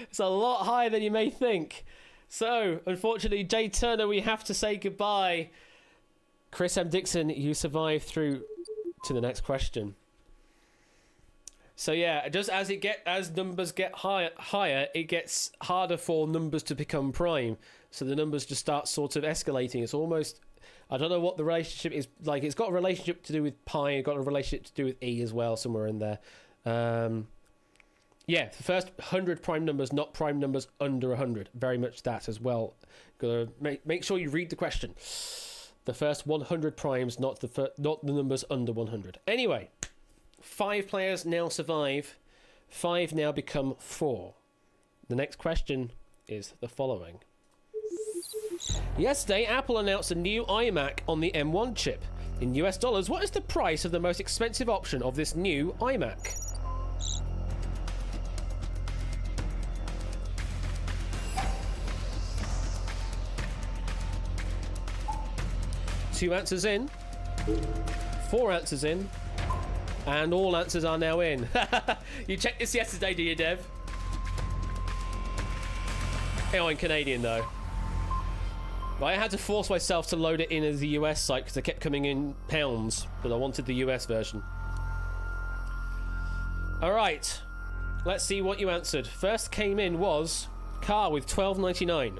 It's a lot higher than you may think. So, unfortunately, Jay Turner, we have to say goodbye. Chris M. Dixon, you survived through to the next question. So yeah, just as numbers get higher, it gets harder for numbers to become prime. So the numbers just start sort of escalating. It's almost, I don't know what the relationship is like. It's got a relationship to do with pi. It's got a relationship to do with e as well, somewhere in there. Yeah, the first 100 prime numbers, not prime numbers under 100. Very much that as well. Gotta make sure you read the question. The first 100 primes, not the numbers under 100. Anyway, 5 players now survive. 5 now become 4. The next question is the following. Yesterday, Apple announced a new iMac on the M1 chip. In US dollars, what is the price of the most expensive option of this new iMac? Two answers in, 4 answers in, and all answers are now in. You checked this yesterday, did you, Dev? Oh, in Canadian, though. But I had to force myself to load it in as the US site because it kept coming in pounds, but I wanted the US version. All right. Let's see what you answered. First came in was Car with 12.99.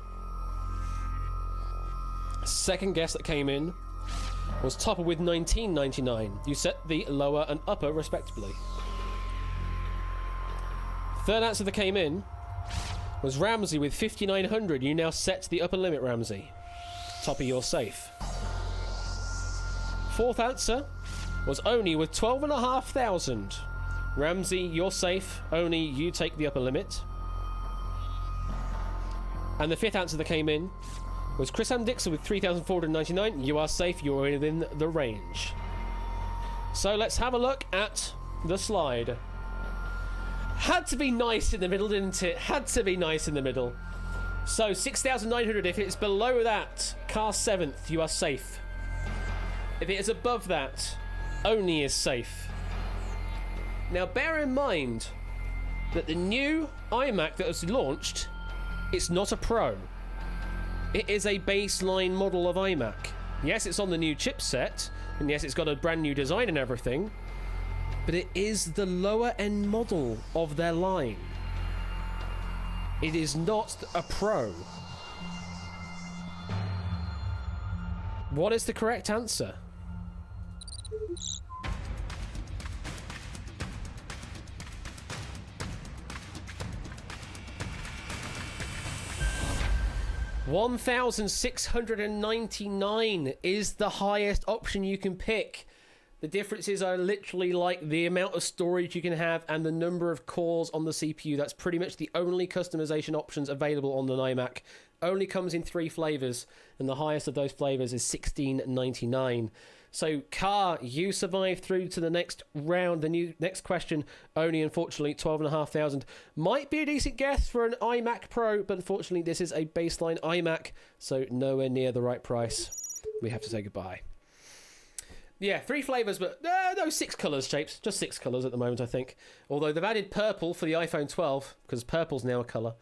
Second guess that came in was Topper with 19.99. You set the lower and upper respectively. Third answer that came in was Ramsey with 5,900. You now set the upper limit, Ramsey. Topper, you're safe. Fourth answer was Oni with 12,500. Ramsey, you're safe. Oni, you take the upper limit. And the fifth answer that came in was Chris M. Dixon with 3,499. You are safe. You're within the range. So let's have a look at the slide. Had to be nice in the middle, didn't it? Had to be nice in the middle. So 6,900. If it's below that, Car 7th, you are safe. If it is above that, Oni is safe. Now bear in mind that the new iMac that was launched, it's not a Pro. It is a baseline model of iMac. Yes, it's on the new chipset, and yes, it's got a brand new design and everything, but it is the lower end model of their line. It is not a Pro. What is the correct answer? $1,699 is the highest option you can pick. The differences are literally like the amount of storage you can have and the number of cores on the CPU. That's pretty much the only customization options available on the iMac. Only comes in 3 flavors, and the highest of those flavors is $16.99. So, Car, you survived through to the next round. The next question, only unfortunately 12,500. Might be a decent guess for an iMac Pro, but unfortunately this is a baseline iMac, so nowhere near the right price. We have to say goodbye. Yeah, 3 flavors, but no, 6 colors, shapes. Just 6 colors at the moment, I think. Although they've added purple for the iPhone 12, because purple's now a color.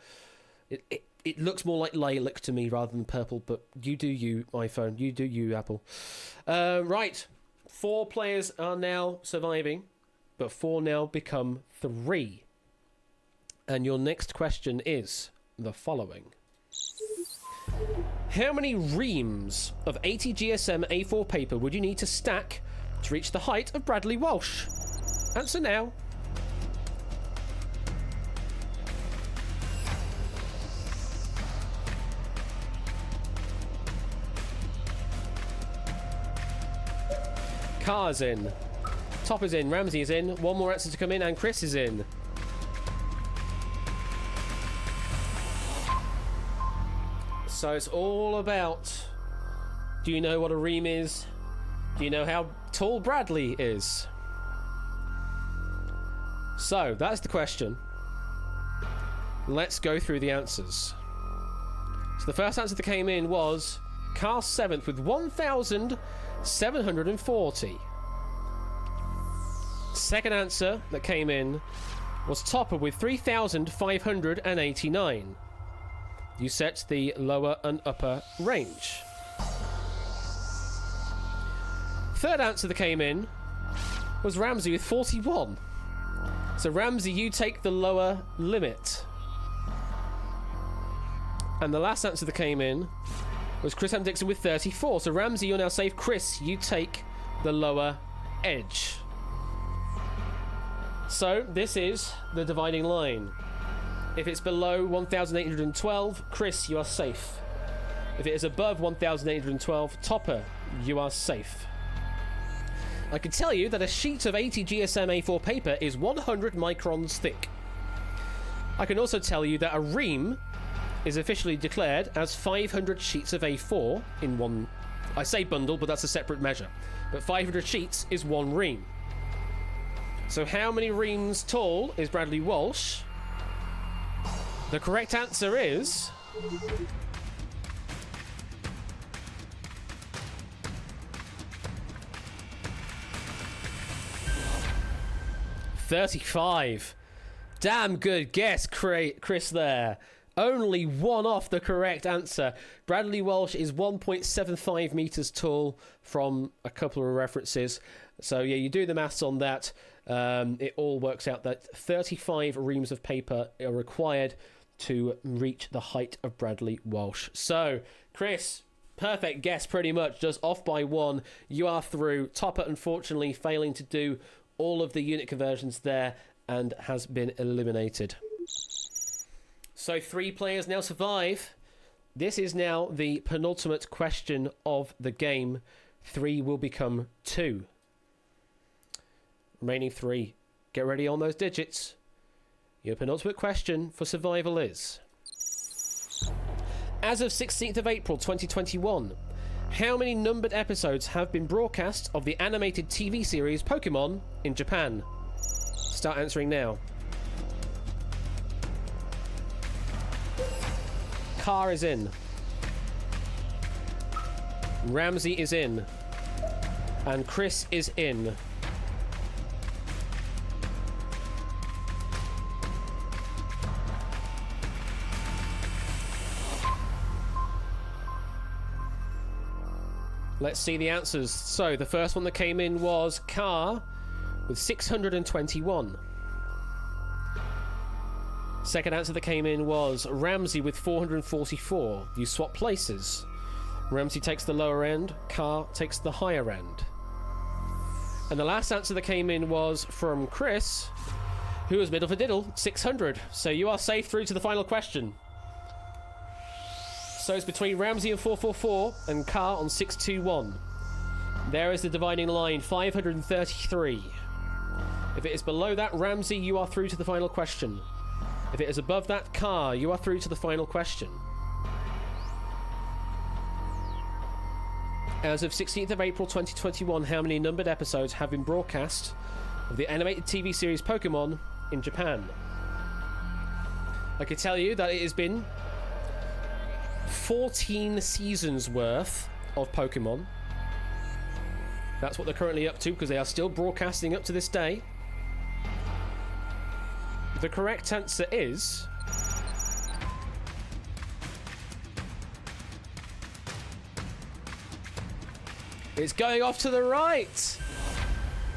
It looks more like lilac to me rather than purple, but you do you, iPhone. You do you, Apple. Right. 4 players are now surviving, but 4 now become 3. And your next question is the following. How many reams of 80 GSM A4 paper would you need to stack to reach the height of Bradley Walsh? Answer now. Car's in. Top is in. Ramsey is in. One more answer to come in, and Chris is in. So it's all about, do you know what a ream is? Do you know how tall Bradley is? So that's the question. Let's go through the answers. So the first answer that came in was Car 7th with 1,740. Second answer that came in was Topper with 3,589. You set the lower and upper range. Third answer that came in was Ramsey with 41. So Ramsey, you take the lower limit. And the last answer that came in was Chris M. Dixon with 34. So Ramsey, you're now safe. Chris, you take the lower edge. So this is the dividing line. If it's below 1,812, Chris, you are safe. If it is above 1,812, Topper, you are safe. I can tell you that a sheet of 80 GSM A4 paper is 100 microns thick. I can also tell you that a ream is officially declared as 500 sheets of A4 in one... I say bundle, but that's a separate measure. But 500 sheets is one ream. So how many reams tall is Bradley Walsh? The correct answer is... 35. Damn good guess, Chris there. Only one off the correct answer. Bradley Walsh is 1.75 meters tall from a couple of references. So yeah, you do the maths on that. It all works out that 35 reams of paper are required to reach the height of Bradley Walsh. So, Chris, perfect guess pretty much, just off by 1. You are through. Topper, unfortunately, failing to do all of the unit conversions there and has been eliminated. So 3 players now survive. This is now the penultimate question of the game. 3 will become 2. Remaining 3. Get ready on those digits. Your penultimate question for survival is: as of 16th of April 2021, how many numbered episodes have been broadcast of the animated TV series Pokemon in Japan? Start answering now. Car is in. Ramsey is in. And Chris is in. Let's see the answers. So, the first one that came in was Car with 621. Second answer that came in was Ramsey with 444. You swap places. Ramsey takes the lower end, Car takes the higher end. And the last answer that came in was from Chris, who was middle for diddle, 600. So you are safe through to the final question. So it's between Ramsey on 444 and Car on 621. There is the dividing line, 533. If it is below that, Ramsey, you are through to the final question. If it is above that, Car, you are through to the final question. As of 16th of April 2021, how many numbered episodes have been broadcast of the animated TV series Pokemon in Japan? I can tell you that it has been 14 seasons worth of Pokemon. That's what they're currently up to, because they are still broadcasting up to this day. The correct answer is... it's going off to the right!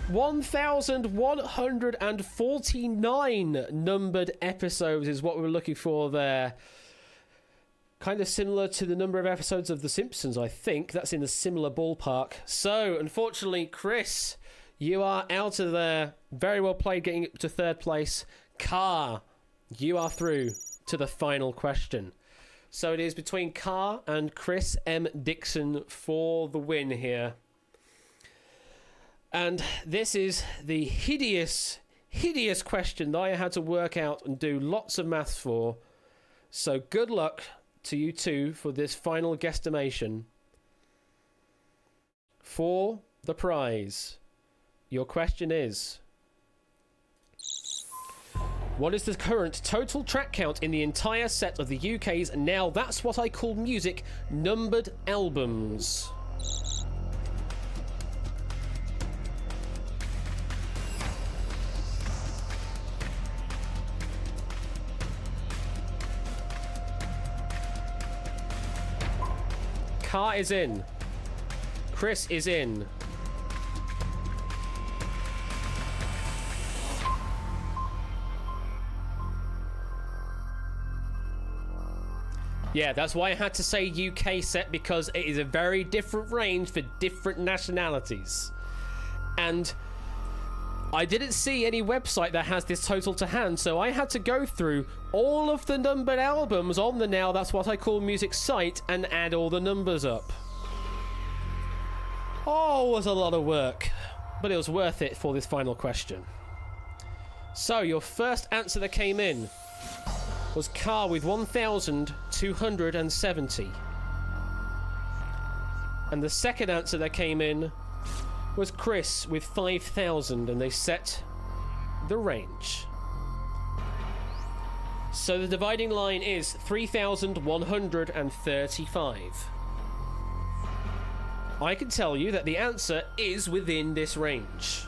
1,149 numbered episodes is what we're looking for there. Kind of similar to the number of episodes of The Simpsons, I think. That's in a similar ballpark. So, unfortunately, Chris, you are out of there. Very well played, getting up to 3rd place. Car, you are through to the final question. So it is between Car and Chris M. Dixon for the win here. And this is the hideous question that I had to work out and do lots of maths for. So good luck to you two for this final guesstimation. For the prize, your question is: what is the current total track count in the entire set of the UK's Now That's What I Call Music numbered albums? Car is in. Chris is in. Yeah, that's why I had to say UK set, because it is a very different range for different nationalities. And I didn't see any website that has this total to hand, so I had to go through all of the numbered albums on the Now That's What I Call Music site and add all the numbers up. Oh, it was a lot of work, but it was worth it for this final question. So, your first answer that came in was Car with 1,270. And the second answer that came in was Chris with 5,000, and they set the range. So the dividing line is 3,135. I can tell you that the answer is within this range.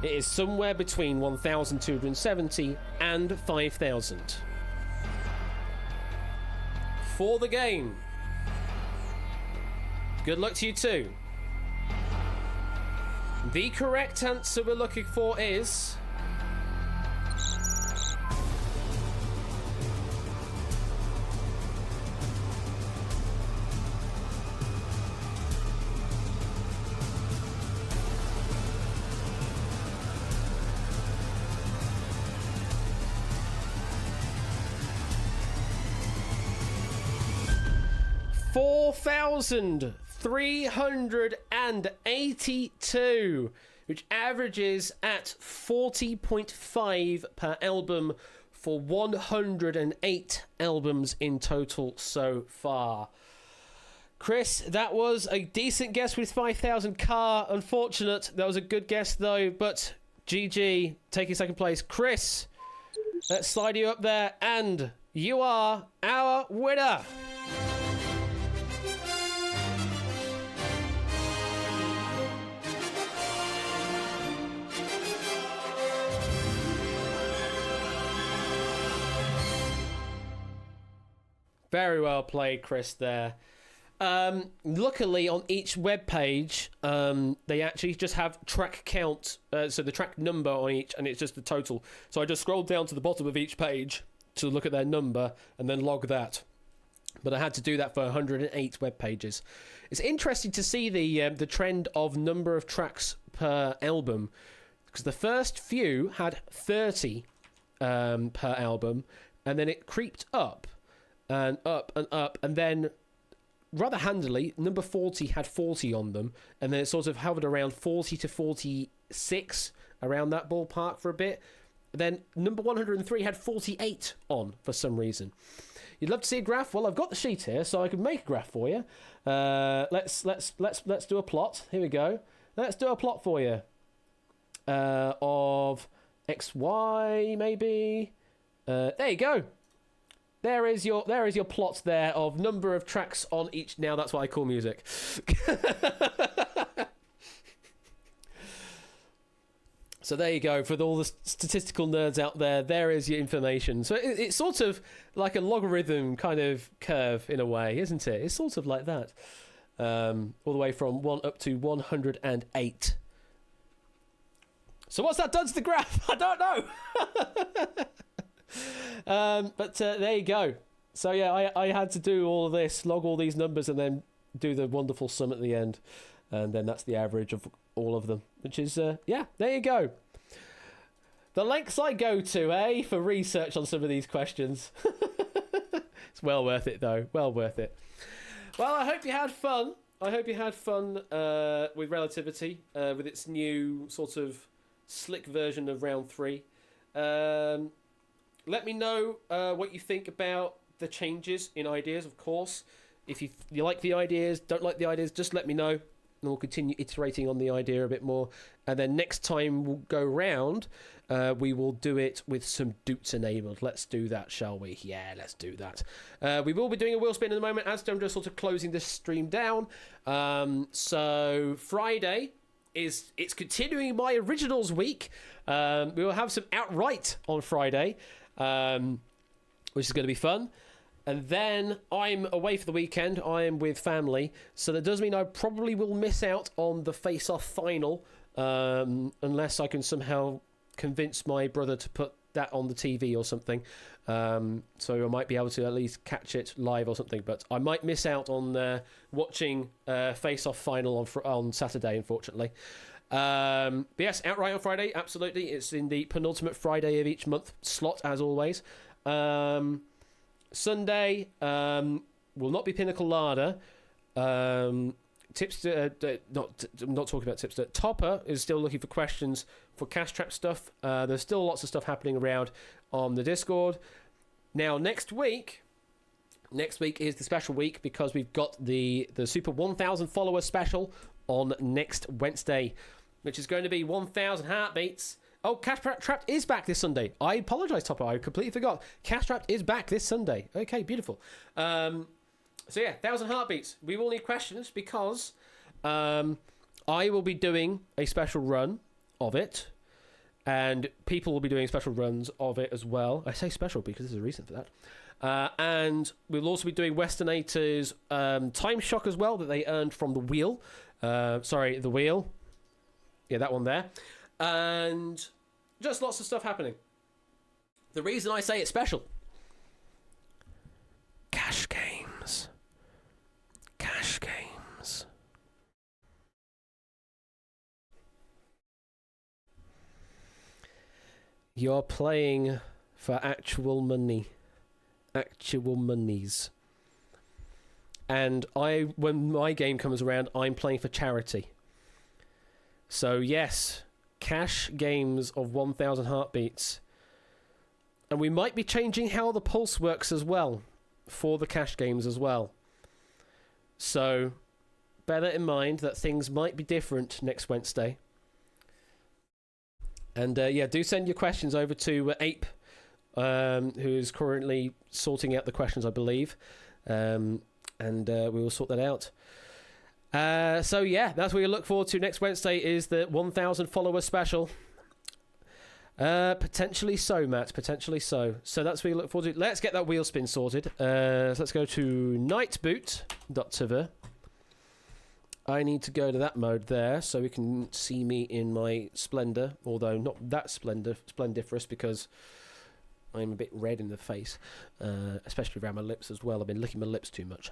It is somewhere between 1,270 and 5,000. For the game. Good luck to you too. The correct answer we're looking for is... $4,382, which averages at 40.5 per album for 108 albums in total so far. Chris, that was a decent guess with 5,000 car. Unfortunate. That was a good guess though, but GG, taking second place. Chris, let's slide you up there, and you are our winner. Very well played, Chris, there. Luckily, on each web page, they actually just have track count, so the track number on each, and it's just the total. So I just scrolled down to the bottom of each page to look at their number and then log that. But I had to do that for 108 web pages. It's interesting to see the trend of number of tracks per album, because the first few had 30 per album, and then it creeped up. And up and up, and then rather handily, number 40 had 40 on them, and then it sort of hovered around 40 to 46, around that ballpark for a bit. Then number 103 had 48 on for some reason. You'd love to see a graph? Well, I've got the sheet here, so I can make a graph for you. Let's do a plot. Here we go. Let's do a plot for you of XY maybe. There you go. There is your plot there of number of tracks on each. Now that's what I call music. So there you go. For all the statistical nerds out there, there is your information. So it's sort of like a logarithm kind of curve in a way, isn't it? It's sort of like that. All the way from 1 up to 108. So what's that done to the graph? I don't know. But there you go. So yeah, I had to do all of this, log all these numbers, and then do the wonderful sum at the end, and then that's the average of all of them, which is yeah, there you go. The lengths I go to, for research on some of these questions. It's well worth it though, well worth it. Well, I hope you had fun. With Relativity, with its new sort of slick version of round 3. Let me know what you think about the changes in ideas, of course. If you like the ideas, don't like the ideas, just let me know. And we'll continue iterating on the idea a bit more. And then next time we'll go round, we will do it with some doots enabled. Let's do that, shall we? Yeah, let's do that. We will be doing a wheel spin in a moment as I'm just sort of closing this stream down. So Friday... it's continuing my originals week. We will have some outright on Friday, which is going to be fun. And then I'm away for the weekend. I am with family, so that does mean I probably will miss out on the face-off final, unless I can somehow convince my brother to put that on the TV or something. So I might be able to at least catch it live or something, but I might miss out on watching face-off final on Saturday, unfortunately. But yes, outright on Friday, absolutely. It's in the penultimate Friday of each month slot, as always. Sunday will not be Pinnacle Larder. Tipster, I'm not talking about Tipster. Topper is still looking for questions for Cash Trap stuff. There's still lots of stuff happening around on the Discord. Now, next week is the special week because we've got the Super 1,000 follower special on next Wednesday, which is going to be 1,000 heartbeats. Oh, Cash Trapped is back this Sunday. I apologise, Topper. I completely forgot. Cash Trapped is back this Sunday. Okay, beautiful. So yeah, 1,000 heartbeats. We will need questions because I will be doing a special run of it, and people will be doing special runs of it as well. I say special because there's a reason for that. And we'll also be doing Westernator's Time Shock as well that they earned from the wheel. The wheel. Yeah, that one there. And just lots of stuff happening. The reason I say it's special. Cash games. Cash games. You're playing for actual money. Actual monies. And when my game comes around, I'm playing for charity. So yes, cash games of 1,000 heartbeats. And we might be changing how the pulse works as well, for the cash games as well. So bear that in mind that things might be different next Wednesday. And yeah, do send your questions over to Ape, who is currently sorting out the questions, I believe. And we will sort that out. So yeah, that's what we look forward to next Wednesday is the 1,000 follower special. Potentially so, Matt. Potentially so. So that's what we look forward to. Let's get that wheel spin sorted. So let's go to nightboot.tv. I need to go to that mode there so we can see me in my splendor, although not that splendiferous because I'm a bit red in the face, especially around my lips as well. I've been licking my lips too much.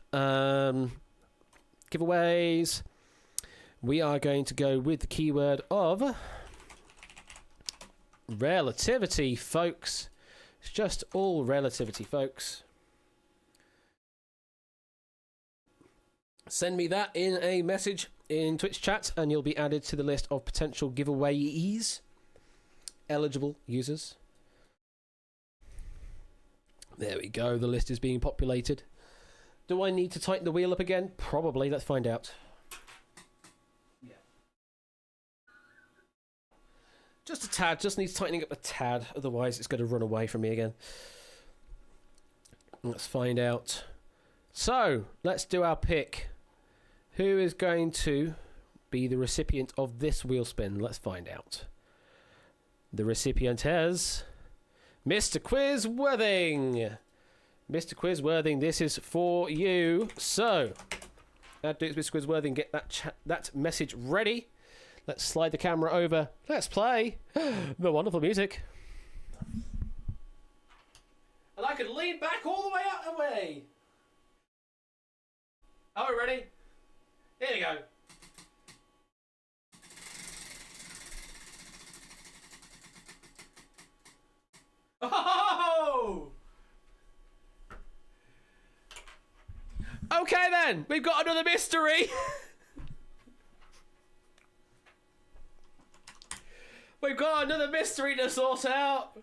Giveaways. We are going to go with the keyword of relativity, folks. It's just all relativity, folks. Send me that in a message in Twitch chat and you'll be added to the list of potential giveaways. Eligible users. There we go. The list is being populated. Do I need to tighten the wheel up again? Probably. Let's find out. Yeah. Just a tad. Just needs tightening up a tad. Otherwise, it's going to run away from me again. Let's find out. So, let's do our pick. Who is going to be the recipient of this wheel spin? Let's find out. The recipient is Mr. Quizworthing. Mr. Quizworthing, this is for you. So, that dude's Mr. Quizworthing. Get that message ready. Let's slide the camera over. Let's play the wonderful music. And I can lean back all the way out of the way. Are we ready? Here we go. Oh! Okay then, we've got another mystery. We've got another mystery to sort out.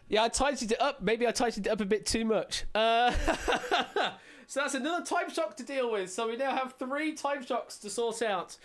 Yeah, I tightened it up. Maybe I tightened it up a bit too much. So that's another time shock to deal with. So we now have 3 time shocks to sort out.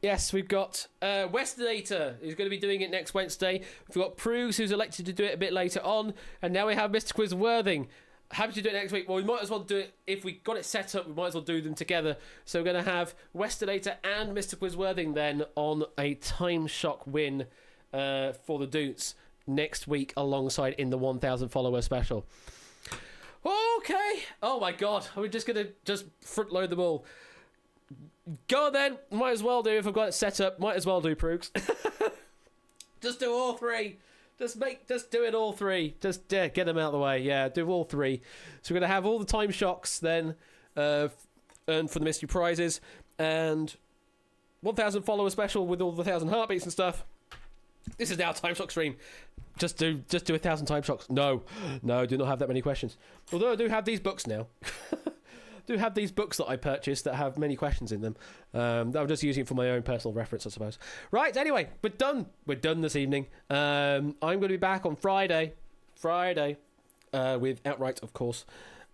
Yes, we've got Westernator, who's going to be doing it next Wednesday. We've got Prugs, who's elected to do it a bit later on. And now we have Mr. Quizworthing. Happy to do it next week. Well, we might as well do it. If we got it set up, we might as well do them together. So we're going to have Westernator and Mr. Quizworthing then on a time shock win for the Doots next week alongside in the 1,000 follower special. Okay. Oh my god. We're just going to front load them all. Go on then. Might as well do if I've got it set up. Might as well do, Prooks. Just do all 3. Just do it all 3. Just get them out of the way. Yeah, do all 3. So we're going to have all the time shocks then earned for the mystery prizes and 1,000 follower special with all the 1,000 heartbeats and stuff. This is now a time shock stream. Just do 1,000 time shocks. No, do not have that many questions. Although I do have these books now. Do have these books that I purchased that have many questions in them. That I'm just using for my own personal reference, I suppose. Right, anyway, we're done. We're done this evening. I'm going to be back on Friday. With Outright, of course.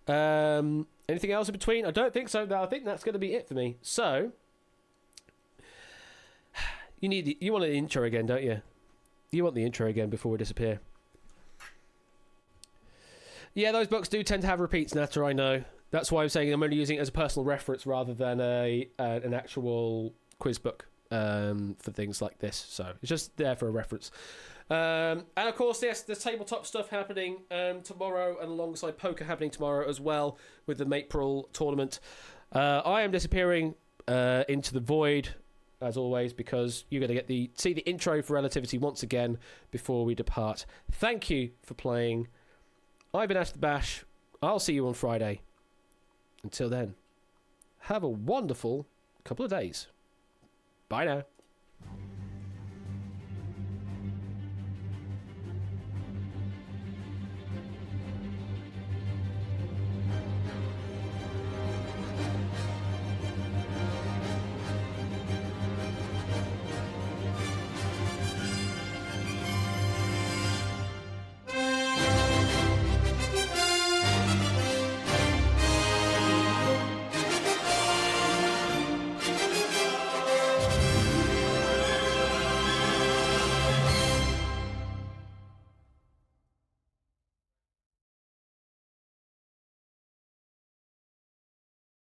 Anything else in between? I don't think so. No, I think that's going to be it for me. So, you want the intro again, don't you? You want the intro again before we disappear. Yeah, those books do tend to have repeats, Natter, I know. That's why I'm saying I'm only using it as a personal reference rather than an actual quiz book. for things like this. So it's just there for a reference. And of course, yes, there's tabletop stuff happening tomorrow, and alongside poker happening tomorrow as well with the April tournament. I am disappearing into the void, as always, because you're going to get see the intro for Relativity once again before we depart. Thank you for playing. I've been Ash the Bash. I'll see you on Friday. Until then, have a wonderful couple of days. Bye now.